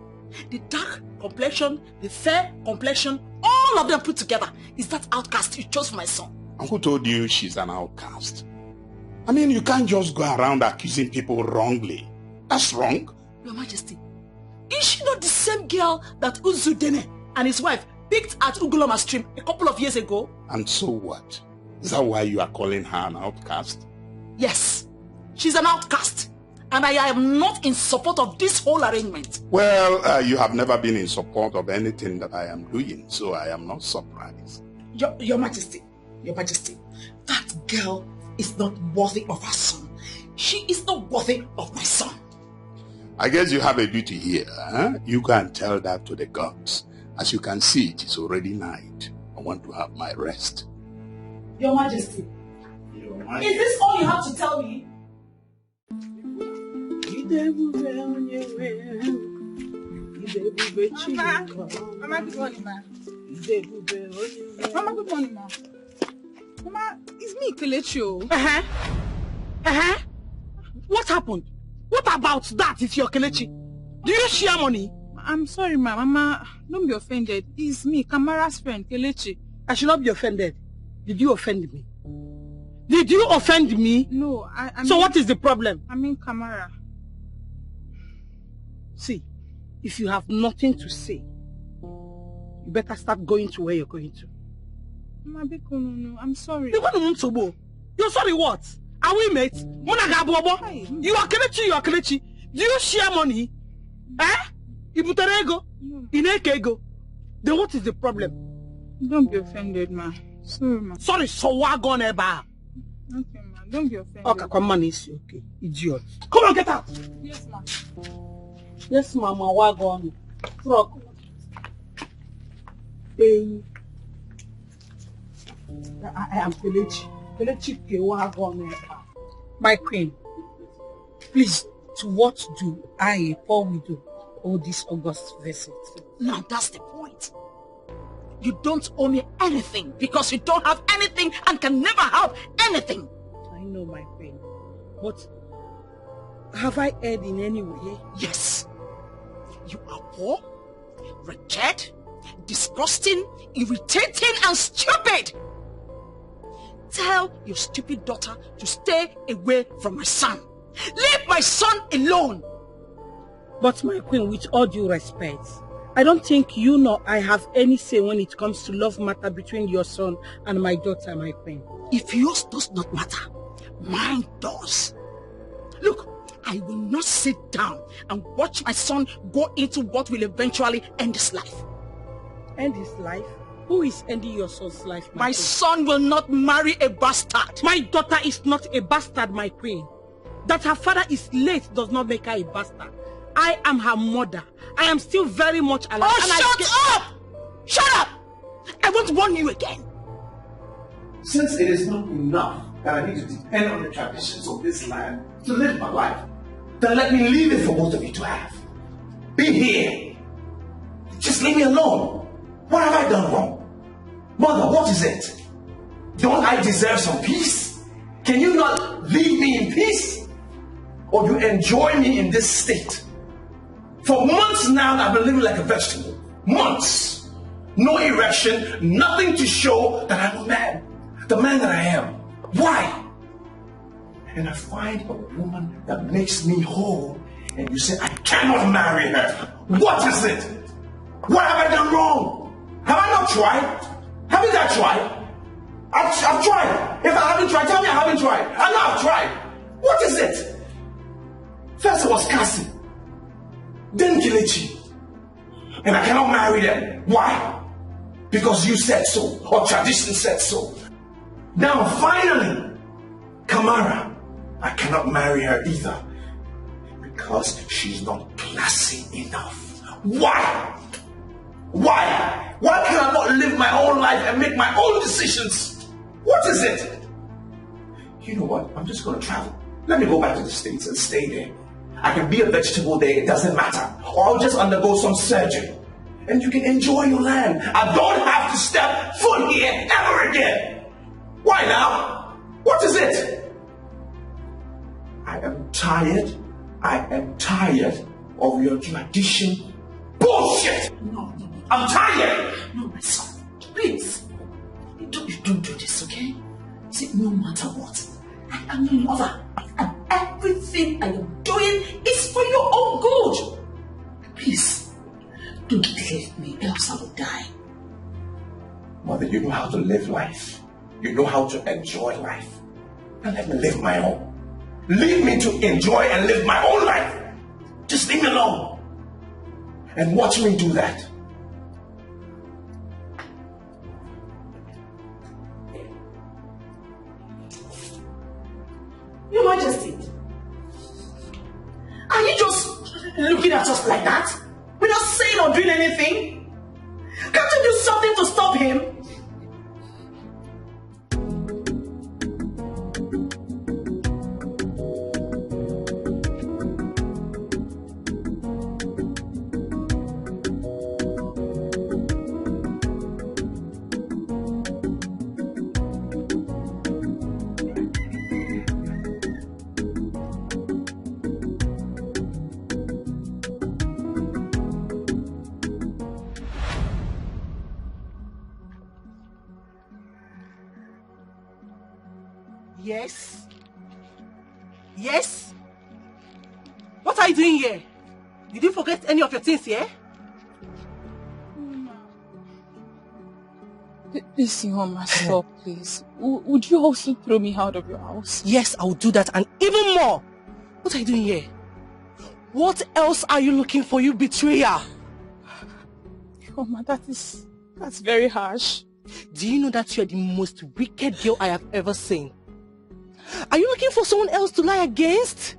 the dark complexion, the fair complexion, all of them put together, is that outcast you chose for my son? And who told you she's an outcast? I mean, you can't just go around accusing people wrongly. That's wrong. Your Majesty, is she not the same girl that Uzudene and his wife picked at Uguloma Stream a couple of years ago? And so what? Is that why you are calling her an outcast? Yes, she's an outcast. And I am not in support of this whole arrangement. Well, you have never been in support of anything that I am doing, so I am not surprised. Your Majesty, that girl is not worthy of her son. She is not worthy of my son. I guess you have a duty here, huh? You can tell that to the gods. As you can see, it is already night. I want to have my rest. Your Majesty, is this all you have to tell me? Mama, good morning, ma. Mama, good morning, ma. Mama, it's me, Kelechi. What happened? What about that? It's your Kelechi. Do you share money? I'm sorry, ma. Mama, don't be offended. It's me, Kamara's friend, Kelechi. I should not be offended. Did you offend me? Did you offend me? No, I mean... So what is the problem? I mean Kamara. See, if you have nothing to say, you better start going to where you're going to. Mama, no, I'm sorry. You're sorry what? Are we mates? You are Kelechi, Do you share money? Ibuterego? Inekego? Then what is the problem? Don't be offended, ma. Sorry, ma. Sorry, so what gone eba? Okay, ma. Don't be offended. Okay, come on, is okay. Idiot. Come on, get out! Yes, ma. Yes, mama, what gone? Frog. I am Kelechi. My queen, please, to what do I, a poor widow, owe this August visit? Now that's the point. You don't owe me anything because you don't have anything and can never have anything. I know, my queen, but have I erred in any way? Yes. You are poor, wretched, disgusting, irritating, and stupid. Tell your stupid daughter to stay away from my son. Leave my son alone. But my queen, with all due respect, I don't think you nor I have any say when it comes to love matter between your son and my daughter, my queen. If yours does not matter, mine does. Look, I will not sit down and watch my son go into what will eventually end his life. End his life? Who is ending your son's life, my son will not marry a bastard. My daughter is not a bastard, my queen. That her father is late does not make her a bastard. I am her mother. I am still very much alive. Oh, shut up! Shut up! I won't warn you again. Since it is not enough that I need to depend on the traditions of this land to live my life, then let me leave it for both of you to have. Be here. Just leave me alone. What have I done wrong? Mother, what is it? Don't I deserve some peace? Can you not leave me in peace? Or you enjoy me in this state? For months now, I've been living like a vegetable. Months. No erection, nothing to show that I'm a man. The man that I am. Why? And I find a woman that makes me whole, and you say I cannot marry her. What is it? What have I done wrong? Have I not tried? Haven't I tried? I've tried. If I haven't tried, tell me I haven't tried. I know I've tried. What is it? First it was Cassie, then Kelechi, and I cannot marry them. Why? Because you said so, or tradition said so. Now finally, Kamara, I cannot marry her either, because she's not classy enough. Why? Why? Why can I not live my own life and make my own decisions? What is it? You know what? I'm just going to travel. Let me go back to the States and stay there. I can be a vegetable there, it doesn't matter. Or I'll just undergo some surgery. And you can enjoy your land. I don't have to step foot here ever again. Why now? What is it? I am tired. I am tired of your tradition bullshit. No. I'm tired. No, my son. Please. You don't do this, okay? See, no matter what, I am your mother. And everything I am doing is for your own good. Please, don't leave me, else I will die. Mother, you know how to live life. You know how to enjoy life. Now let me live my own. Leave me to enjoy and live my own life. Just leave me alone. And watch me do that. Your Majesty, are you just looking at us like that? Without saying or doing anything? Can't you do something to stop him? Yes? Yes? What are you doing here? Did you forget any of your things here? Listen, Mama, stop, please. Would you also throw me out of your house? Yes, I will do that and even more. What are you doing here? What else are you looking for, you betrayer? Mama, that's very harsh. Do you know that you are the most wicked girl I have ever seen? Are you looking for someone else to lie against?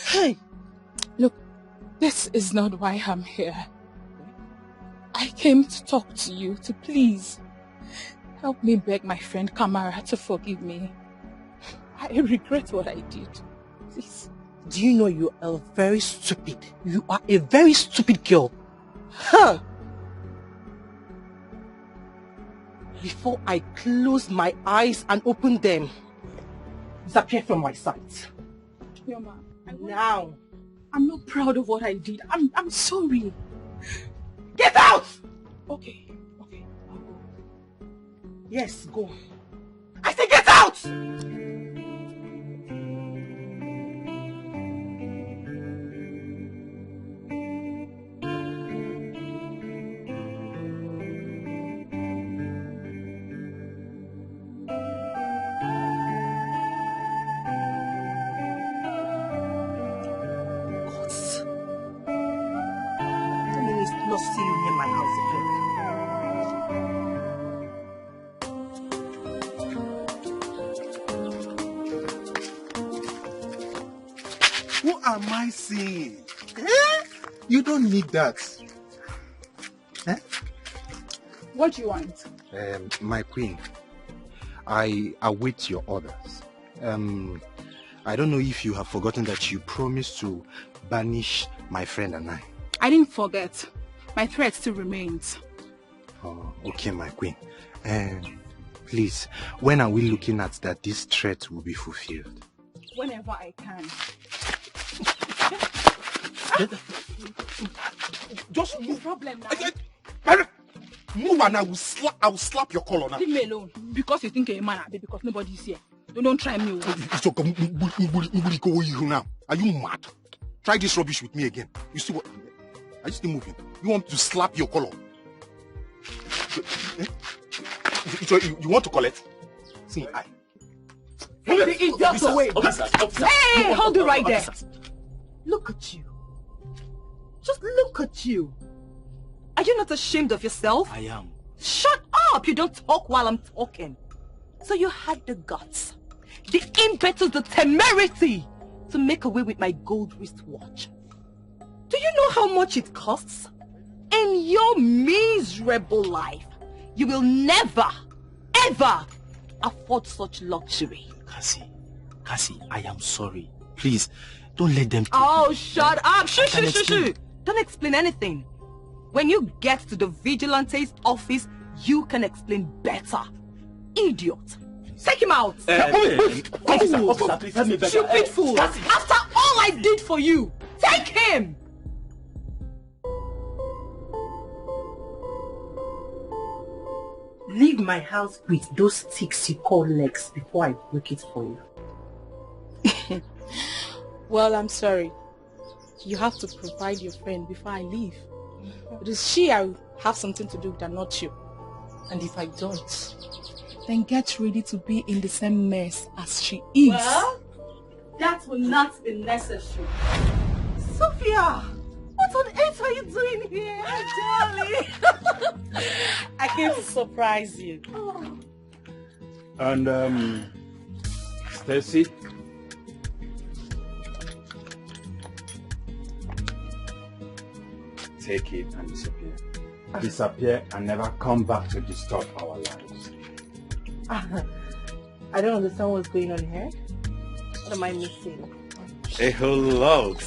Hey! Look, this is not why I'm here. I came to talk to you, to please help me beg my friend Kamara to forgive me. I regret what I did. Please. Do you know you are very stupid? You are a very stupid girl. Huh? Before I close my eyes and open them, disappear from my sight. Yoma, now. I'm not proud of what I did. I'm sorry. Get out! Okay. I'll go. Yes, go. I say get out! am I seeing? Eh? You don't need that. Eh? What do you want? My queen, I await your orders. I don't know if you have forgotten that you promised to banish my friend and I. I didn't forget. My threat still remains. Oh, okay, my queen. Please, when are we looking at that this threat will be fulfilled? Whenever I can. Just move. Problem now. Move and I will slap your collar now. Leave me alone. Because you think you're a man, because nobody's here. Don't try me. Now. Are you mad? Try this rubbish with me again. You see what? Are you still moving? You want to slap your collar? You want to collect? See, Hey, the idiot away. Hey, hold it right there. Look at you. Just look at you. Are you not ashamed of yourself? I am. Shut up! You don't talk while I'm talking. So you had the guts, the impetus, the temerity to make away with my gold wristwatch. Do you know how much it costs? In your miserable life, you will never, ever afford such luxury. Cassie, I am sorry. Please, don't let them... Oh, shut up! Shh! Don't explain anything. When you get to the vigilante's office, you can explain better. Idiot! Take him out! Stupid fool! After all I did for you, take him! Leave my house with those sticks you call legs before I break it for you. Well, I'm sorry. You have to provide your friend before I leave. It is she I have something to do with and not you. And if I don't, then get ready to be in the same mess as she is. Well, that will not be necessary. Sophia! What on earth are you doing here? Darling! I came to surprise you. Oh. And, Stacy? Take it and disappear. Disappear and never come back to disturb our lives. I don't understand what's going on here. What am I missing? A whole lot.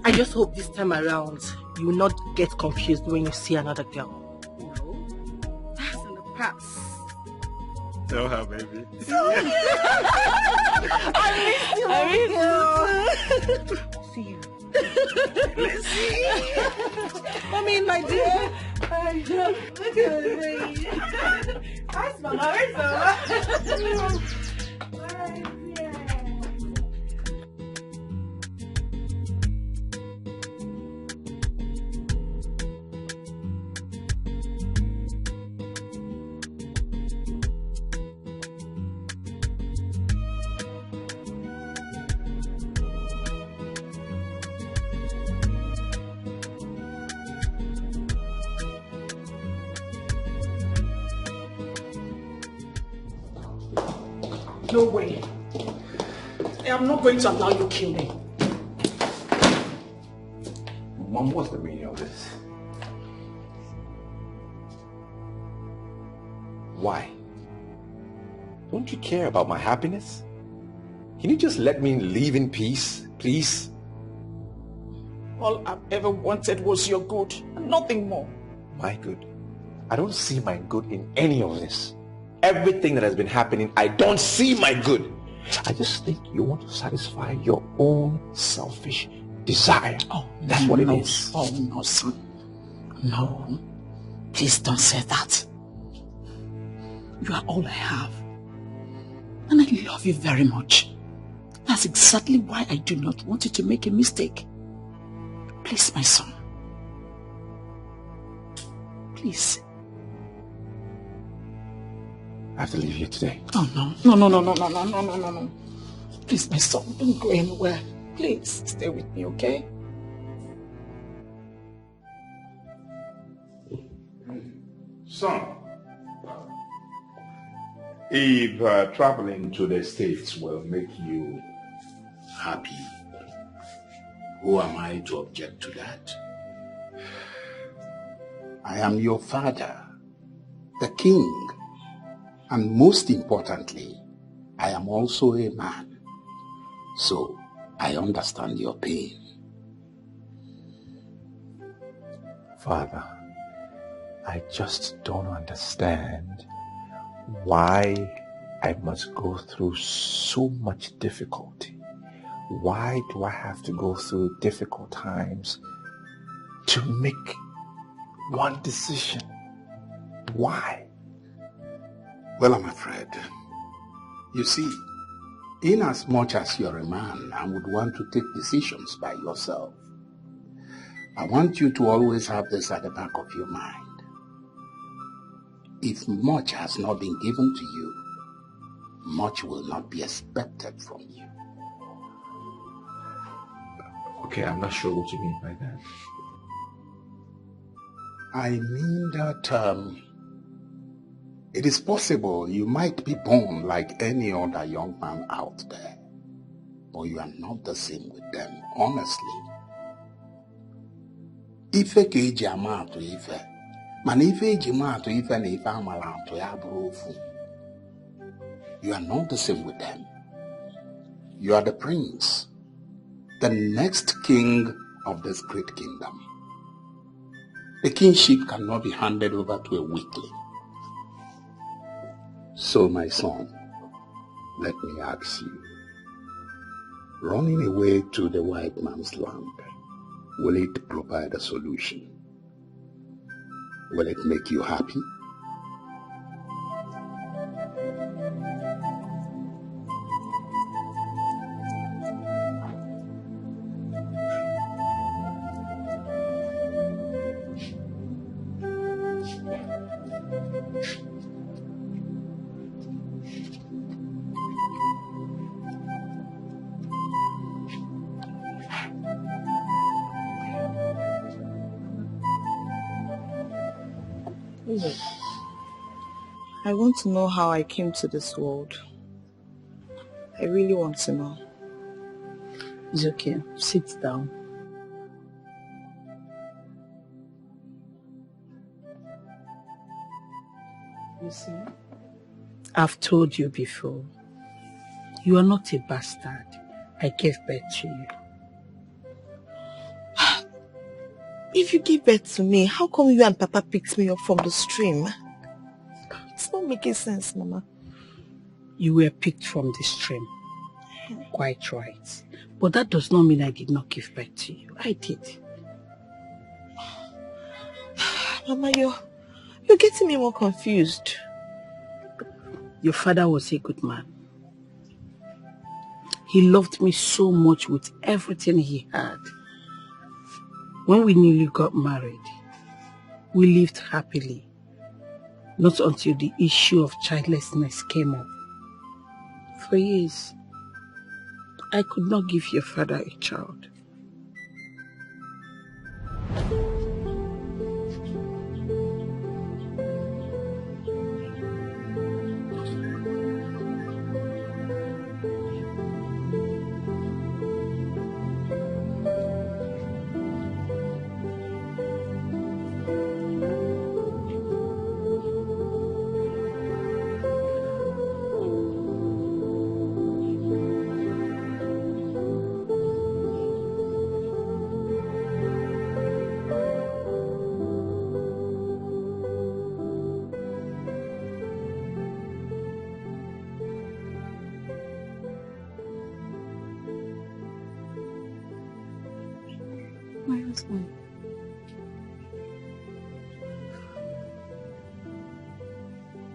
I just hope this time around you will not get confused when you see another girl. No, that's in the past. Tell her, baby. I miss you. See you. Mommy, my dear. Look at me. Hi, Mama. No way. I am not going to allow you to kill me. Mom, what's the meaning of this? Why? Don't you care about my happiness? Can you just let me live in peace, please? All I've ever wanted was your good, and nothing more. My good? I don't see my good in any of this. Everything that has been happening, I don't see my good. I just think you want to satisfy your own selfish desire. Oh, that's what it is. Oh, no, son. No. Please don't say that. You are all I have. And I love you very much. That's exactly why I do not want you to make a mistake. Please, my son. Please. I have to leave you today. Oh, no. Please, my son, don't go anywhere. Please, stay with me, okay? Son, If traveling to the States will make you happy, who am I to object to that? I am your father, the king, and most importantly, I am also a man, so I understand your pain. Father, I just don't understand why I must go through so much difficulty. Why do I have to go through difficult times to make one decision? Why? Well, I'm afraid. You see, in as much as you're a man and would want to take decisions by yourself, I want you to always have this at the back of your mind. If much has not been given to you, much will not be expected from you. Okay, I'm not sure what you mean by that. I mean that it is possible you might be born like any other young man out there, but you are not the same with them, honestly. Ife ka eji ama atụ ife, mana ife eji ma atụ ife na ife amala atụ ya bụrụ ofu. You are not the same with them. You are the prince, the next king of this great kingdom. The kingship cannot be handed over to a weakling. So, my son, let me ask you, running away to the white man's land, will it provide a solution? Will it make you happy? I want to know how I came to this world. I really want to know. It's okay. Sit down. You see, I've told you before, you are not a bastard. I gave birth to you. If you give birth to me, how come you and Papa picked me up from the stream? It's not making sense, Mama. You were picked from the stream. Quite right. But that does not mean I did not give birth to you. I did. Mama, you're getting me more confused. Your father was a good man. He loved me so much with everything he had. When we newly got married, we lived happily. Not until the issue of childlessness came up. For years, I could not give your father a child.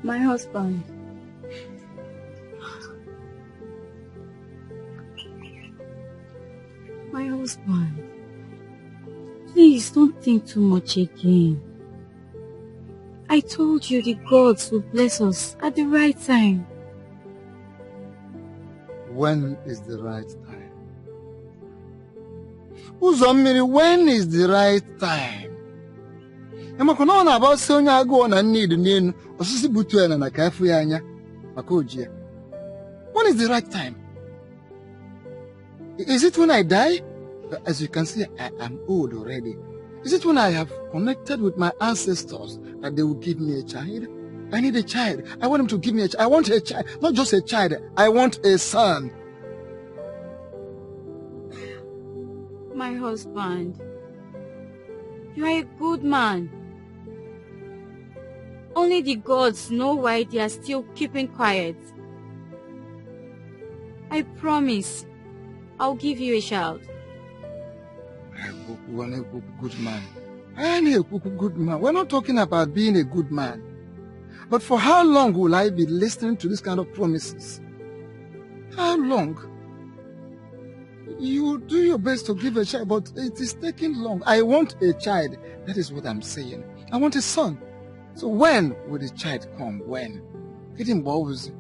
My husband. My husband. Please don't think too much again. I told you the gods will bless us at the right time. When is the right time? Uzomiri, when is the right time? Emakono na about Sonya go na need nin osisi butu na kafu ya anya. Makojia. When is the right time? Is it when I die? As you can see, I am old already. Is it when I have connected with my ancestors that they will give me a child? I need a child. I want them to give me a child. I want a child. Not just a child. I want a son. My husband, you are a good man. Only the gods know why they are still keeping quiet. I promise, I'll give you a child. We're a good man. I am a good man. We're not talking about being a good man. But for how long will I be listening to this kind of promises? How long? You do your best to give a child, but it is taking long. I want a child. That is what I'm saying. I want a son. So when will the child come? When? Get involved.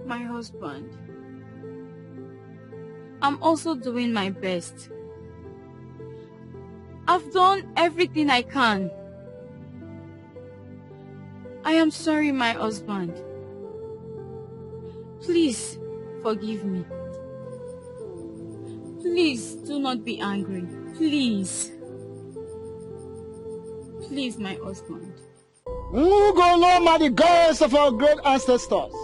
My husband, I'm also doing my best. I've done everything I can. I am sorry, my husband. Please forgive me. Please do not be angry. Please. Please, my husband. Ugoloma, the gods of our great ancestors.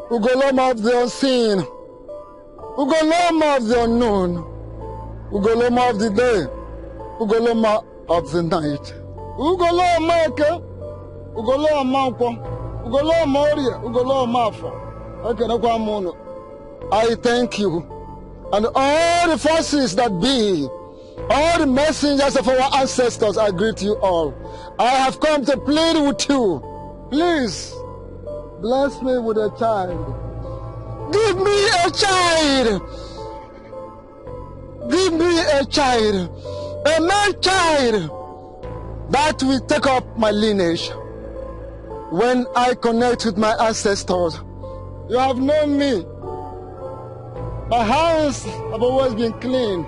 Ugoloma of the unseen. Ugoloma of the unknown. Ugoloma of the day. Ugoloma of the night. Ugoloma eke. Ugoloma mpo. Ugoloma orie. Ugoloma afo. Okay, no kwa mono. I thank you. And all the forces that be, all the messengers of our ancestors, I greet you all. I have come to plead with you. Please, bless me with a child. Give me a child. Give me a child. A male child that will take up my lineage. When I connect with my ancestors, you have known me. My hands have always been clean.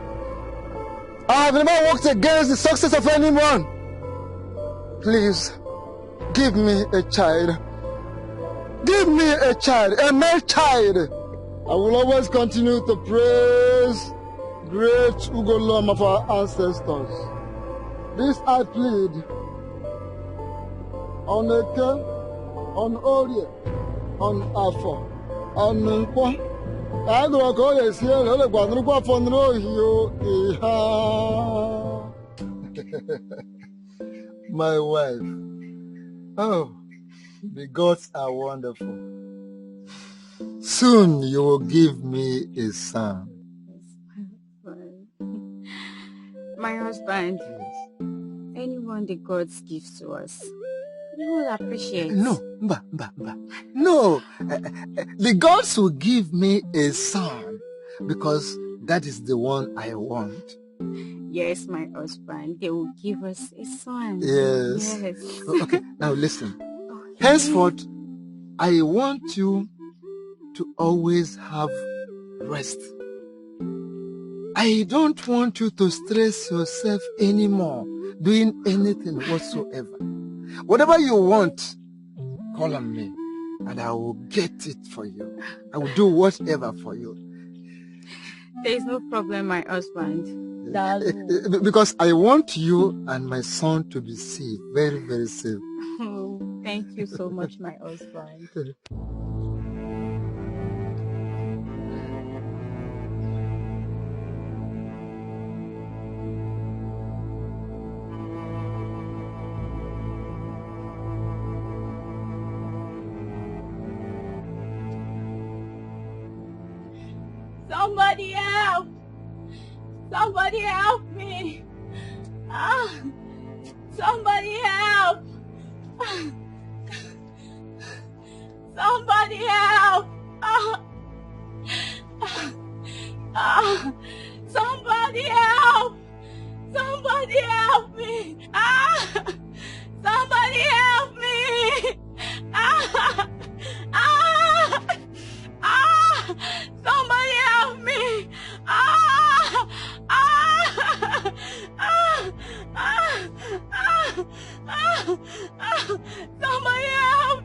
I have never worked against the success of anyone. Please, give me a child. Give me a child, a male child. I will always continue to praise great Ugolom of our ancestors. This I plead on Eke, on Orie, on Afo, on Nkwa. My wife. Oh, the gods are wonderful. Soon you will give me a son. My husband, anyone the gods give to us, we will appreciate. No, no. The gods will give me a son because that is the one I want. Yes, my husband, they will give us a son. Yes. Yes. Okay, now listen. Henceforth, I want you to always have rest. I don't want you to stress yourself anymore doing anything whatsoever. Whatever you want, call on me and I will get it for you. I will do whatever for you. There is no problem, my husband. Because I want you and my son to be safe, very, very safe. Oh, thank you so much, my husband. Somebody help! Somebody help me! Ah! Somebody help! Somebody help! Ah! Ah! Somebody help! Somebody help me! Ah! Somebody help me! Ah! Ah! Ah! Somebody help me! Ah! Ah! Ah! Ah! Ah! Ah! Ah! Somebody help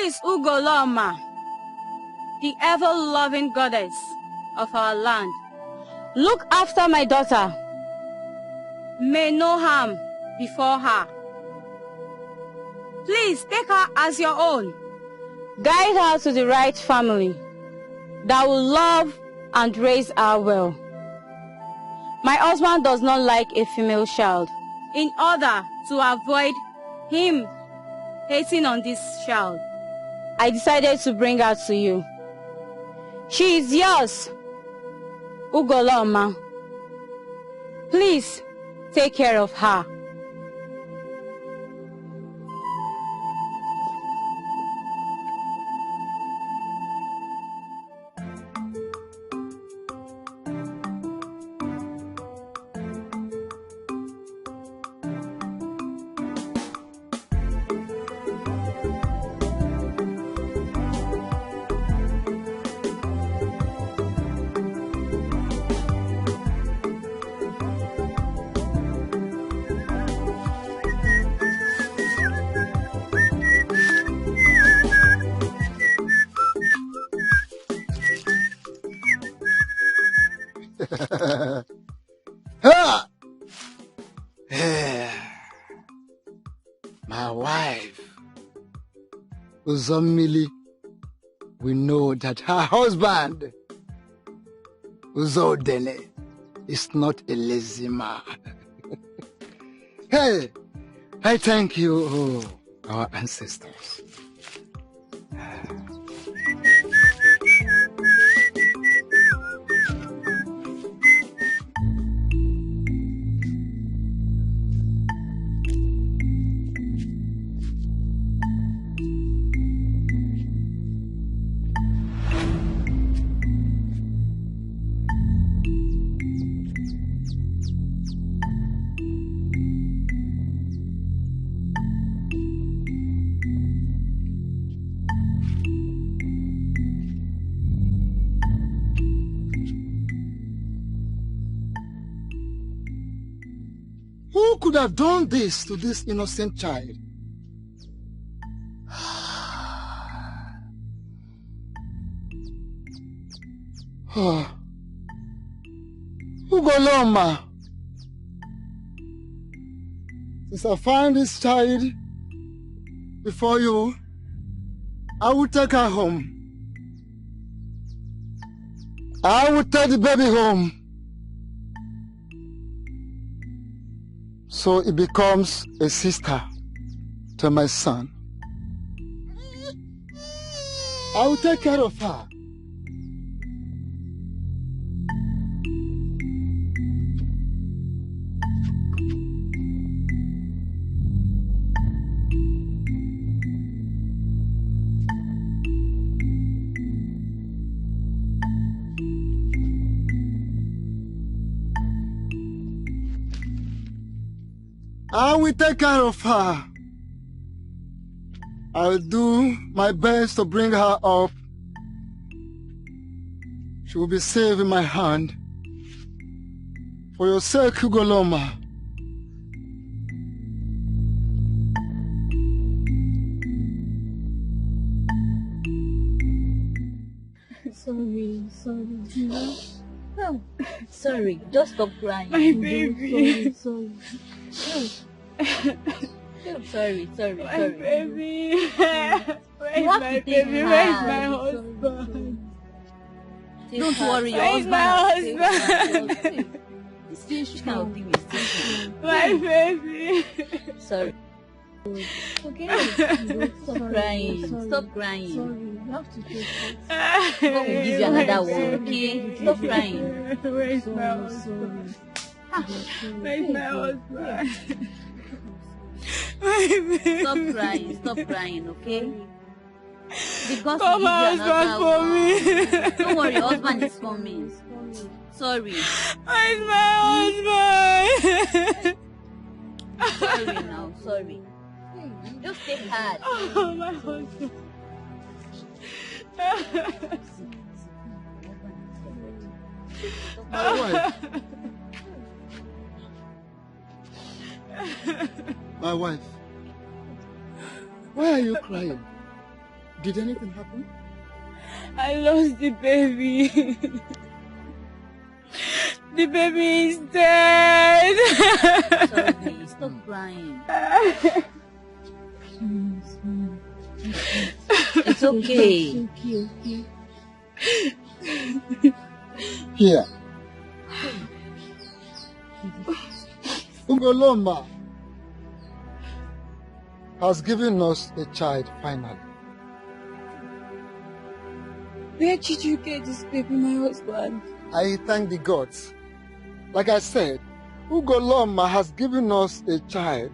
Please, Ugoloma, the ever-loving goddess of our land, look after my daughter. May no harm befall her. Please take her as your own. Guide her to the right family that will love and raise her well. My husband does not like a female child. In order to avoid him hating on this child, I decided to bring her to you. She is yours, Ugoloma. Please take care of her. Ha! My wife, Uzomili, we know that her husband, Uzodene, is not a lazy man. Hey, I thank you, our ancestors. Who could have done this to this innocent child? Ugoloma, since I found this child before you, I will take her home. I will take the baby home. So it becomes a sister to my son. I will take care of her. I will take care of her. I will do my best to bring her up. She will be safe in my hand. For your sake, Ugoloma. Sorry. Oh, sorry, just stop crying. My baby. Sorry. Sorry. My baby. Where's my baby? Where's my husband? Don't worry, your Where's husband. my husband? Stay strong. My baby. Sorry. Okay. Stop crying. Stop crying. Sorry, you have to take it. God will give you another one, okay? Stop crying. Where's my husband? Where's my husband? Stop crying, okay? Because Come on, husband for me. Don't worry, your husband is coming. Sorry. Where's my husband? Sorry now, sorry. Just take heart. Oh, my husband. My wife. My wife. Why are you crying? Did anything happen? I lost the baby. The baby is dead. Sorry, stop crying. It's okay. Okay. Here. Ungoloma has given us a child finally. Where did you get this baby, my husband? I thank the gods. Like I said, Ugoloma has given us a child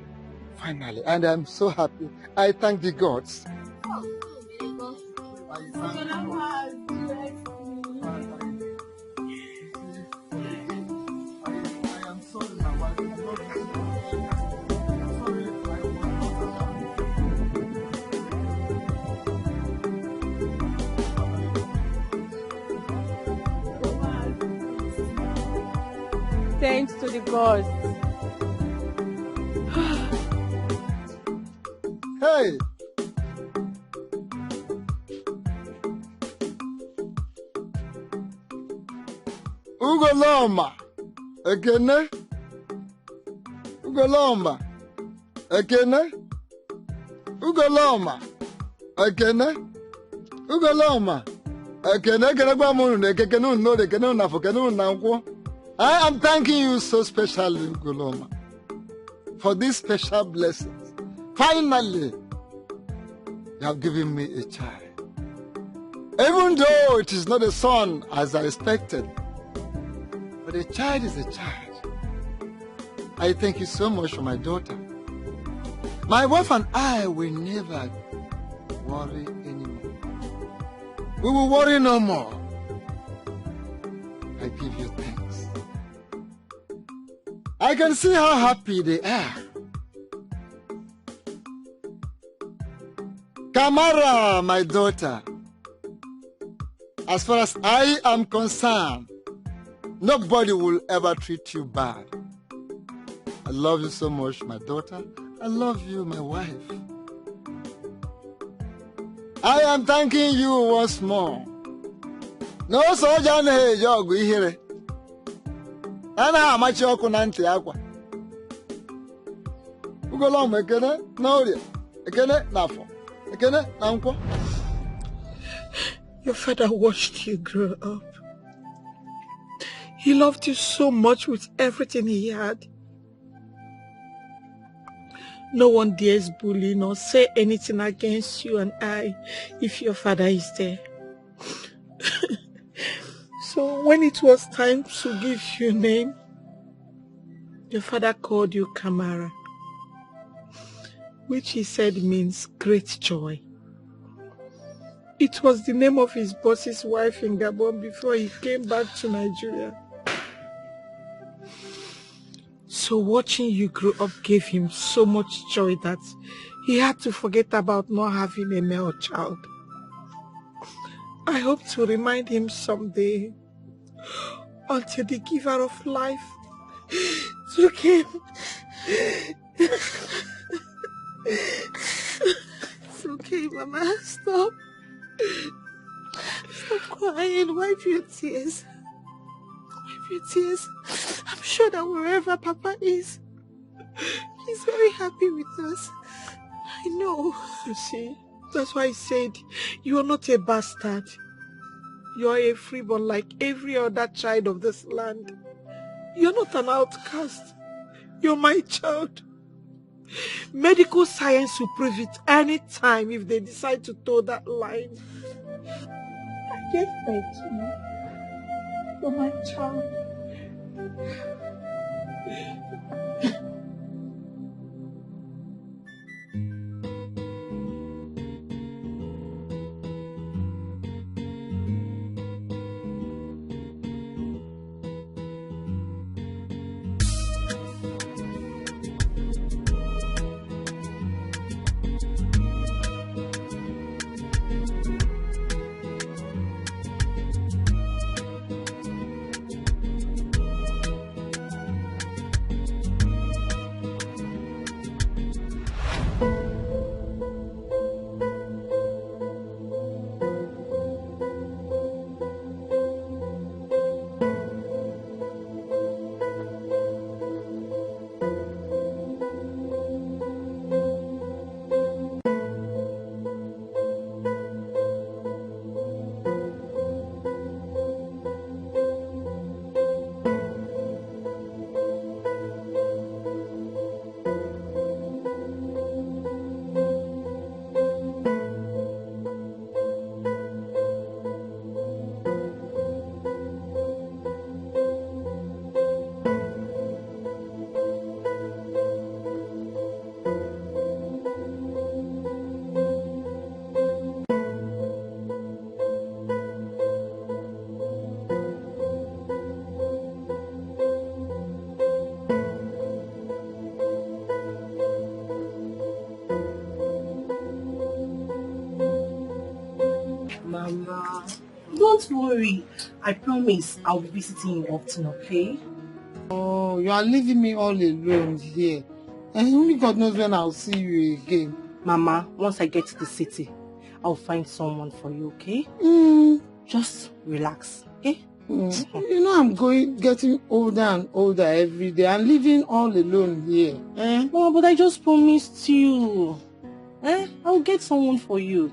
finally, and I'm so happy. I thank the gods. Thanks to the gods. Hey! Ugoloma! Ekene? Ugoloma! Ekene? Ugoloma! Ekene? Ugoloma! Ekene? Ekene gba munu ne kekene no de kene na fo kene na nkwo. I am thanking you so specially, Ugoloma, for these special blessings. Finally, you have given me a child. Even though it is not a son as I expected, but a child is a child. I thank you so much for my daughter. My wife and I will never worry anymore. We will worry no more. I give you thanks. I can see how happy they are. Kamara, my daughter, as far as I am concerned, nobody will ever treat you bad. I love you so much, my daughter. I love you, my wife. I am thanking you once more. No soldier hey jog we hear. Ana amachi oku na nti akwa. Ugolom ekene na ori. Ekene na afọ. Ekene na nkwo. Your father watched you grow up. He loved you so much with everything he had. No one dares bully nor say anything against you and I if your father is there. So when it was time to give you a name, your father called you Kamara, which he said means great joy. It was the name of his boss's wife in Gabon before he came back to Nigeria. So watching you grow up gave him so much joy that he had to forget about not having a male child. I hope to remind him someday, until the giver of life took him. It's okay, Mama. Stop. Stop crying. Wipe your tears. Wipe your tears. I'm sure that wherever Papa is, he's very happy with us. I know. You see, that's why I said you are not a bastard. You are a freeborn like every other child of this land. You're not an outcast. You're my child. Medical science will prove it any time if they decide to toe that line. I gave birth to you. You're my child. Don't worry. I promise I'll be visiting you often, okay? Oh, you are leaving me all alone here. And only God knows when I'll see you again. Mama, once I get to the city, I'll find someone for you, okay? Just relax, okay? You know I'm getting older and older every day. I'm living all alone here. Mama, but I just promised you. I'll get someone for you.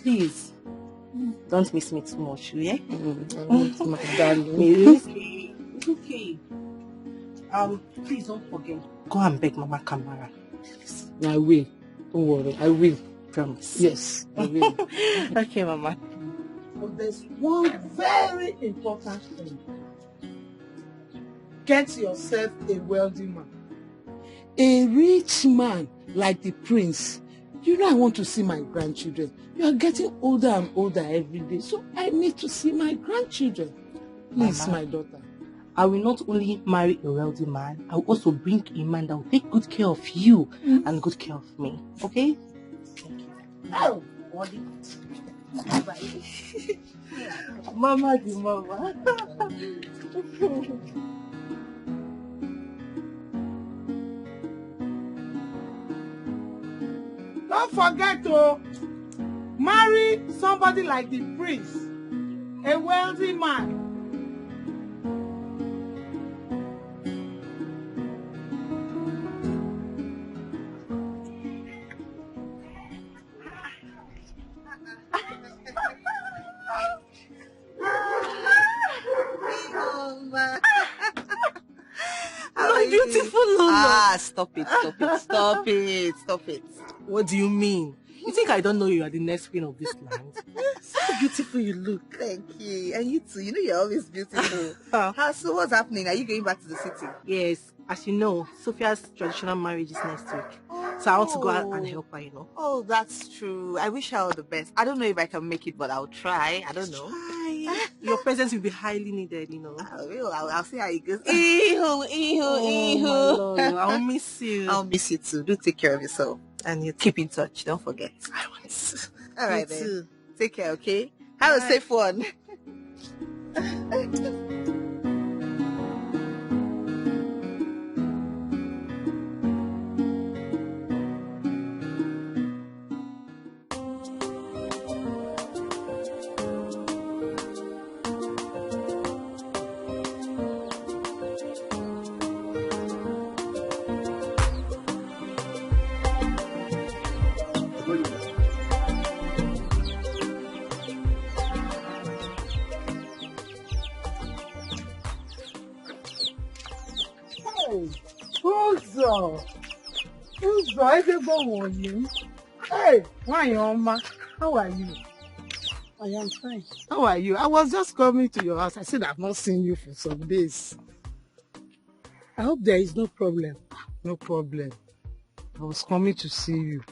Please. Don't miss me too much, yeah? My darling. It's okay. Please don't forget. Go and beg Mama Kamara. I will. Don't worry. I will. Promise. Yes, I will. Okay, Mama. But there's one very important thing. Get yourself a wealthy man. A rich man like the prince. You know I want to see my grandchildren. You are getting older and older every day. So I need to see my grandchildren. Please, Mama, my daughter. I will not only marry a wealthy man, I will also bring a man that will take good care of you and good care of me. Okay? Oh, Mama the mama. Don't forget to marry somebody like the prince, a wealthy man. My beautiful Lola. Stop it. What do you mean? You think I don't know you are the next queen of this land? So beautiful you look. Thank you. And you too. You know you're always beautiful. So what's happening? Are you going back to the city? Yes. As you know, Sophia's traditional marriage is next week. So I want to go out and help her, you know. Oh, that's true. I wish her all the best. I don't know if I can make it, but I'll try. I don't know. Your presence will be highly needed, you know. I will. I'll see how it goes. My Lord, I'll miss you. I'll miss you too. Do take care of yourself. And you keep in touch. Don't forget. I want to. All right, Me then. too. Take care, okay? Have a safe one. Hey, Wanyoma, how are you? I am fine. How are you? I was just coming to your house. I said I've not seen you for some days. I hope there is no problem. No problem. I was coming to see you.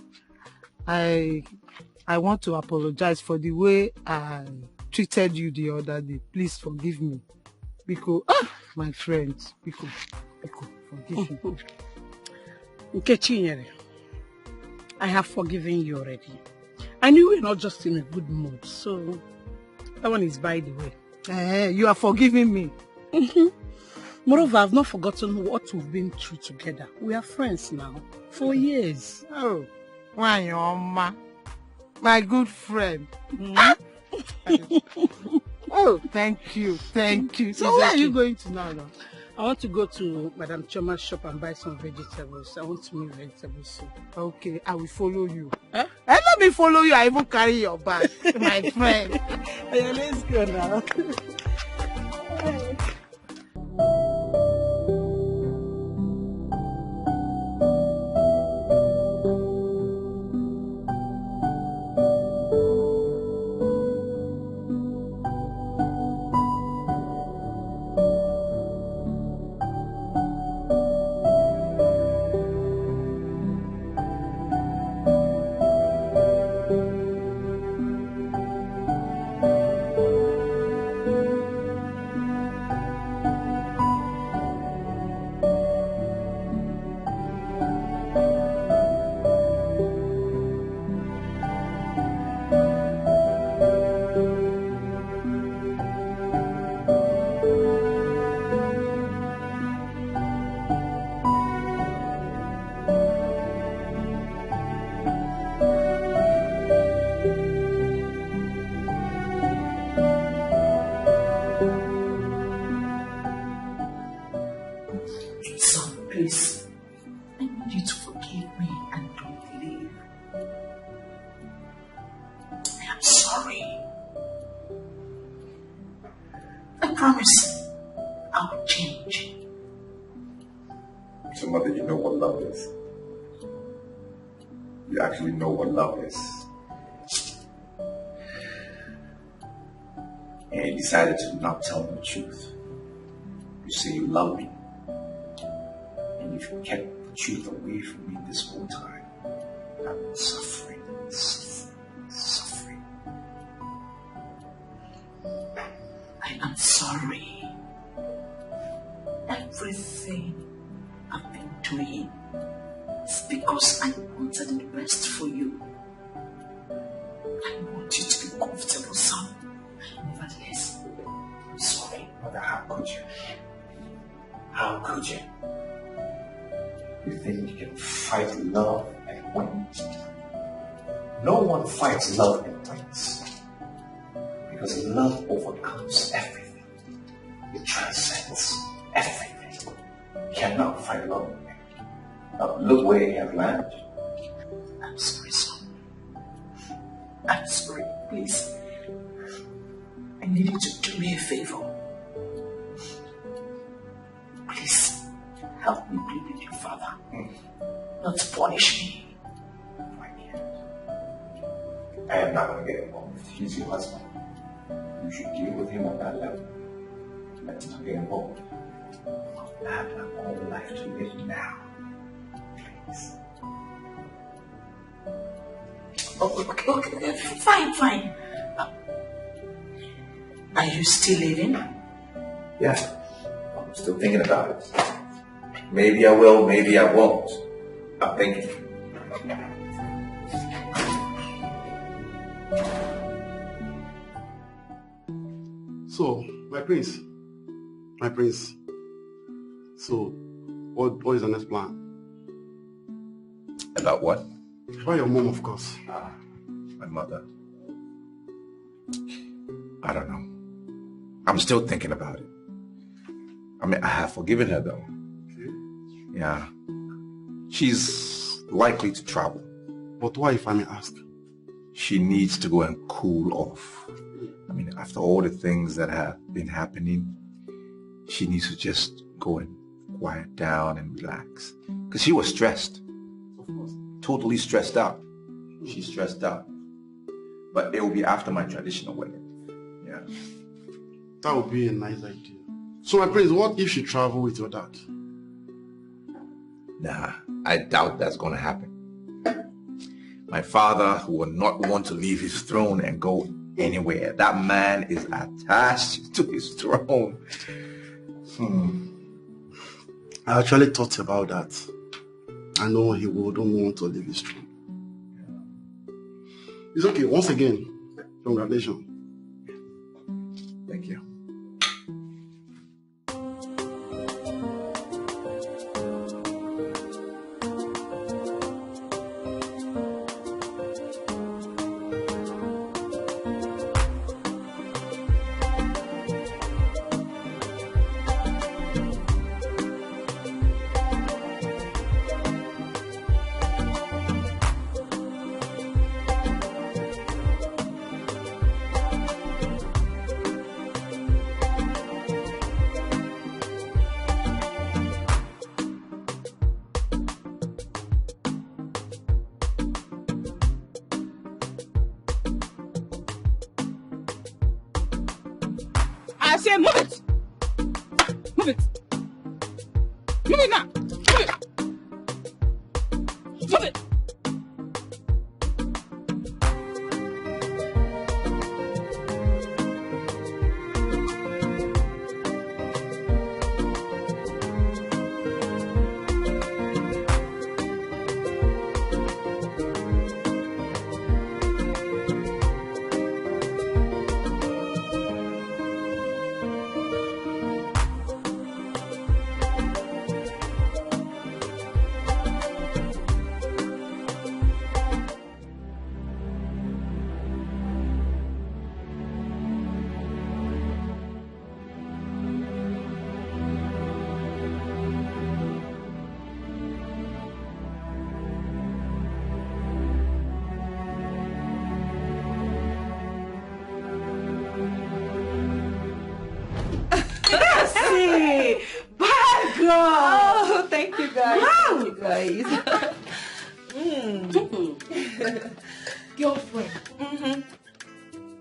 I want to apologize for the way I treated you the other day. Please forgive me. Because, my friends, because, forgive me. Nkechinyere, I have forgiven you already. I knew we're not just in a good mood, so that one is by the way. You are forgiving me. Moreover, I've not forgotten what we've been through together. We are friends now, for years. Oh, Wanyoma, my good friend. Oh, thank you. So where are you going to now? I want to go to Madam Choma's shop and buy some vegetables. I want to make vegetable soup. Okay, I will follow you. And let me follow you. I even carry your bag, my friend. Yeah, let's go now. promise I'll change. So, Mother, you know what love is. You actually know what love is. And you decided to not tell me the truth. You say you love me. And you've kept the truth away from me this whole time. I've been suffering. I am sorry. Everything I've been doing is because I wanted the best for you. I want you to be comfortable, son. Nevertheless, I'm sorry. Mother, how could you? How could you? You think you can fight love and win? No one fights love and wins. Because love overcomes everything. It transcends everything. You cannot fight love. Now look where you have landed. I'm sorry, son. I'm sorry. Please. I need you to do me a favor. Please, help me plead with your father. Not to punish me. I am not going to get involved. He's your husband. You should deal with him on that level. Let's not get involved. I have my own life to live now. Please. Okay. Fine. Are you still living? Yeah. I'm still thinking about it. Maybe I will, maybe I won't. I'm thinking. So, my prince. So, what is the next plan? About what? About your mom, of course. My mother. I don't know. I'm still thinking about it. I mean, I have forgiven her though. Okay. Yeah. She's likely to travel. But why, if I may ask? She needs to go and cool off. I mean, after all the things that have been happening, she needs to just go and quiet down and relax. Because she was stressed. Of course. Totally stressed out. She's stressed out. But it will be after my traditional wedding. Yeah. That would be a nice idea. So, my prince, what if she travel with your dad? Nah, I doubt that's going to happen. My father will not want to leave his throne and go anywhere. That man is attached to his throne. I actually thought about that. I know he wouldn't want to leave his throne. It's okay. Once again, congratulations. Thank you. I say move it. Move it. Move it now. Move it. Move it. Oh, thank you guys. Wow. Thank you guys. Girlfriend.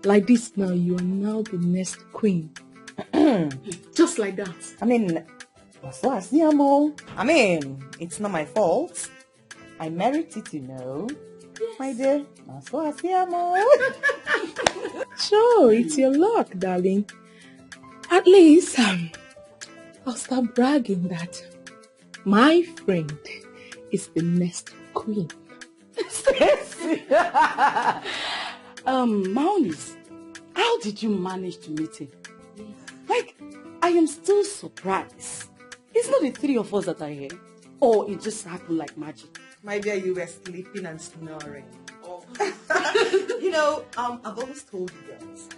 Like this now, you are now the next queen. Just like that. I mean, it's not my fault. I married it, you know. Yes. My dear. Sure, it's your luck, darling. At least, I'll start bragging that my friend is the next queen. Stacy. Maunis, how did you manage to meet him? Like, I am still surprised. It's not the three of us that are here. Or it just happened like magic. My dear, you were sleeping and snoring. Oh. You know, I've always told you girls,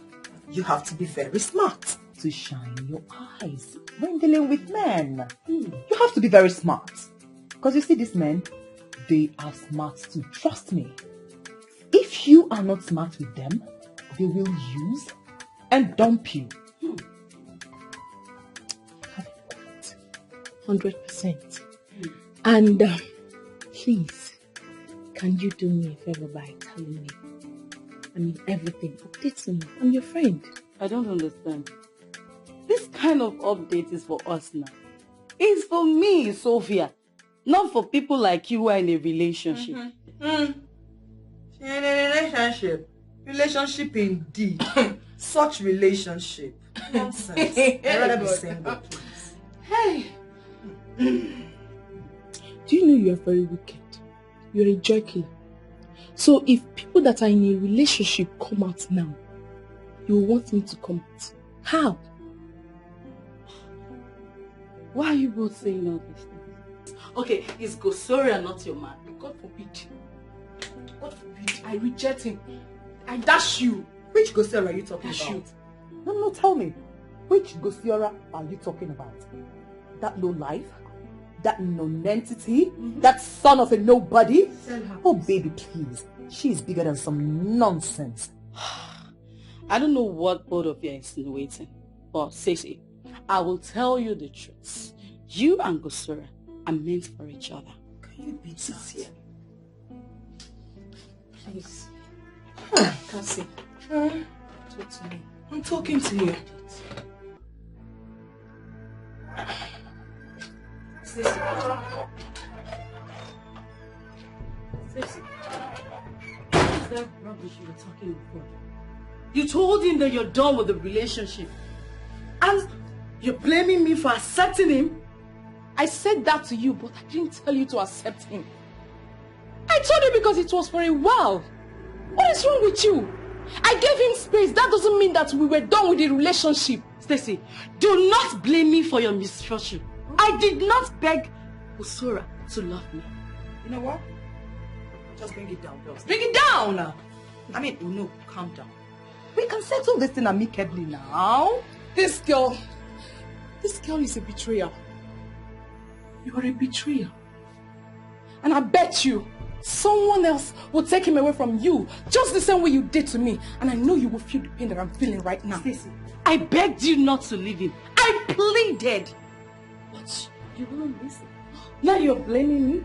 you have to be very smart to shine your eyes when dealing with men. You have to be very smart. Because you see these men, they are smart too. Trust me. If you are not smart with them, they will use and dump you. 100%. And please, can you do me a favor by telling me? I mean, everything. Update me. I'm your friend. I don't understand. This kind of update is for us now. It's for me, Sophia. Not for people like you who are in a relationship. In a relationship. Relationship indeed. Such relationship. Nonsense. I'd rather be single, please. Hey. Do you know you are very wicked? You're a joy killer. So if people that are in a relationship come out now, you want me to come out. How? Why are you both saying all these things? Okay, is Gosoria not your man? God forbid. God forbid. I reject him. I dash you. Which Gosoria are you talking about? Shoot. No, tell me. Which Gosoria are you talking about? That low life? That non-entity? That son of a nobody? Oh, baby, please. She is bigger than some nonsense. I don't know what both of you are insinuating. But, Stacy, I will tell you the truth. You and Gosura are meant for each other. Can you be sincere? Please. Cassie. Talk to me. I'm talking to you. Stacy. Stacy. What is that rubbish you were talking before? You told him that you're done with the relationship. And you're blaming me for accepting him? I said that to you, but I didn't tell you to accept him. I told you because it was for a while. What is wrong with you? I gave him space. That doesn't mean that we were done with the relationship. Stacy, do not blame me for your misfortune. I did not beg Usura to love me. You know what? Just bring it down, girls. Bring it down! I mean, no, calm down. We can settle this thing amicably now. This girl is a betrayer. You are a betrayer. And I bet you someone else will take him away from you just the same way you did to me. And I know you will feel the pain that I'm feeling right now. Stacy, I begged you not to leave him. I pleaded. But you won't listen. Now you're blaming me?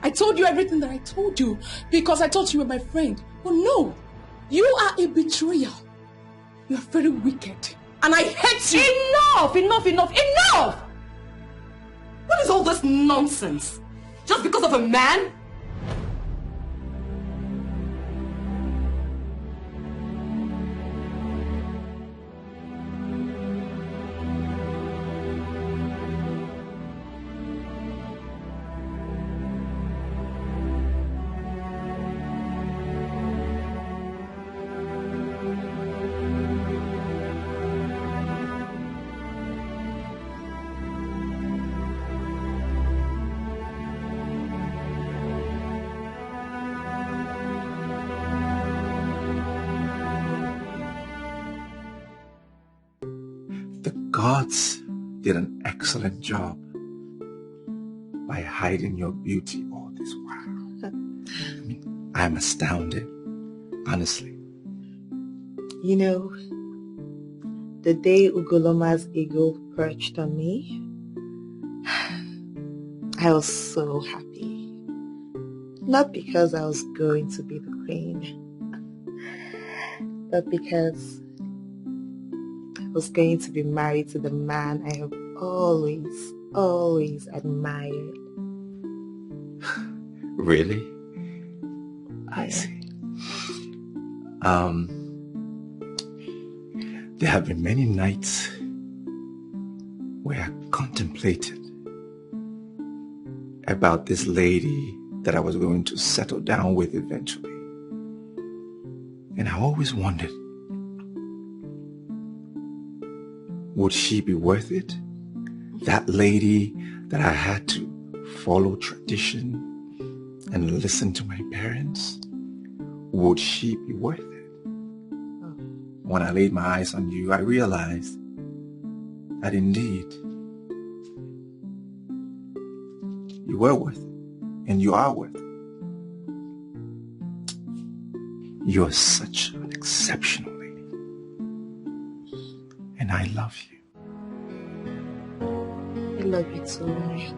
I told you everything that I told you because I thought you were my friend. But no, you are a betrayer. You are very wicked. And I hate you. Enough! What is all this nonsense? Just because of a man? Gods did an excellent job by hiding your beauty all this while. I mean, I'm astounded, honestly. You know, the day Ugoloma's ego perched on me, I was so happy. Not because I was going to be the queen, but because I was going to be married to the man I have always admired. Really? I see. There have been many nights where I contemplated about this lady that I was going to settle down with eventually. And I always wondered, would she be worth it? That lady that I had to follow tradition and listen to my parents, would she be worth it? When I laid my eyes on you, I realized that indeed you were worth it, and you are worth it. You're such an exceptional lady, and I love you. I love you too much.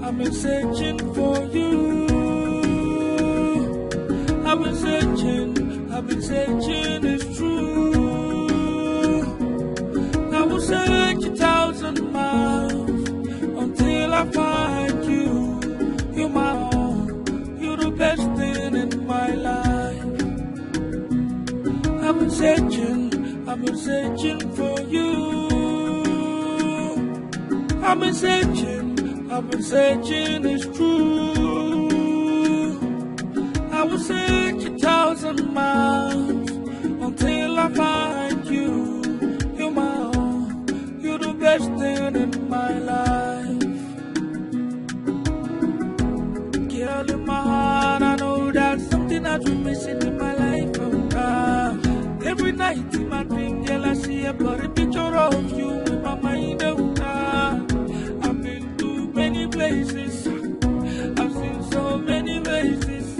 I've been searching for you. I've been searching, it's true. I will search 1,000 miles until I find you. You're my own, you're the best thing in my life. I've been searching for you. I've been searching, it's true. I will search 1,000 miles until I find you. You're my own, you're the best thing in my life. Girl, in my heart, I know that's something that you're missing in my life. Every night in my dream, girl, I see a blurry picture of you in my mind. Places. I've seen so many faces,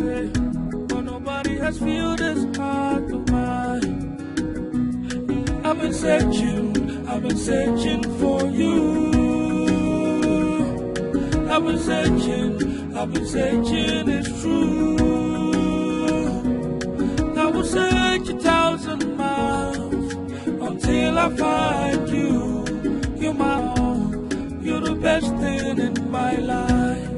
but nobody has filled this heart of mine. I've been searching for you. I've been searching, it's true. I will search 1,000 miles until I find you. You're my own, you're the best thing in my life.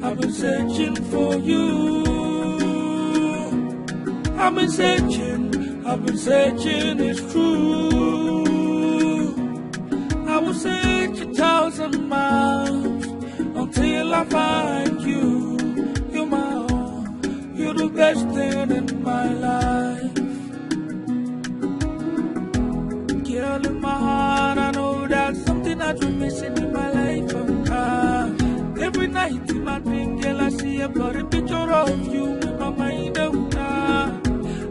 I've been searching for you. I've been searching, it's true. I will search 1,000 miles until I find you. You're my own, you're the best thing in my life. Girl, in my heart, I know that's something that you're missing in my life. Every night in my dream, girl, I see a blurry picture of you in my mind.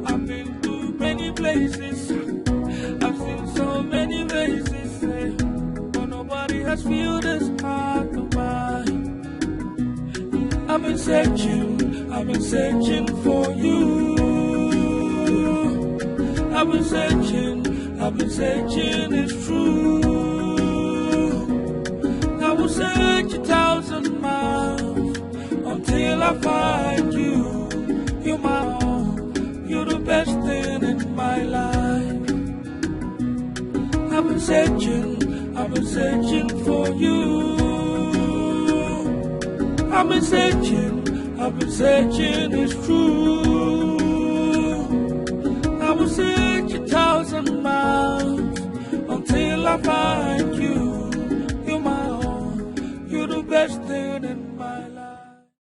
I've been to many places, I've seen so many faces, but nobody has filled this heart of mine. I've been searching for you. I've been searching, it's true. I will search 1,000 miles until I find you. You're my own, you're the best thing in my life. I've been searching for you. I've been searching, it's true. I will search 1,000 miles until I find